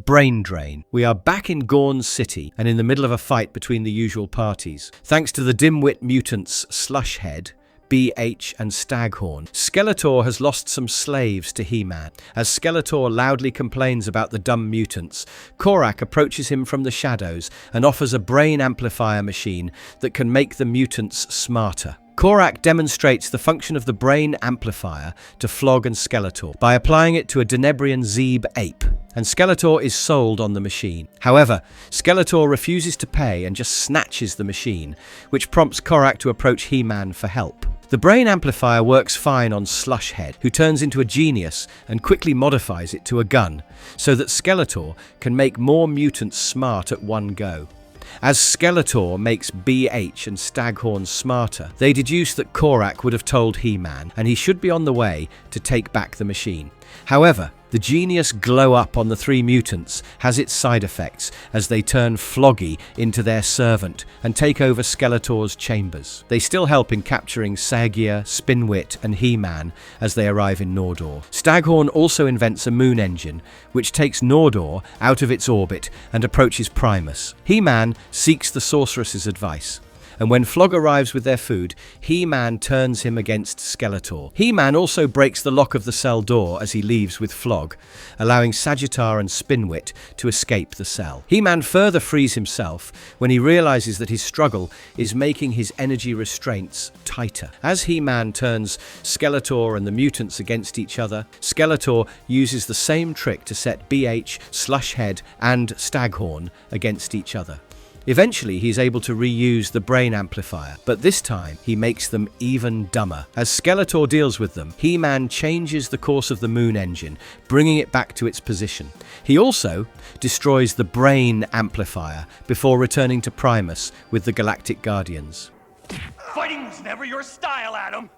Brain drain. We are back in Gorn City and in the middle of a fight between the usual parties. Thanks to the dimwit mutants Slushhead, BH and Staghorn, Skeletor has lost some slaves to HeMan. As Skeletor loudly complains about the dumb mutants, Korak approaches him from the shadows and offers a brain amplifier machine that can make the mutants smarter. Korak demonstrates the function of the brain amplifier to Flog and Skeletor by applying it to a Denebrian Zeeb ape, and Skeletor is sold on the machine. However, Skeletor refuses to pay and just snatches the machine, which prompts Korak to approach HeMan for help. The brain amplifier works fine on Slushhead, who turns into a genius and quickly modifies it to a gun, so that Skeletor can make more mutants smart at one go. As Skeletor makes BH and Staghorn smarter, they deduce that Korak would have told HeMan, and he should be on the way to take back the machine. However, the genius glow up on the three mutants has its side effects as they turn Floggy into their servant and take over Skeletor's chambers. They still help in capturing Sagia, Spinwit and HeMan as they arrive in Nordor. Staghorn also invents a moon engine which takes Nordor out of its orbit and approaches Primus. HeMan seeks the sorceress's advice, and when Flog arrives with their food, HeMan turns him against Skeletor. HeMan also breaks the lock of the cell door as he leaves with Flog, allowing Sagittar and Spinwit to escape the cell. HeMan further frees himself when he realizes that his struggle is making his energy restraints tighter. As HeMan turns Skeletor and the mutants against each other, Skeletor uses the same trick to set BH, Slushhead and Staghorn against each other. Eventually, he's able to reuse the brain amplifier, but this time he makes them even dumber. As Skeletor deals with them, HeMan changes the course of the moon engine, bringing it back to its position. He also destroys the brain amplifier before returning to Primus with the Galactic Guardians. Fighting was never your style, Adam.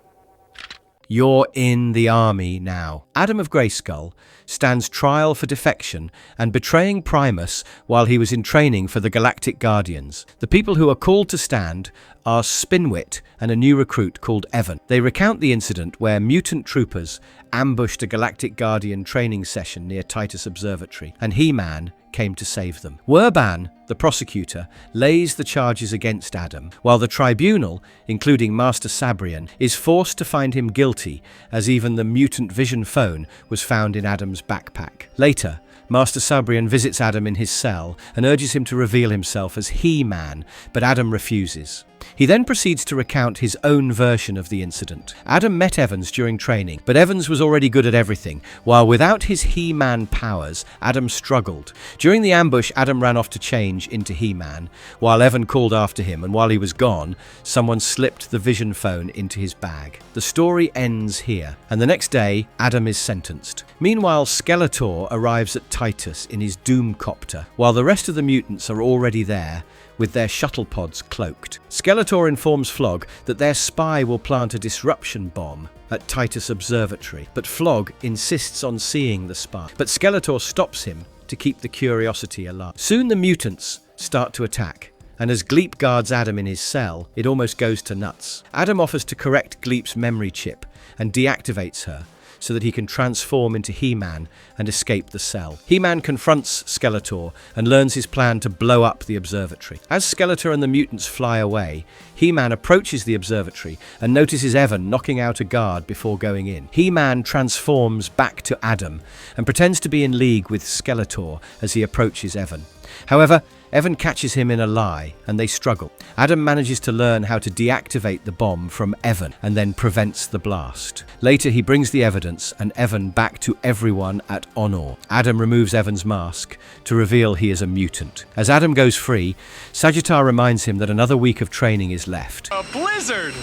You're in the army now. Adam of Greyskull stands trial for defection and betraying Primus while he was in training for the Galactic Guardians. The people who are called to stand are Spinwit and a new recruit called Evan. They recount the incident where mutant troopers ambushed a Galactic Guardian training session near Titus Observatory, and HeMan came to save them. Werban, the prosecutor, lays the charges against Adam, while the tribunal, including Master Sabrian, is forced to find him guilty, as even the mutant vision phone was found in Adam's backpack. Later, Master Sabrian visits Adam in his cell and urges him to reveal himself as HeMan, but Adam refuses. He then proceeds to recount his own version of the incident. Adam met Evans during training, but Evans was already good at everything, while without his HeMan powers, Adam struggled. During the ambush, Adam ran off to change into HeMan, while Evan called after him, and while he was gone, someone slipped the vision phone into his bag. The story ends here, and the next day, Adam is sentenced. Meanwhile, Skeletor arrives at Titus in his Doomcopter, while the rest of the mutants are already there, with their shuttle pods cloaked. Skeletor informs Flog that their spy will plant a disruption bomb at Titus Observatory, but Flog insists on seeing the spy. But Skeletor stops him to keep the curiosity alive. Soon the mutants start to attack, and as Gleep guards Adam in his cell, it almost goes to nuts. Adam offers to correct Gleep's memory chip and deactivates her, so that he can transform into HeMan and escape the cell. HeMan confronts Skeletor and learns his plan to blow up the observatory. As Skeletor and the mutants fly away, HeMan approaches the observatory and notices Evan knocking out a guard before going in. HeMan transforms back to Adam and pretends to be in league with Skeletor as he approaches Evan. However, Evan catches him in a lie, and they struggle. Adam manages to learn how to deactivate the bomb from Evan, and then prevents the blast. Later, he brings the evidence and Evan back to everyone at Honor. Adam removes Evan's mask to reveal he is a mutant. As Adam goes free, Sagittar reminds him that another week of training is left. A blizzard!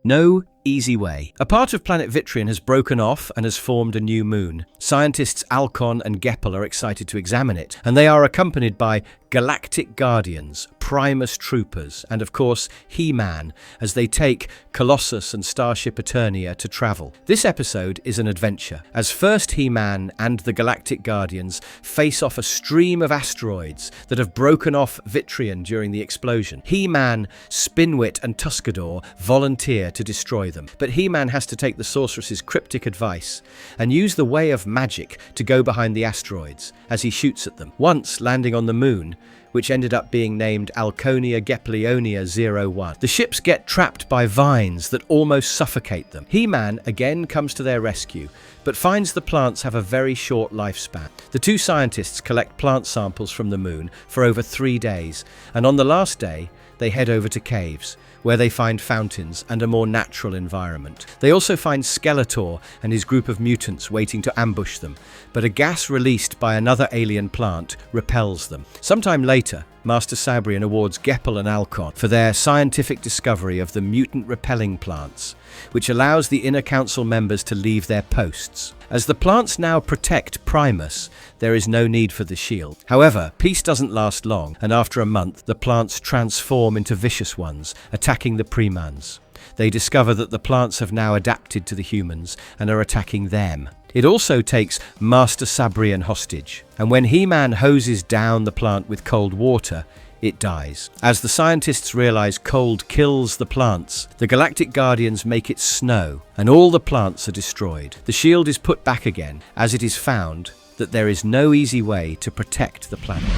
No easy way. A part of planet Vitrion has broken off and has formed a new moon. Scientists Alcon and Geppel are excited to examine it, and they are accompanied by Galactic Guardians, Primus troopers, and of course HeMan, as they take Colossus and Starship Eternia to travel. This episode is an adventure, as first HeMan and the Galactic Guardians face off a stream of asteroids that have broken off Vitrion during the explosion. HeMan, Spinwit and Tuscador volunteer to destroy them, but HeMan has to take the sorceress's cryptic advice and use the way of magic to go behind the asteroids as he shoots at them, once landing on the moon, which ended up being named Alconia Geplionia 01. The ships get trapped by vines that almost suffocate them. HeMan again comes to their rescue, but finds the plants have a very short lifespan. The two scientists collect plant samples from the moon for over 3 days, and on the last day, they head over to caves, where they find fountains and a more natural environment. They also find Skeletor and his group of mutants waiting to ambush them, but a gas released by another alien plant repels them. Sometime later, Master Sabrian awards Geppel and Alcon for their scientific discovery of the mutant-repelling plants, which allows the Inner Council members to leave their posts. As the plants now protect Primus, there is no need for the shield. However, peace doesn't last long, and after a month, the plants transform into vicious ones, attacking the Primans. They discover that the plants have now adapted to the humans and are attacking them. It also takes Master Sabrian hostage, and when HeMan hoses down the plant with cold water, it dies. As the scientists realize cold kills the plants, the Galactic Guardians make it snow, and all the plants are destroyed. The shield is put back again, as it is found that there is no easy way to protect the planet.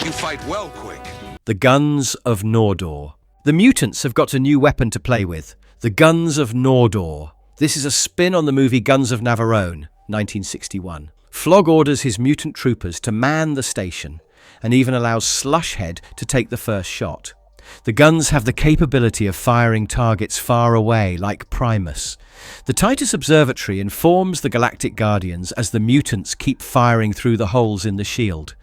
You fight well, Quick. The Guns of Nordor. The mutants have got a new weapon to play with, the Guns of Nordor. This is a spin on the movie Guns of Navarone, 1961. Flog orders his mutant troopers to man the station, and even allows Slushhead to take the first shot. The guns have the capability of firing targets far away, like Primus. The Titus Observatory informs the Galactic Guardians as the mutants keep firing through the holes in the shield.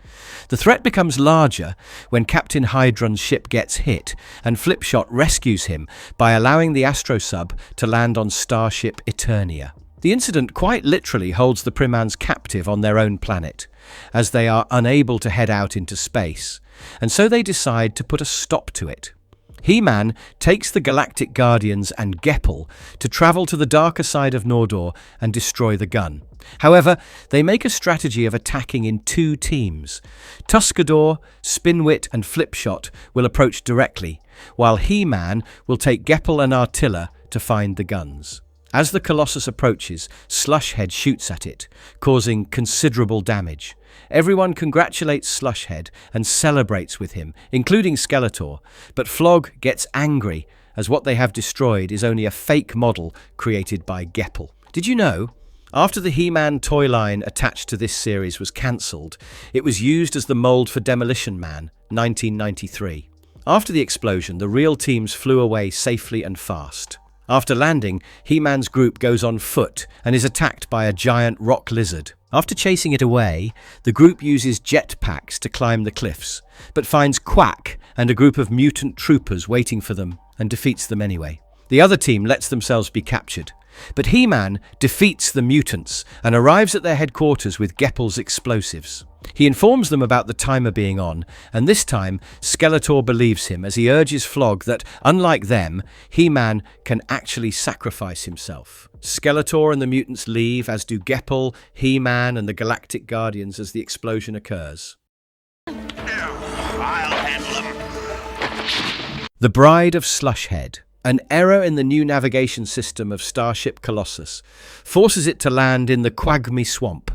The threat becomes larger when Captain Hydron's ship gets hit, and Flipshot rescues him by allowing the Astrosub to land on Starship Eternia. The incident quite literally holds the Primans captive on their own planet, as they are unable to head out into space, and so they decide to put a stop to it. HeMan takes the Galactic Guardians and Geppel to travel to the darker side of Nordor and destroy the gun. However, they make a strategy of attacking in 2 teams. Tuscador, Spinwit and Flipshot will approach directly, while HeMan will take Geppel and Artilla to find the guns. As the Colossus approaches, Slushhead shoots at it, causing considerable damage. Everyone congratulates Slushhead and celebrates with him, including Skeletor, but Flog gets angry as what they have destroyed is only a fake model created by Geppel. Did you know? After the HeMan toy line attached to this series was cancelled, it was used as the mould for Demolition Man, 1993. After the explosion, the real teams flew away safely and fast. After landing, HeMan's group goes on foot and is attacked by a giant rock lizard. After chasing it away, the group uses jetpacks to climb the cliffs, but finds Quack and a group of mutant troopers waiting for them and defeats them anyway. The other team lets themselves be captured, but HeMan defeats the mutants and arrives at their headquarters with Geppel's explosives. He informs them about the timer being on, and this time Skeletor believes him as he urges Flog that, unlike them, HeMan can actually sacrifice himself. Skeletor and the mutants leave, as do Geppel, HeMan and the Galactic Guardians as the explosion occurs. I'll handle him. The Bride of Slushhead. An error in the new navigation system of Starship Colossus forces it to land in the Quagmy Swamp.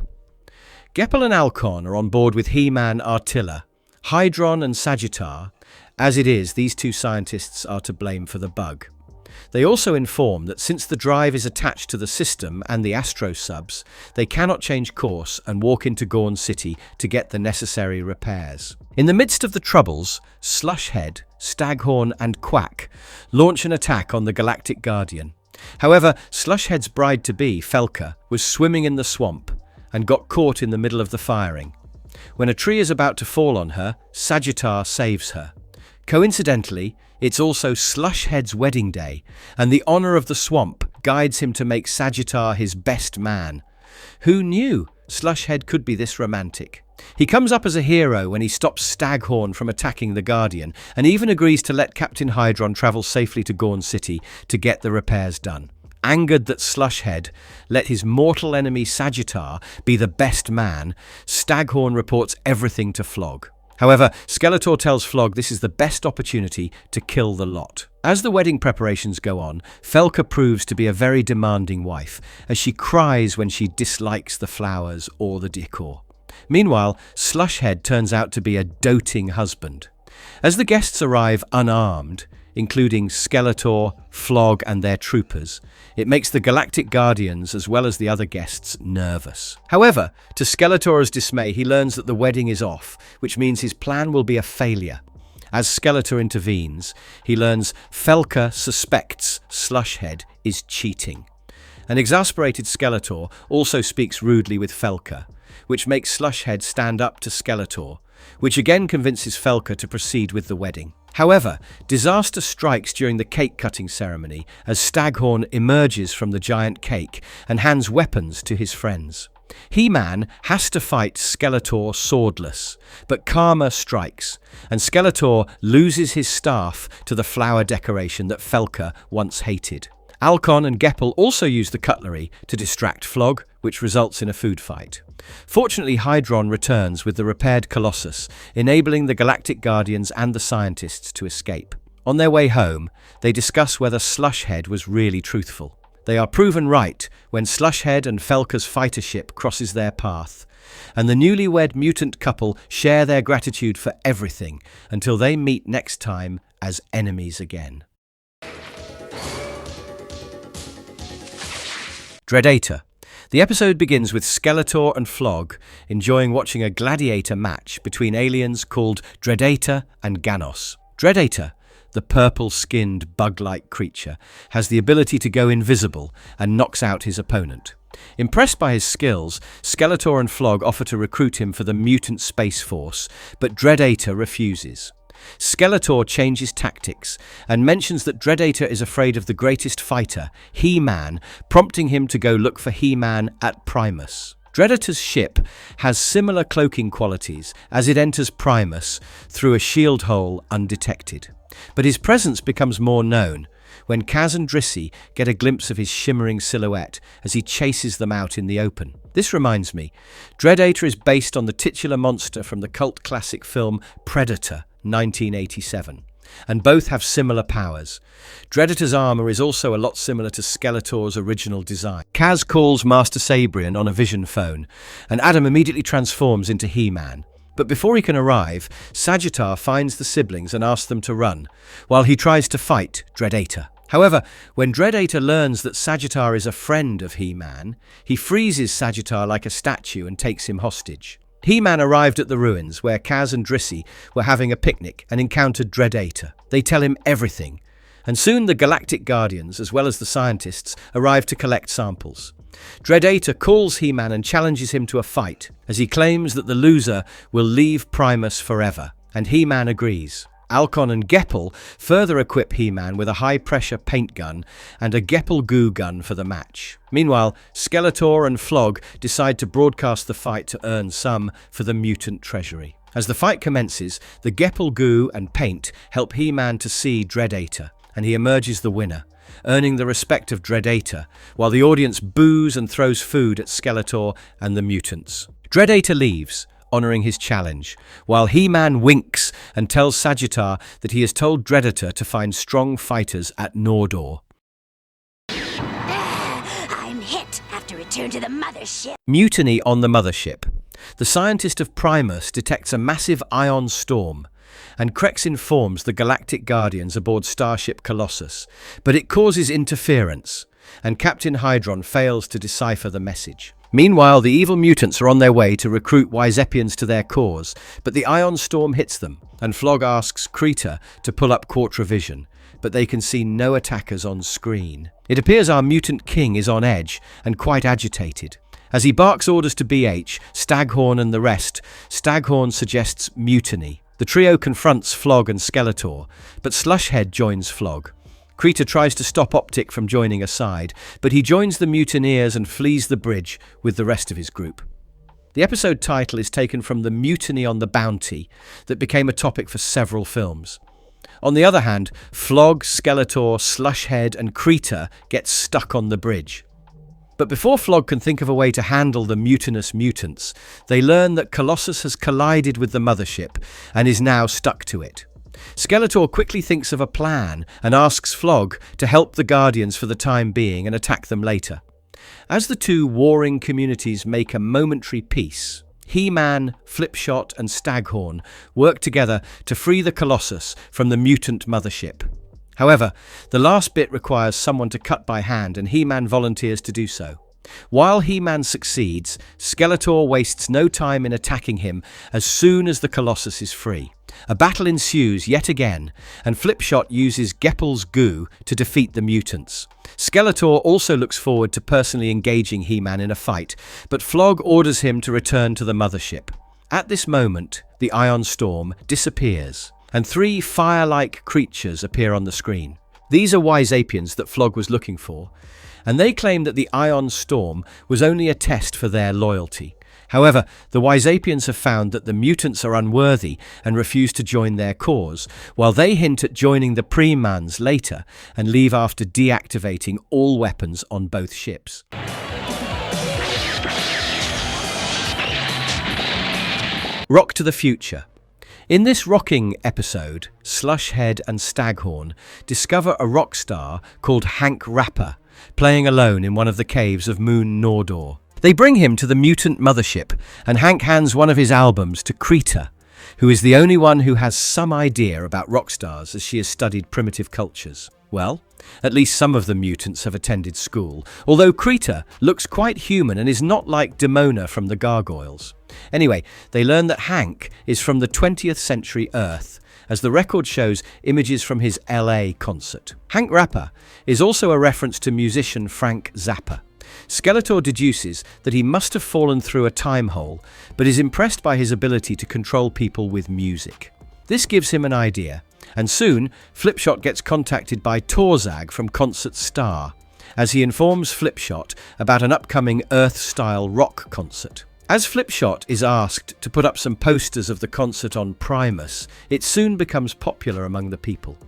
Geppel and Alcon are on board with HeMan Artilla, Hydron and Sagittar. As it is, these two scientists are to blame for the bug. They also inform that since the drive is attached to the system and the Astro subs, they cannot change course and walk into Gorn City to get the necessary repairs. In the midst of the troubles, Slushhead, Staghorn and Quack launch an attack on the Galactic Guardian. However, Slushhead's bride-to-be, Felka, was swimming in the swamp and got caught in the middle of the firing. When a tree is about to fall on her, Sagittar saves her. Coincidentally, it's also Slushhead's wedding day, and the honor of the swamp guides him to make Sagittar his best man. Who knew Slushhead could be this romantic? He comes up as a hero when he stops Staghorn from attacking the Guardian, and even agrees to let Captain Hydron travel safely to Gorn City to get the repairs done. Angered that Slushhead let his mortal enemy Sagittar be the best man, Staghorn reports everything to Flog. However, Skeletor tells Flog this is the best opportunity to kill the lot. As the wedding preparations go on, Felka proves to be a very demanding wife, as she cries when she dislikes the flowers or the decor. Meanwhile, Slushhead turns out to be a doting husband. As the guests arrive unarmed, including Skeletor, Flog and their troopers, it makes the Galactic Guardians as well as the other guests nervous. However, to Skeletor's dismay, he learns that the wedding is off, which means his plan will be a failure. As Skeletor intervenes, he learns Felka suspects Slushhead is cheating. An exasperated Skeletor also speaks rudely with Felka, which makes Slushhead stand up to Skeletor, which again convinces Felka to proceed with the wedding. However, disaster strikes during the cake-cutting ceremony as Staghorn emerges from the giant cake and hands weapons to his friends. HeMan has to fight Skeletor swordless, but karma strikes, and Skeletor loses his staff to the flower decoration that Felka once hated. Alcon and Geppel also use the cutlery to distract Flog, which results in a food fight. Fortunately, Hydron returns with the repaired Colossus, enabling the Galactic Guardians and the scientists to escape. On their way home, they discuss whether Slushhead was really truthful. They are proven right when Slushhead and Felka's fighter ship crosses their path, and the newlywed mutant couple share their gratitude for everything until they meet next time as enemies again. Dredator. The episode begins with Skeletor and Flog enjoying watching a gladiator match between aliens called Dredator and Ganos. Dredator, the purple-skinned bug-like creature, has the ability to go invisible and knocks out his opponent. Impressed by his skills, Skeletor and Flog offer to recruit him for the Mutant Space Force, but Dredator refuses. Skeletor changes tactics and mentions that Dredator is afraid of the greatest fighter, HeMan, prompting him to go look for HeMan at Primus. Dredator's ship has similar cloaking qualities as it enters Primus through a shield hole undetected. But his presence becomes more known when Kaz and Drissy get a glimpse of his shimmering silhouette as he chases them out in the open. This reminds me, Dredator is based on the titular monster from the cult classic film Predator, 1987, and both have similar powers. Dredator's armor is also a lot similar to Skeletor's original design. Kaz calls Master Sabrian on a vision phone, and Adam immediately transforms into HeMan. But before he can arrive, Sagittar finds the siblings and asks them to run, while he tries to fight Dredator. However, when Dredator learns that Sagittar is a friend of HeMan, he freezes Sagittar like a statue and takes him hostage. HeMan arrived at the ruins where Kaz and Drissy were having a picnic and encountered Dredator. They tell him everything, and soon the Galactic Guardians, as well as the scientists, arrive to collect samples. Dredator calls HeMan and challenges him to a fight, as he claims that the loser will leave Primus forever, and HeMan agrees. Alcon and Geppel further equip HeMan with a high-pressure paint gun and a Geppel goo gun for the match. Meanwhile, Skeletor and Flog decide to broadcast the fight to earn some for the mutant treasury. As the fight commences, the Geppel goo and paint help HeMan to see Dredator, and he emerges the winner, earning the respect of Dredator, while the audience boos and throws food at Skeletor and the mutants. Dredator leaves, honouring his challenge, while HeMan winks and tells Sagittar that he has told Dredator to find strong fighters at Nordor. I'm hit. Have to return to the mothership. Mutiny on the mothership. The scientist of Primus detects a massive ion storm, and Krellis informs the Galactic Guardians aboard Starship Colossus, but it causes interference, and Captain Hydron fails to decipher the message. Meanwhile, the evil mutants are on their way to recruit Wisepians to their cause, but the ion storm hits them, and Flog asks Krita to pull up Quartravision, but they can see no attackers on screen. It appears our mutant king is on edge and quite agitated. As he barks orders to BH, Staghorn and the rest, Staghorn suggests mutiny. The trio confronts Flog and Skeletor, but Slushhead joins Flog. Krita tries to stop Optic from joining a side, but he joins the mutineers and flees the bridge with the rest of his group. The episode title is taken from the Mutiny on the Bounty that became a topic for several films. On the other hand, Flog, Skeletor, Slushhead and Krita get stuck on the bridge. But before Flog can think of a way to handle the mutinous mutants, they learn that Colossus has collided with the mothership and is now stuck to it. Skeletor quickly thinks of a plan and asks Flog to help the Guardians for the time being and attack them later. As the two warring communities make a momentary peace, HeMan, Flipshot and Staghorn work together to free the Colossus from the mutant mothership. However, the last bit requires someone to cut by hand, and HeMan volunteers to do so. While HeMan succeeds, Skeletor wastes no time in attacking him as soon as the Colossus is free. A battle ensues yet again, and Flipshot uses Geppel's goo to defeat the mutants. Skeletor also looks forward to personally engaging HeMan in a fight, but Flog orders him to return to the mothership. At this moment, the ion storm disappears, and three fire-like creatures appear on the screen. These are Wisepians that Flog was looking for, and they claim that the ion storm was only a test for their loyalty. However, the Wisepians have found that the mutants are unworthy and refuse to join their cause, while they hint at joining the Primans later and leave after deactivating all weapons on both ships. Rock to the future. In this rocking episode, Slushhead and Staghorn discover a rock star called Hank Rapper, playing alone in one of the caves of Moon Nordor. They bring him to the mutant mothership, and Hank hands one of his albums to Krita, who is the only one who has some idea about rock stars as she has studied primitive cultures. Well, at least some of the mutants have attended school, although Krita looks quite human and is not like Demona from the Gargoyles. Anyway, they learn that Hank is from the 20th century Earth, as the record shows images from his LA concert. Hank Rapper is also a reference to musician Frank Zappa. Skeletor deduces that he must have fallen through a time hole, but is impressed by his ability to control people with music. This gives him an idea, and soon Flipshot gets contacted by Torzag from Concert Star, as he informs Flipshot about an upcoming Earth-style rock concert. As Flipshot is asked to put up some posters of the concert on Primus, it soon becomes popular among the people.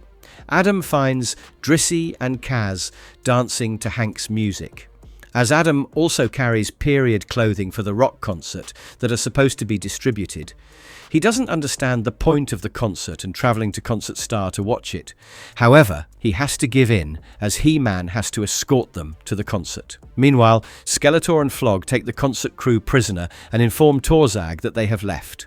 Adam finds Drissy and Kaz dancing to Hank's music. As Adam also carries period clothing for the rock concert that are supposed to be distributed, he doesn't understand the point of the concert and travelling to Concert Star to watch it. However, he has to give in as HeMan has to escort them to the concert. Meanwhile, Skeletor and Flog take the concert crew prisoner and inform Torzag that they have left.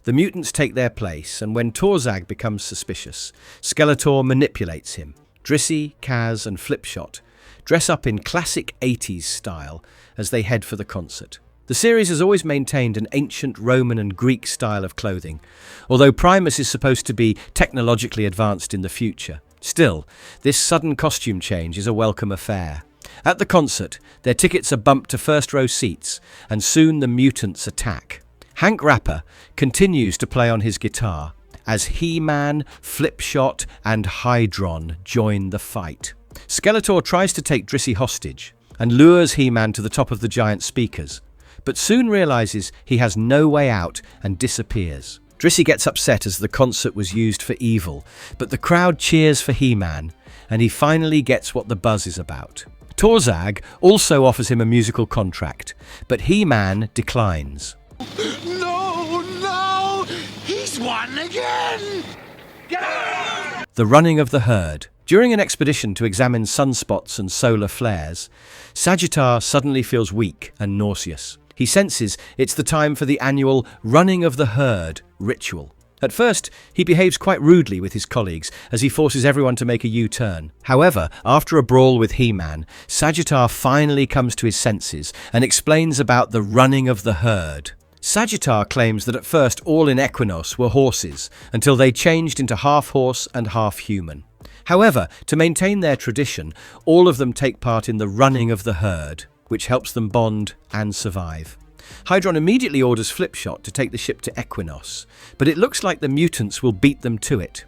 The mutants take their place, and when Torzag becomes suspicious, Skeletor manipulates him, Drissy, Kaz, and Flipshot dress up in classic 80s style as they head for the concert. The series has always maintained an ancient Roman and Greek style of clothing, although Primus is supposed to be technologically advanced in the future. Still, this sudden costume change is a welcome affair. At the concert, their tickets are bumped to first-row seats, and soon the mutants attack. Hank Rapper continues to play on his guitar as HeMan, Flipshot, and Hydron join the fight. Skeletor tries to take Drissy hostage and lures HeMan to the top of the giant speakers, but soon realizes he has no way out and disappears. Drissy gets upset as the concert was used for evil, but the crowd cheers for HeMan, and he finally gets what the buzz is about. Torzag also offers him a musical contract, but HeMan declines. No! He's won again! The running of the herd. During an expedition to examine sunspots and solar flares, Sagittar suddenly feels weak and nauseous. He senses it's the time for the annual running of the herd ritual. At first, he behaves quite rudely with his colleagues as he forces everyone to make a U-turn. However, after a brawl with HeMan, Sagittar finally comes to his senses and explains about the running of the herd. Sagittar claims that at first all in Equinos were horses, until they changed into half horse and half human. However, to maintain their tradition, all of them take part in the running of the herd, which helps them bond and survive. Hydron immediately orders Flipshot to take the ship to Equinos, but it looks like the mutants will beat them to it.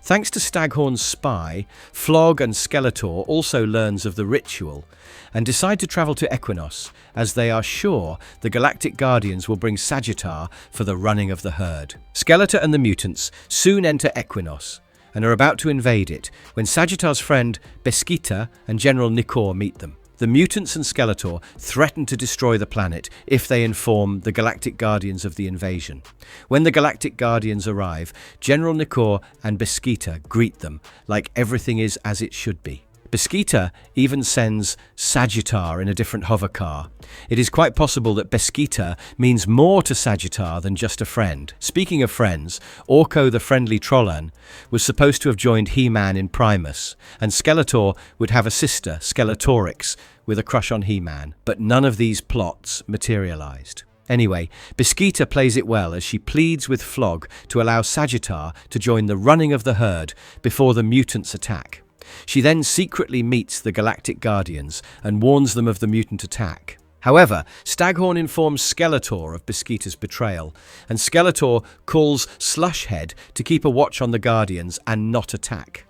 Thanks to Staghorn's spy, Flog and Skeletor also learns of the ritual and decide to travel to Equinos, as they are sure the Galactic Guardians will bring Sagittar for the running of the herd. Skeletor and the mutants soon enter Equinos and are about to invade it when Sagittar's friend Beskita and General Nikor meet them. The mutants and Skeletor threaten to destroy the planet if they inform the Galactic Guardians of the invasion. When the Galactic Guardians arrive, General Nikor and Beskita greet them like everything is as it should be. Beskita even sends Sagittar in a different hovercar. It is quite possible that Beskita means more to Sagittar than just a friend. Speaking of friends, Orko the friendly Trollan was supposed to have joined HeMan in Primus, and Skeletor would have a sister, Skeletorix, with a crush on HeMan, but none of these plots materialized. Anyway, Beskita plays it well as she pleads with Flog to allow Sagittar to join the running of the herd before the mutants attack. She then secretly meets the Galactic Guardians and warns them of the mutant attack. However, Staghorn informs Skeletor of Beskita's betrayal, and Skeletor calls Slushhead to keep a watch on the Guardians and not attack.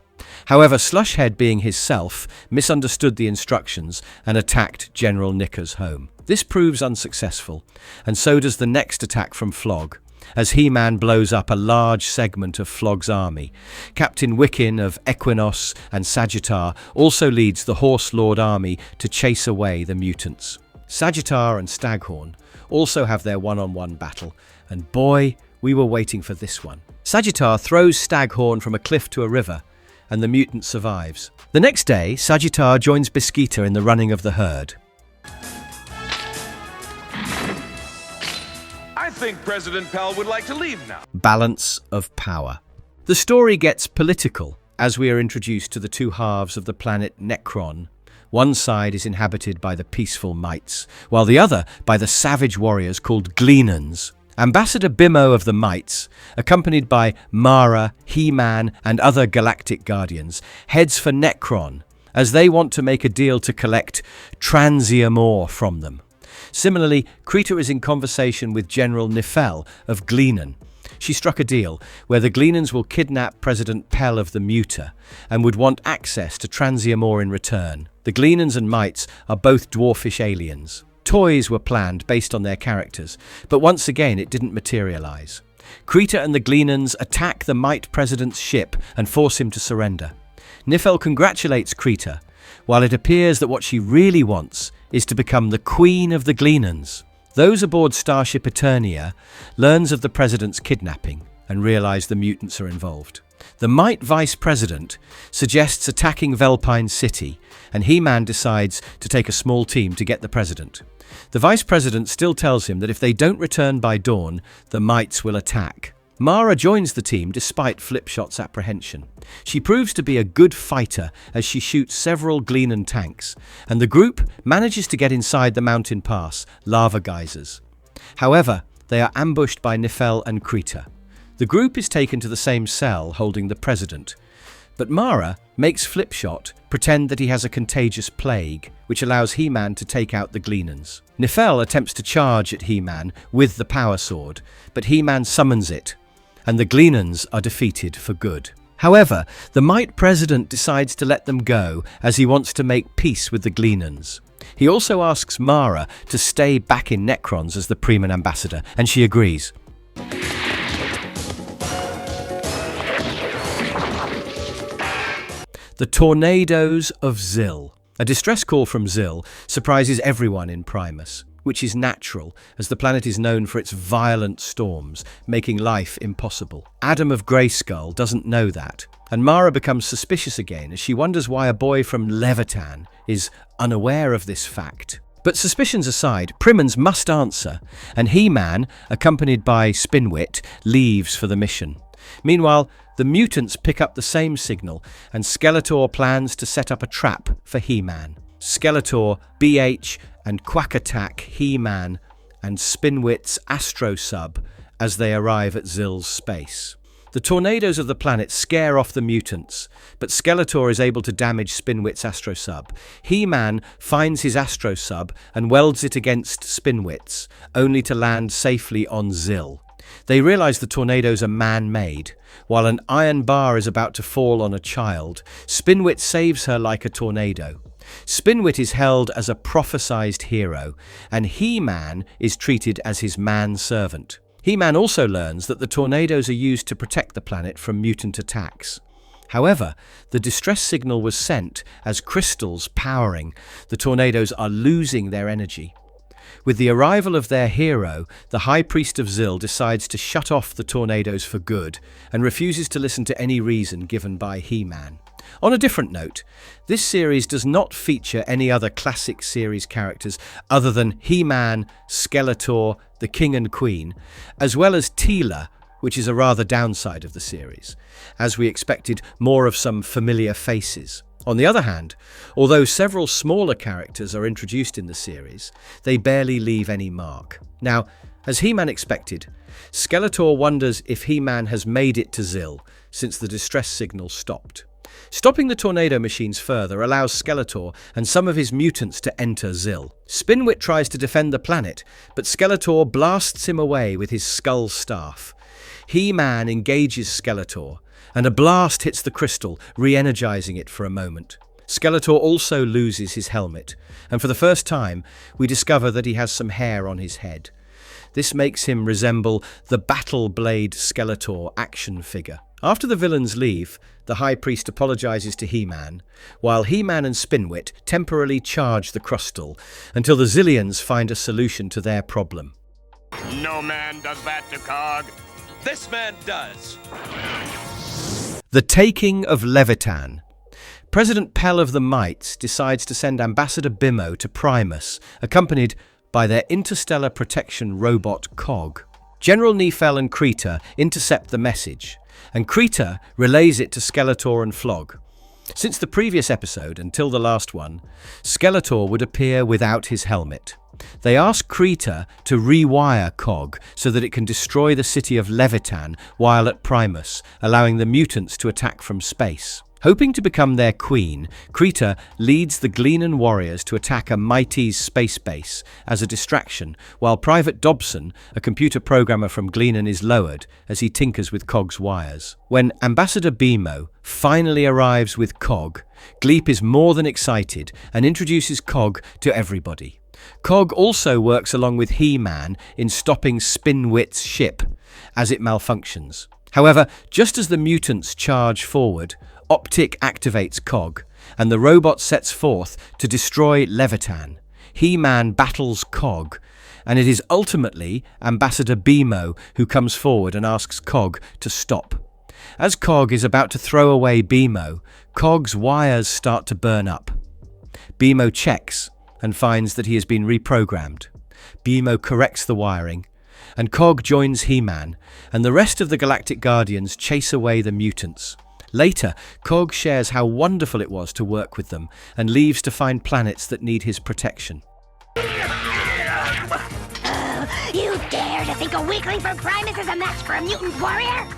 However, Slushhead, being his self, misunderstood the instructions and attacked General Nikor's home. This proves unsuccessful, and so does the next attack from Flog, as HeMan blows up a large segment of Flog's army. Captain Wiccan of Equinos and Sagittar also leads the Horse Lord army to chase away the mutants. Sagittar and Staghorn also have their one-on-one battle, and boy, we were waiting for this one. Sagittar throws Staghorn from a cliff to a river, and the mutant survives. The next day, Sagittar joins Beskita in the running of the herd. I think President Pell would like to leave now. Balance of power. The story gets political as we are introduced to the two halves of the planet Necron. One side is inhabited by the peaceful mites, while the other by the savage warriors called Gleanons. Ambassador Bimmo of the Mites, accompanied by Mara, HeMan, and other Galactic Guardians, heads for Necron as they want to make a deal to collect transium ore from them. Similarly, Krita is in conversation with General Nifel of Gleanon. She struck a deal where the Gleanons will kidnap President Pell of the Muta and would want access to transium ore in return. The Gleanons and Mites are both dwarfish aliens. Toys were planned based on their characters, but once again it didn't materialize. Krita and the Gleanons attack the Mite President's ship and force him to surrender. Nifel congratulates Krita, while it appears that what she really wants is to become the Queen of the Gleanons. Those aboard Starship Eternia learns of the President's kidnapping and realize the mutants are involved. The Mite Vice President suggests attacking Velpine City, and HeMan decides to take a small team to get the President. The Vice President still tells him that if they don't return by dawn, the Mites will attack. Mara joins the team despite Flipshot's apprehension. She proves to be a good fighter as she shoots several Gleanan tanks, and the group manages to get inside the mountain pass, lava geysers. However, they are ambushed by Nifel and Krita. The group is taken to the same cell holding the president, but Mara makes Flipshot pretend that he has a contagious plague, which allows HeMan to take out the Gleanans. Nifel attempts to charge at HeMan with the power sword, but HeMan summons it, and the Gleanans are defeated for good. However, the Might President decides to let them go as he wants to make peace with the Gleanans. He also asks Mara to stay back in Necrons as the Primus ambassador, and she agrees. The Tornadoes of Zil. A distress call from Zil surprises everyone in Primus, which is natural as the planet is known for its violent storms, making life impossible. Adam of Greyskull doesn't know that, and Mara becomes suspicious again as she wonders why a boy from Levitan is unaware of this fact. But suspicions aside, Primus must answer, and HeMan, accompanied by Spinwit, leaves for the mission. Meanwhile, the mutants pick up the same signal, and Skeletor plans to set up a trap for HeMan. Skeletor, BH, and Quack attack HeMan and Spinwit's Astro Sub as they arrive at Zil's space. The tornadoes of the planet scare off the mutants, but Skeletor is able to damage Spinwit's Astro Sub. HeMan finds his Astro Sub and welds it against Spinwit's, only to land safely on Zil. They realize the tornadoes are man-made. While an iron bar is about to fall on a child, Spinwit saves her like a tornado. Spinwit is held as a prophesized hero, and HeMan is treated as his man-servant. HeMan also learns that the tornadoes are used to protect the planet from mutant attacks. However, the distress signal was sent as crystals powering. The tornadoes are losing their energy. With the arrival of their hero, the High Priest of Zil decides to shut off the tornadoes for good and refuses to listen to any reason given by HeMan. On a different note, this series does not feature any other classic series characters other than HeMan, Skeletor, the King and Queen, as well as Teela, which is a rather downside of the series, as we expected more of some familiar faces. On the other hand, although several smaller characters are introduced in the series, they barely leave any mark. Now, as HeMan expected, Skeletor wonders if HeMan has made it to Zil since the distress signal stopped. Stopping the tornado machines further allows Skeletor and some of his mutants to enter Zil. Spinwit tries to defend the planet, but Skeletor blasts him away with his skull staff. HeMan engages Skeletor, and a blast hits the crystal, re-energizing it for a moment. Skeletor also loses his helmet, and for the first time, we discover that he has some hair on his head. This makes him resemble the Battle Blade Skeletor action figure. After the villains leave, the High Priest apologizes to HeMan, while HeMan and Spinwit temporarily charge the crystal until the Zillions find a solution to their problem. No man does that to Cog. This man does. The taking of Levitan. President Pell of the Mites decides to send Ambassador Bimo to Primus, accompanied by their interstellar protection robot Cog. General Nifel and Krita intercept the message, and Krita relays it to Skeletor and Flog. Since the previous episode, until the last one, Skeletor would appear without his helmet. They ask Krita to rewire Cog so that it can destroy the city of Levitan while at Primus, allowing the mutants to attack from space. Hoping to become their queen, Krita leads the Gleanan warriors to attack a Mighty's space base as a distraction, while Private Dobson, a computer programmer from Gleanan, is lowered as he tinkers with Cog's wires. When Ambassador Bimo finally arrives with Cog, Gleep is more than excited and introduces Cog to everybody. Cog also works along with HeMan in stopping Spinwit's ship as it malfunctions. However, just as the mutants charge forward, Optic activates Cog, and the robot sets forth to destroy Levitan. HeMan battles Cog, and it is ultimately Ambassador Bimo who comes forward and asks Cog to stop. As Cog is about to throw away Bimo, Cog's wires start to burn up. Bimo checks and finds that he has been reprogrammed. Bimo corrects the wiring, and Cog joins HeMan, and the rest of the Galactic Guardians chase away the mutants. Later, Cog shares how wonderful it was to work with them, and leaves to find planets that need his protection. You dare to think a weakling from Primus is a match for a mutant warrior?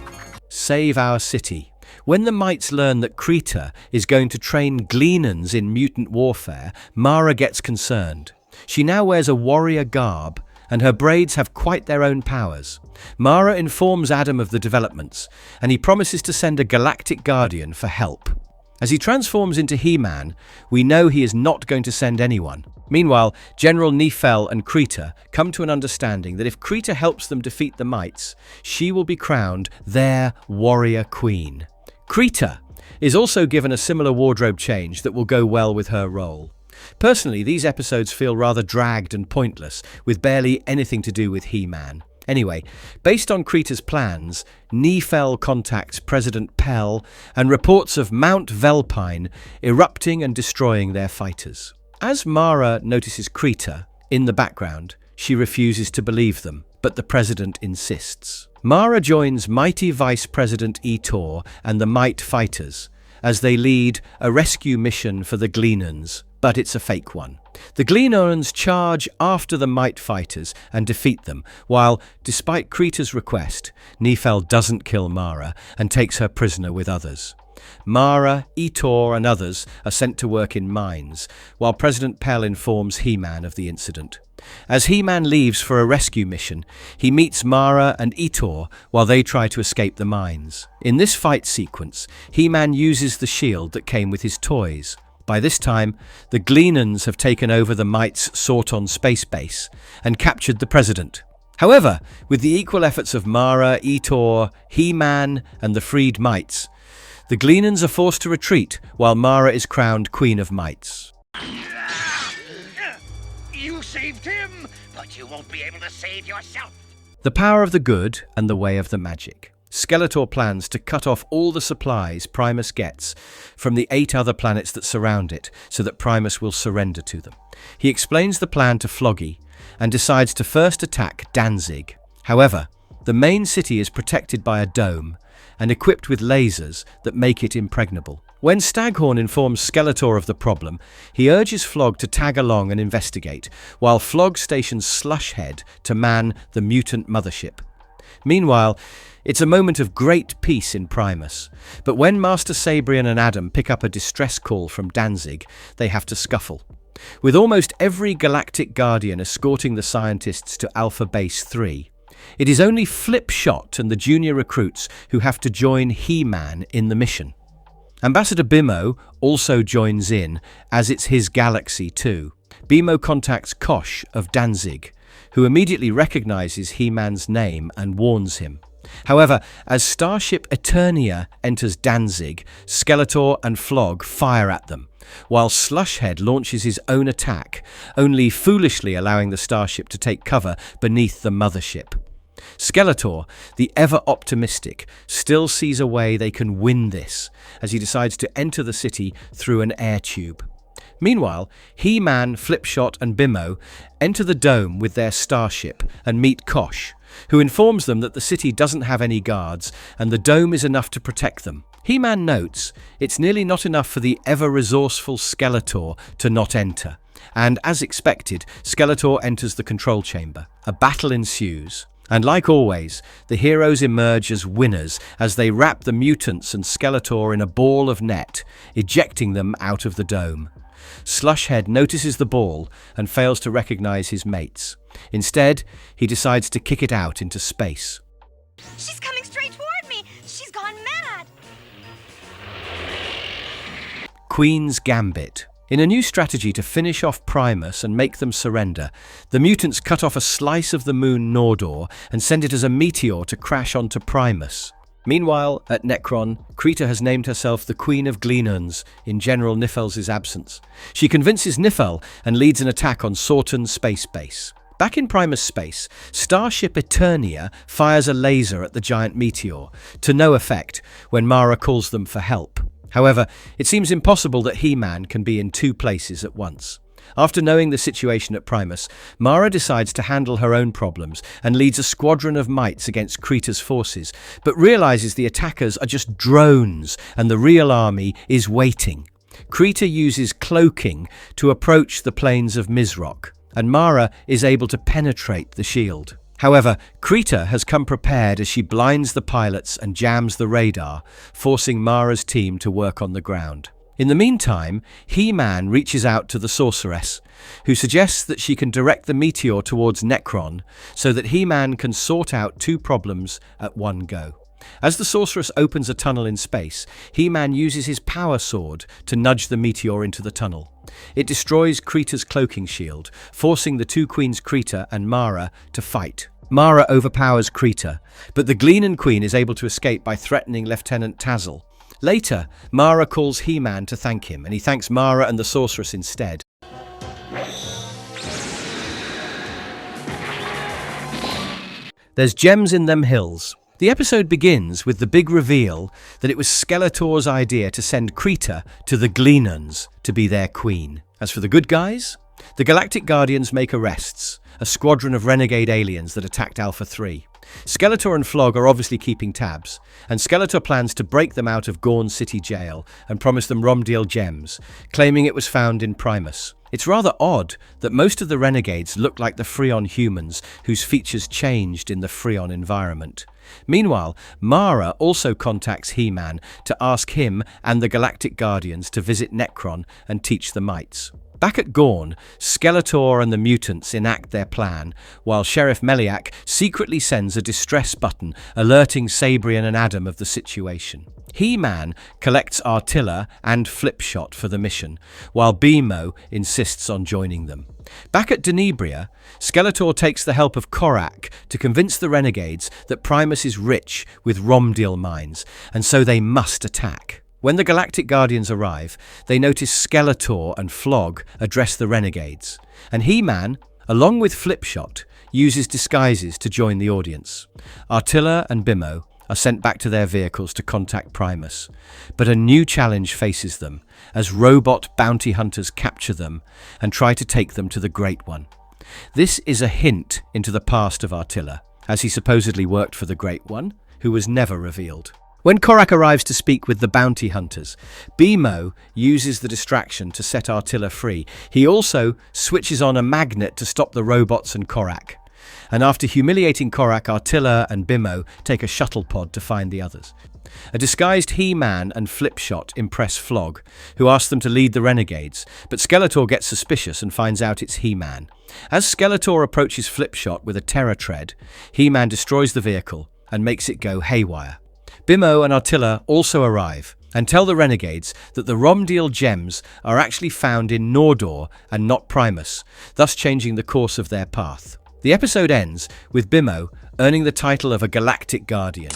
Save our city. When the mites learn that Krita is going to train Gleanons in mutant warfare, Mara gets concerned. She now wears a warrior garb, and her braids have quite their own powers. Mara informs Adam of the developments, and he promises to send a Galactic Guardian for help. As he transforms into HeMan, we know he is not going to send anyone. Meanwhile, General Nephel and Krita come to an understanding that if Krita helps them defeat the mites, she will be crowned their warrior queen. Krita is also given a similar wardrobe change that will go well with her role. Personally, these episodes feel rather dragged and pointless, with barely anything to do with HeMan. Anyway, based on Krita's plans, Nephel contacts President Pell and reports of Mount Velpine erupting and destroying their fighters. As Mara notices Krita in the background, she refuses to believe them, but the president insists. Mara joins mighty Vice President Etor and the Might Fighters as they lead a rescue mission for the Gleanons, but it's a fake one. The Gleanons charge after the Might Fighters and defeat them, while, despite Krita's request, Nephel doesn't kill Mara and takes her prisoner with others. Mara, Etor and others are sent to work in mines, while President Pell informs HeMan of the incident. As HeMan leaves for a rescue mission, he meets Mara and Etor while they try to escape the mines. In this fight sequence, HeMan uses the shield that came with his toys. By this time, the Gleanons have taken over the Mites' Sorton space base and captured the president. However, with the equal efforts of Mara, Etor, HeMan and the freed Mites, the Gleanons are forced to retreat while Mara is crowned Queen of Mites. You saved him, but you won't be able to save yourself. The power of the good and the way of the magic. Skeletor plans to cut off all the supplies Primus gets from the 8 other planets that surround it so that Primus will surrender to them. He explains the plan to Floggy and decides to first attack Danzig. However, the main city is protected by a dome and equipped with lasers that make it impregnable. When Staghorn informs Skeletor of the problem, he urges Flog to tag along and investigate, while Flog stations Slushhead to man the mutant mothership. Meanwhile, it's a moment of great peace in Primus, but when Master Sabrian and Adam pick up a distress call from Danzig, they have to scuffle. With almost every Galactic Guardian escorting the scientists to Alpha Base 3, it is only Flipshot and the junior recruits who have to join HeMan in the mission. Ambassador Bimo also joins in, as it's his galaxy too. Bimo contacts Kosh of Danzig, who immediately recognizes HeMan's name and warns him. However, as Starship Eternia enters Danzig, Skeletor and Flog fire at them, while Slushhead launches his own attack, only foolishly allowing the starship to take cover beneath the mothership. Skeletor, the ever-optimistic, still sees a way they can win this, as he decides to enter the city through an air tube. Meanwhile, HeMan, Flipshot and Bimo enter the dome with their starship and meet Kosh, who informs them that the city doesn't have any guards and the dome is enough to protect them. HeMan notes it's nearly not enough for the ever-resourceful Skeletor to not enter, and as expected, Skeletor enters the control chamber. A battle ensues. And like always, the heroes emerge as winners as they wrap the mutants and Skeletor in a ball of net, ejecting them out of the dome. Slushhead notices the ball and fails to recognize his mates. Instead, he decides to kick it out into space. She's coming straight toward me! She's gone mad! Queen's Gambit. In a new strategy to finish off Primus and make them surrender, the mutants cut off a slice of the moon Nordor and send it as a meteor to crash onto Primus. Meanwhile, at Necron, Krita has named herself the Queen of Gleanons in General Nifl's absence. She convinces Nifl and leads an attack on Sorton's space base. Back in Primus space, Starship Eternia fires a laser at the giant meteor, to no effect when Mara calls them for help. However, it seems impossible that HeMan can be in 2 places at once. After knowing the situation at Primus, Mara decides to handle her own problems and leads a squadron of mites against Krita's forces, but realizes the attackers are just drones and the real army is waiting. Krita uses cloaking to approach the plains of Mizrock, and Mara is able to penetrate the shield. However, Krita has come prepared as she blinds the pilots and jams the radar, forcing Mara's team to work on the ground. In the meantime, HeMan reaches out to the sorceress, who suggests that she can direct the meteor towards Necron so that HeMan can sort out two problems at one go. As the sorceress opens a tunnel in space, HeMan uses his power sword to nudge the meteor into the tunnel. It destroys Krita's cloaking shield, forcing the two queens Krita and Mara to fight. Mara overpowers Krita, but the Gleanan Queen is able to escape by threatening Lieutenant Tazzle. Later, Mara calls HeMan to thank him, and he thanks Mara and the sorceress instead. There's gems in them hills. The episode begins with the big reveal that it was Skeletor's idea to send Krita to the Gleanans to be their queen. As for the good guys, the Galactic Guardians make arrests, a squadron of renegade aliens that attacked Alpha 3. Skeletor and Flog are obviously keeping tabs, and Skeletor plans to break them out of Gorn City jail and promise them Romdeal gems, claiming it was found in Primus. It's rather odd that most of the renegades look like the Freon humans whose features changed in the Freon environment. Meanwhile, Mara also contacts HeMan to ask him and the Galactic Guardians to visit Necron and teach the mites. Back at Gorn, Skeletor and the mutants enact their plan, while Sheriff Meliak secretly sends a distress button alerting Sabrian and Adam of the situation. HeMan collects Artilla and Flipshot for the mission, while Bimo insists on joining them. Back at Denebria, Skeletor takes the help of Korak to convince the renegades that Primus is rich with Romdeal mines, and so they must attack. When the Galactic Guardians arrive, they notice Skeletor and Flog address the renegades, and HeMan, along with Flipshot, uses disguises to join the audience. Artilla and Bimo are sent back to their vehicles to contact Primus, but a new challenge faces them as robot bounty hunters capture them and try to take them to the Great One. This is a hint into the past of Artilla, as he supposedly worked for the Great One, who was never revealed. When Korak arrives to speak with the bounty hunters, Bimo uses the distraction to set Artilla free. He also switches on a magnet to stop the robots and Korak. And after humiliating Korak, Artilla and Bimo take a shuttle pod to find the others. A disguised HeMan and Flipshot impress Flog, who asks them to lead the renegades, but Skeletor gets suspicious and finds out it's HeMan. As Skeletor approaches Flipshot with a terror tread, HeMan destroys the vehicle and makes it go haywire. Bimo and Artilla also arrive and tell the renegades that the Romdeal gems are actually found in Nordor and not Primus, thus changing the course of their path. The episode ends with Bimo earning the title of a Galactic Guardian.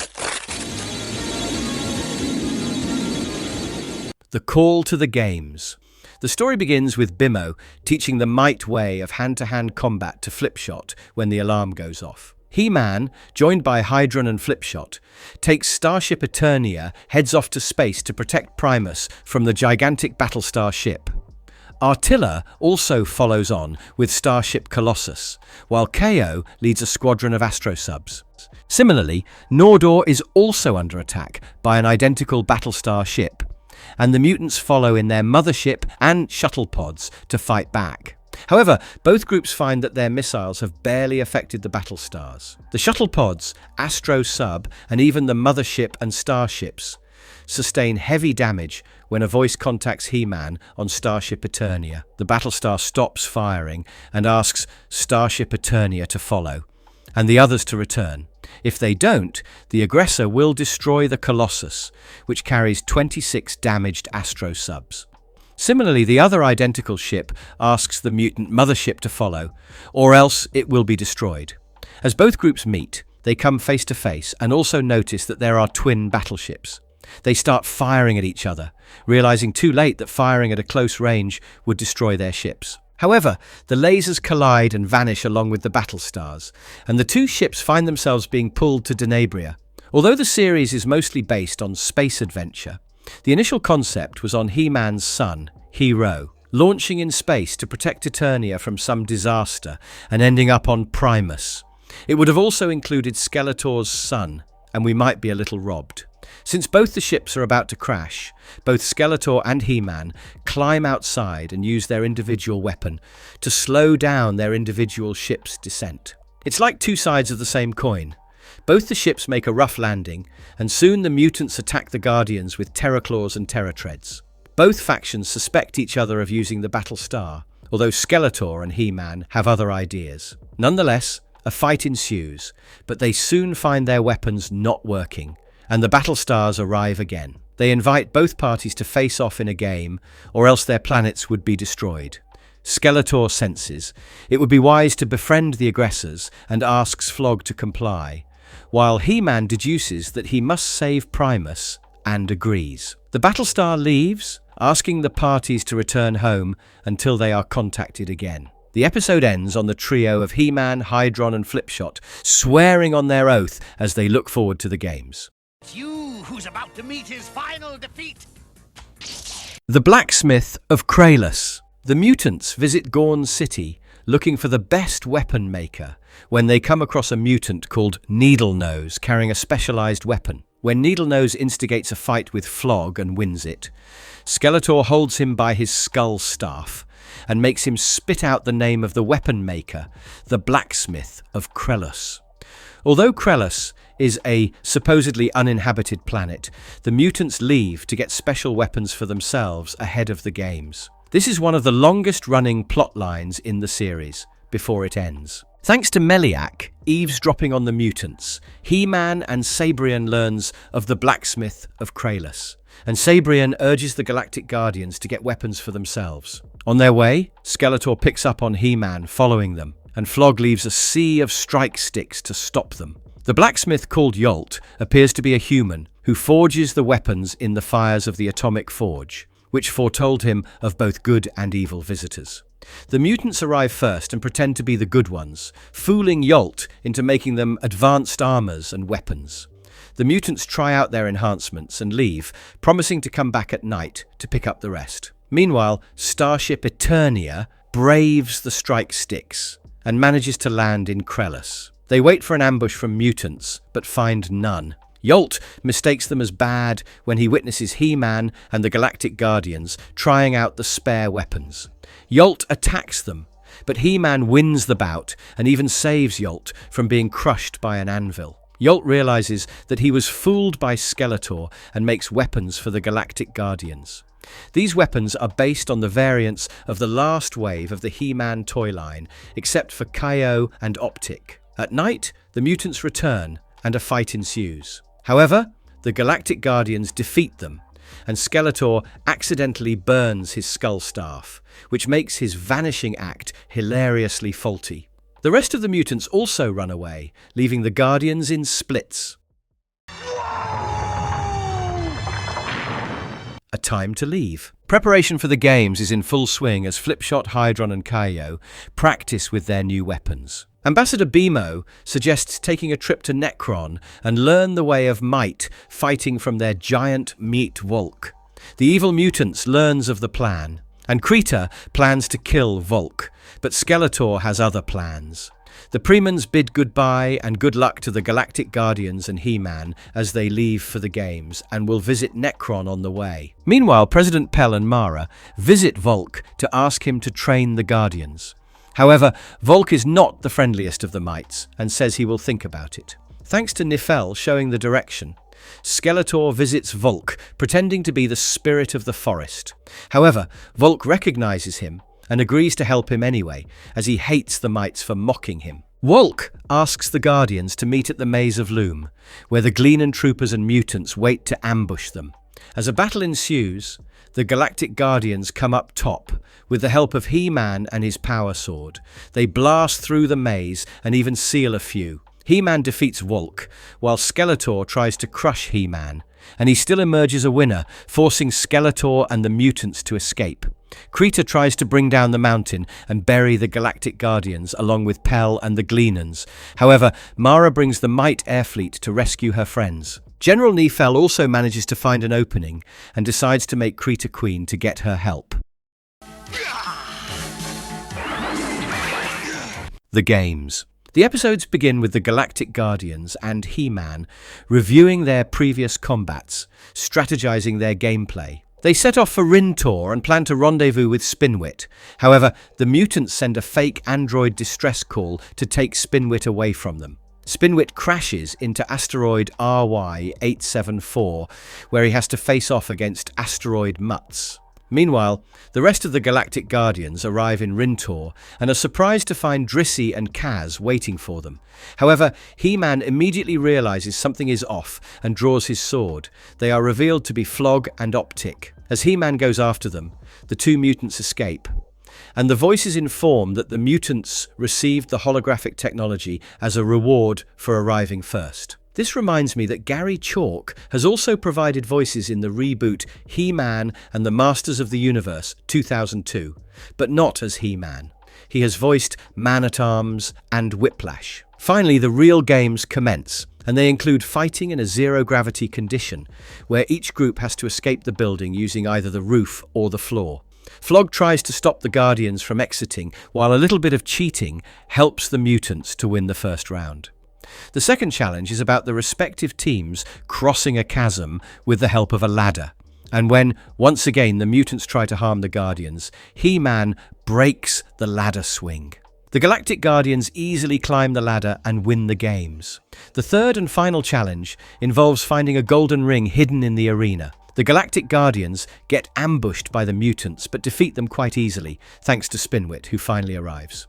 The call to the games. The story begins with Bimo teaching the might way of hand-to-hand combat to Flipshot when the alarm goes off. HeMan, joined by Hydron and Flipshot, takes Starship Eternia, heads off to space to protect Primus from the gigantic Battlestar ship. Artilla also follows on with Starship Colossus, while KO leads a squadron of astrosubs. Similarly, Nordor is also under attack by an identical Battlestar ship, and the mutants follow in their mothership and shuttle pods to fight back. However, both groups find that their missiles have barely affected the Battlestars. The shuttle pods, Astro Sub, and even the mothership and starships sustain heavy damage when a voice contacts HeMan on Starship Eternia. The Battlestar stops firing and asks Starship Eternia to follow, and the others to return. If they don't, the aggressor will destroy the Colossus, which carries 26 damaged Astro Subs. Similarly, the other identical ship asks the mutant mothership to follow, or else it will be destroyed. As both groups meet, they come face to face and also notice that there are twin battleships. They start firing at each other, realizing too late that firing at a close range would destroy their ships. However, the lasers collide and vanish along with the Battlestars, and the two ships find themselves being pulled to Denebria. Although the series is mostly based on space adventure, the initial concept was on HeMan's son, Hero. launching in space to protect Eternia from some disaster and ending up on Primus. It would have also included Skeletor's son, and we might be a little robbed. Since both the ships are about to crash, both Skeletor and HeMan climb outside and use their individual weapon to slow down their individual ship's descent. It's like two sides of the same coin. Both the ships make a rough landing, and soon the mutants attack the Guardians with Terror Claws and Terror Treads. Both factions suspect each other of using the Battle Star, although Skeletor and HeMan have other ideas. Nonetheless, a fight ensues, but they soon find their weapons not working, and the Battle Stars arrive again. They invite both parties to face off in a game, or else their planets would be destroyed. Skeletor senses it would be wise to befriend the aggressors and asks Flog to comply, while HeMan deduces that he must save Primus and agrees. The Battlestar leaves, asking the parties to return home until they are contacted again. The episode ends on the trio of HeMan, Hydron and Flipshot swearing on their oath as they look forward to the games. It's you who's about to meet his final defeat. The blacksmith of Krellis. The mutants visit Gorn City looking for the best weapon maker when they come across a mutant called Needlenose carrying a specialized weapon. When Needlenose instigates a fight with Flog and wins it, Skeletor holds him by his skull staff and makes him spit out the name of the weapon maker, the blacksmith of Krellis. Although Krellis is a supposedly uninhabited planet, the mutants leave to get special weapons for themselves ahead of the games. This is one of the longest-running plot lines in the series, before it ends. Thanks to Meliak eavesdropping on the mutants, HeMan and Sabrian learns of the blacksmith of Krellis, and Sabrian urges the Galactic Guardians to get weapons for themselves. On their way, Skeletor picks up on HeMan following them, and Flog leaves a sea of strike sticks to stop them. The blacksmith called Yolt appears to be a human who forges the weapons in the fires of the Atomic Forge, which foretold him of both good and evil visitors. The mutants arrive first and pretend to be the good ones, fooling Yolt into making them advanced armors and weapons. The mutants try out their enhancements and leave, promising to come back at night to pick up the rest. Meanwhile, Starship Eternia braves the strike sticks and manages to land in Krellis. They wait for an ambush from mutants, but find none. Yolt mistakes them as bad when he witnesses HeMan and the Galactic Guardians trying out the spare weapons. Yolt attacks them, but HeMan wins the bout and even saves Yolt from being crushed by an anvil. Yolt realizes that he was fooled by Skeletor and makes weapons for the Galactic Guardians. These weapons are based on the variants of the last wave of the HeMan toy line, except for Kaio and Optic. At night, the mutants return and a fight ensues. However, the Galactic Guardians defeat them, and Skeletor accidentally burns his skull staff, which makes his vanishing act hilariously faulty. The rest of the mutants also run away, leaving the Guardians in splits. A time to leave. Preparation for the games is in full swing as Flipshot, Hydron and Kaio practice with their new weapons. Ambassador Bimo suggests taking a trip to Necron and learn the way of might fighting from their giant meat Volk. The evil mutants learns of the plan, and Krita plans to kill Volk, but Skeletor has other plans. The Primans bid goodbye and good luck to the Galactic Guardians and HeMan as they leave for the games and will visit Necron on the way. Meanwhile, President Pell and Mara visit Volk to ask him to train the Guardians. However, Volk is not the friendliest of the mites and says he will think about it. Thanks to Nifel showing the direction, Skeletor visits Volk, pretending to be the spirit of the forest. However, Volk recognizes him and agrees to help him anyway, as he hates the mites for mocking him. Volk asks the Guardians to meet at the Maze of Loom, where the Gleanan troopers and mutants wait to ambush them. As a battle ensues, the Galactic Guardians come up top. With the help of HeMan and his power sword, they blast through the maze and even seal a few. HeMan defeats Volk, while Skeletor tries to crush HeMan, and he still emerges a winner, forcing Skeletor and the mutants to escape. Krita tries to bring down the mountain and bury the Galactic Guardians along with Pell and the Gleanans. However, Mara brings the Might Air Fleet to rescue her friends. General Nifel also manages to find an opening and decides to make Krita queen to get her help. The games. The episodes begin with the Galactic Guardians and HeMan reviewing their previous combats, strategizing their gameplay. They set off for Rintor and plan to rendezvous with Spinwit. However, the mutants send a fake android distress call to take Spinwit away from them. Spinwit crashes into asteroid RY-874, where he has to face off against asteroid Mutts. Meanwhile, the rest of the Galactic Guardians arrive in Rintor and are surprised to find Drissy and Kaz waiting for them. However, HeMan immediately realizes something is off and draws his sword. They are revealed to be Flog and Optic. As HeMan goes after them, the two mutants escape, and the voices inform that the mutants received the holographic technology as a reward for arriving first. This reminds me that Gary Chalk has also provided voices in the reboot HeMan and the Masters of the Universe 2002, but not as HeMan. He has voiced Man-at-Arms and Whiplash. Finally, the real games commence, and they include fighting in a zero-gravity condition, where each group has to escape the building using either the roof or the floor. Flog tries to stop the Guardians from exiting, while a little bit of cheating helps the mutants to win the first round. The second challenge is about the respective teams crossing a chasm with the help of a ladder. And when, once again, the mutants try to harm the Guardians, HeMan breaks the ladder swing. The Galactic Guardians easily climb the ladder and win the games. The third and final challenge involves finding a golden ring hidden in the arena. The Galactic Guardians get ambushed by the mutants but defeat them quite easily, thanks to Spinwit, who finally arrives.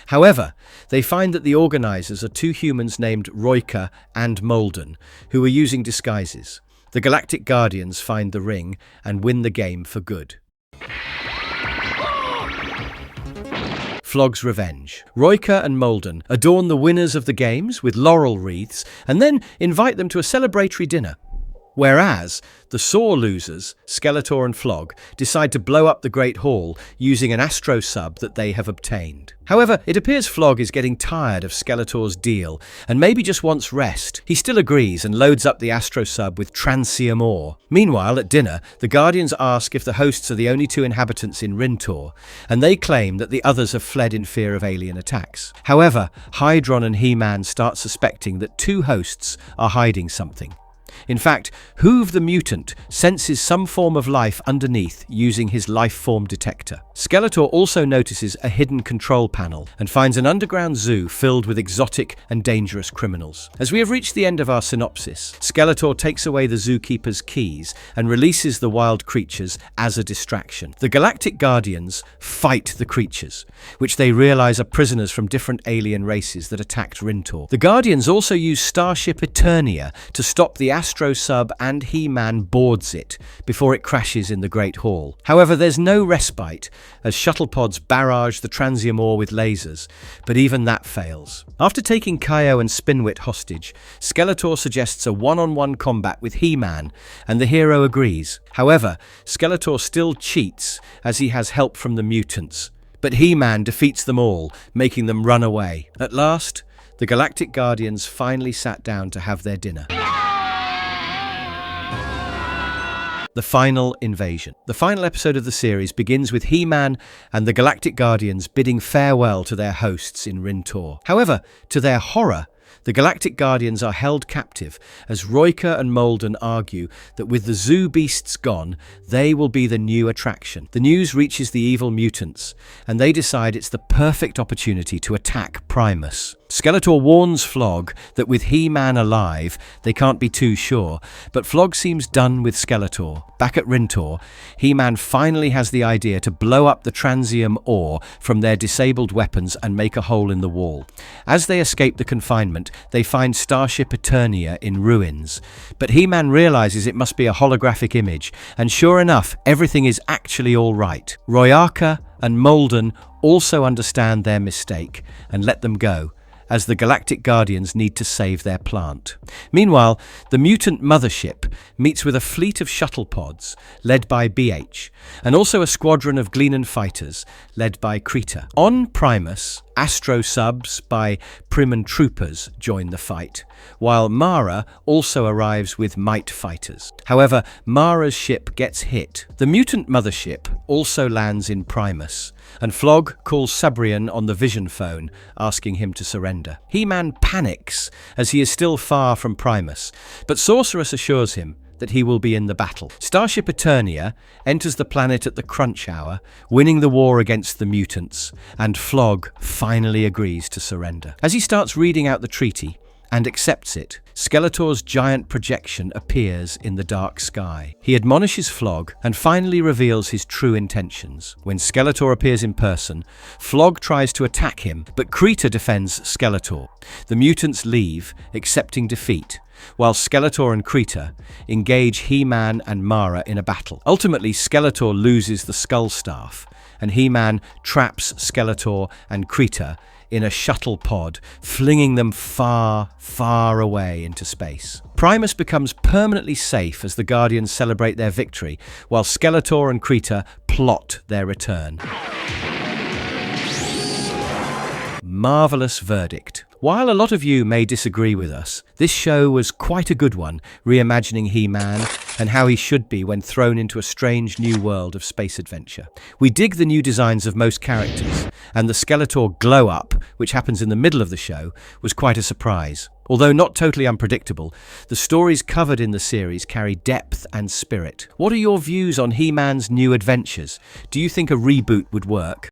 However, they find that the organizers are two humans named Roika and Molden, who are using disguises. The Galactic Guardians find the ring and win the game for good. Flog's revenge. Roika and Molden adorn the winners of the games with laurel wreaths and then invite them to a celebratory dinner. Whereas the sore losers, Skeletor and Flog, decide to blow up the Great Hall using an astro sub that they have obtained. However, it appears Flog is getting tired of Skeletor's deal and maybe just wants rest. He still agrees and loads up the astro sub with transium ore. Meanwhile, at dinner, the Guardians ask if the hosts are the only two inhabitants in Rintor, and they claim that the others have fled in fear of alien attacks. However, Hydron and HeMan start suspecting that two hosts are hiding something. In fact, Hoove the mutant senses some form of life underneath using his life form detector. Skeletor also notices a hidden control panel and finds an underground zoo filled with exotic and dangerous criminals. As we have reached the end of our synopsis, Skeletor takes away the zookeeper's keys and releases the wild creatures as a distraction. The Galactic Guardians fight the creatures, which they realize are prisoners from different alien races that attacked Rintor. The Guardians also use Starship Eternia to stop the Astro Sub, and HeMan boards it before it crashes in the Great Hall. However, there's no respite as shuttle pods barrage the transium ore with lasers, but even that fails. After taking Kaio and Spinwit hostage, Skeletor suggests a one-on-one combat with HeMan, and the hero agrees. However, Skeletor still cheats as he has help from the mutants, but HeMan defeats them all, making them run away. At last, the Galactic Guardians finally sat down to have their dinner. The final invasion. The final episode of the series begins with HeMan and the Galactic Guardians bidding farewell to their hosts in Rintor. However, to their horror, the Galactic Guardians are held captive as Roika and Molden argue that with the zoo beasts gone, they will be the new attraction. The news reaches the evil mutants, and they decide it's the perfect opportunity to attack Primus. Skeletor warns Flog that with HeMan alive, they can't be too sure, but Flog seems done with Skeletor. Back at Rintor, HeMan finally has the idea to blow up the transium ore from their disabled weapons and make a hole in the wall. As they escape the confinement, they find Starship Eternia in ruins, but HeMan realizes it must be a holographic image, and sure enough, everything is actually all right. Royaka and Molden also understand their mistake and let them go, as the Galactic Guardians need to save their plant. Meanwhile, the mutant mothership meets with a fleet of shuttle pods led by BH, and also a squadron of Gleanan fighters led by Krita. On Primus, Astro subs by Priman troopers join the fight, while Mara also arrives with Might fighters. However, Mara's ship gets hit. The mutant mothership also lands in Primus, and Flog calls Sabrian on the vision phone, asking him to surrender. HeMan panics as he is still far from Primus, but Sorceress assures him that he will be in the battle. Starship Eternia enters the planet at the crunch hour, winning the war against the mutants, and Flog finally agrees to surrender. As he starts reading out the treaty and accepts it, Skeletor's giant projection appears in the dark sky. He admonishes Flog and finally reveals his true intentions. When Skeletor appears in person, Flog tries to attack him, but Krita defends Skeletor. The mutants leave, accepting defeat, while Skeletor and Krita engage HeMan and Mara in a battle. Ultimately, Skeletor loses the Skull Staff, and HeMan traps Skeletor and Krita in a shuttle pod, flinging them far, far away into space. Primus becomes permanently safe as the Guardians celebrate their victory, while Skeletor and Krita plot their return. Marvelous verdict. While a lot of you may disagree with us, this show was quite a good one, reimagining HeMan and how he should be when thrown into a strange new world of space adventure. We dig the new designs of most characters, and the Skeletor glow-up, which happens in the middle of the show, was quite a surprise. Although not totally unpredictable, the stories covered in the series carry depth and spirit. What are your views on HeMan's new adventures? Do you think a reboot would work?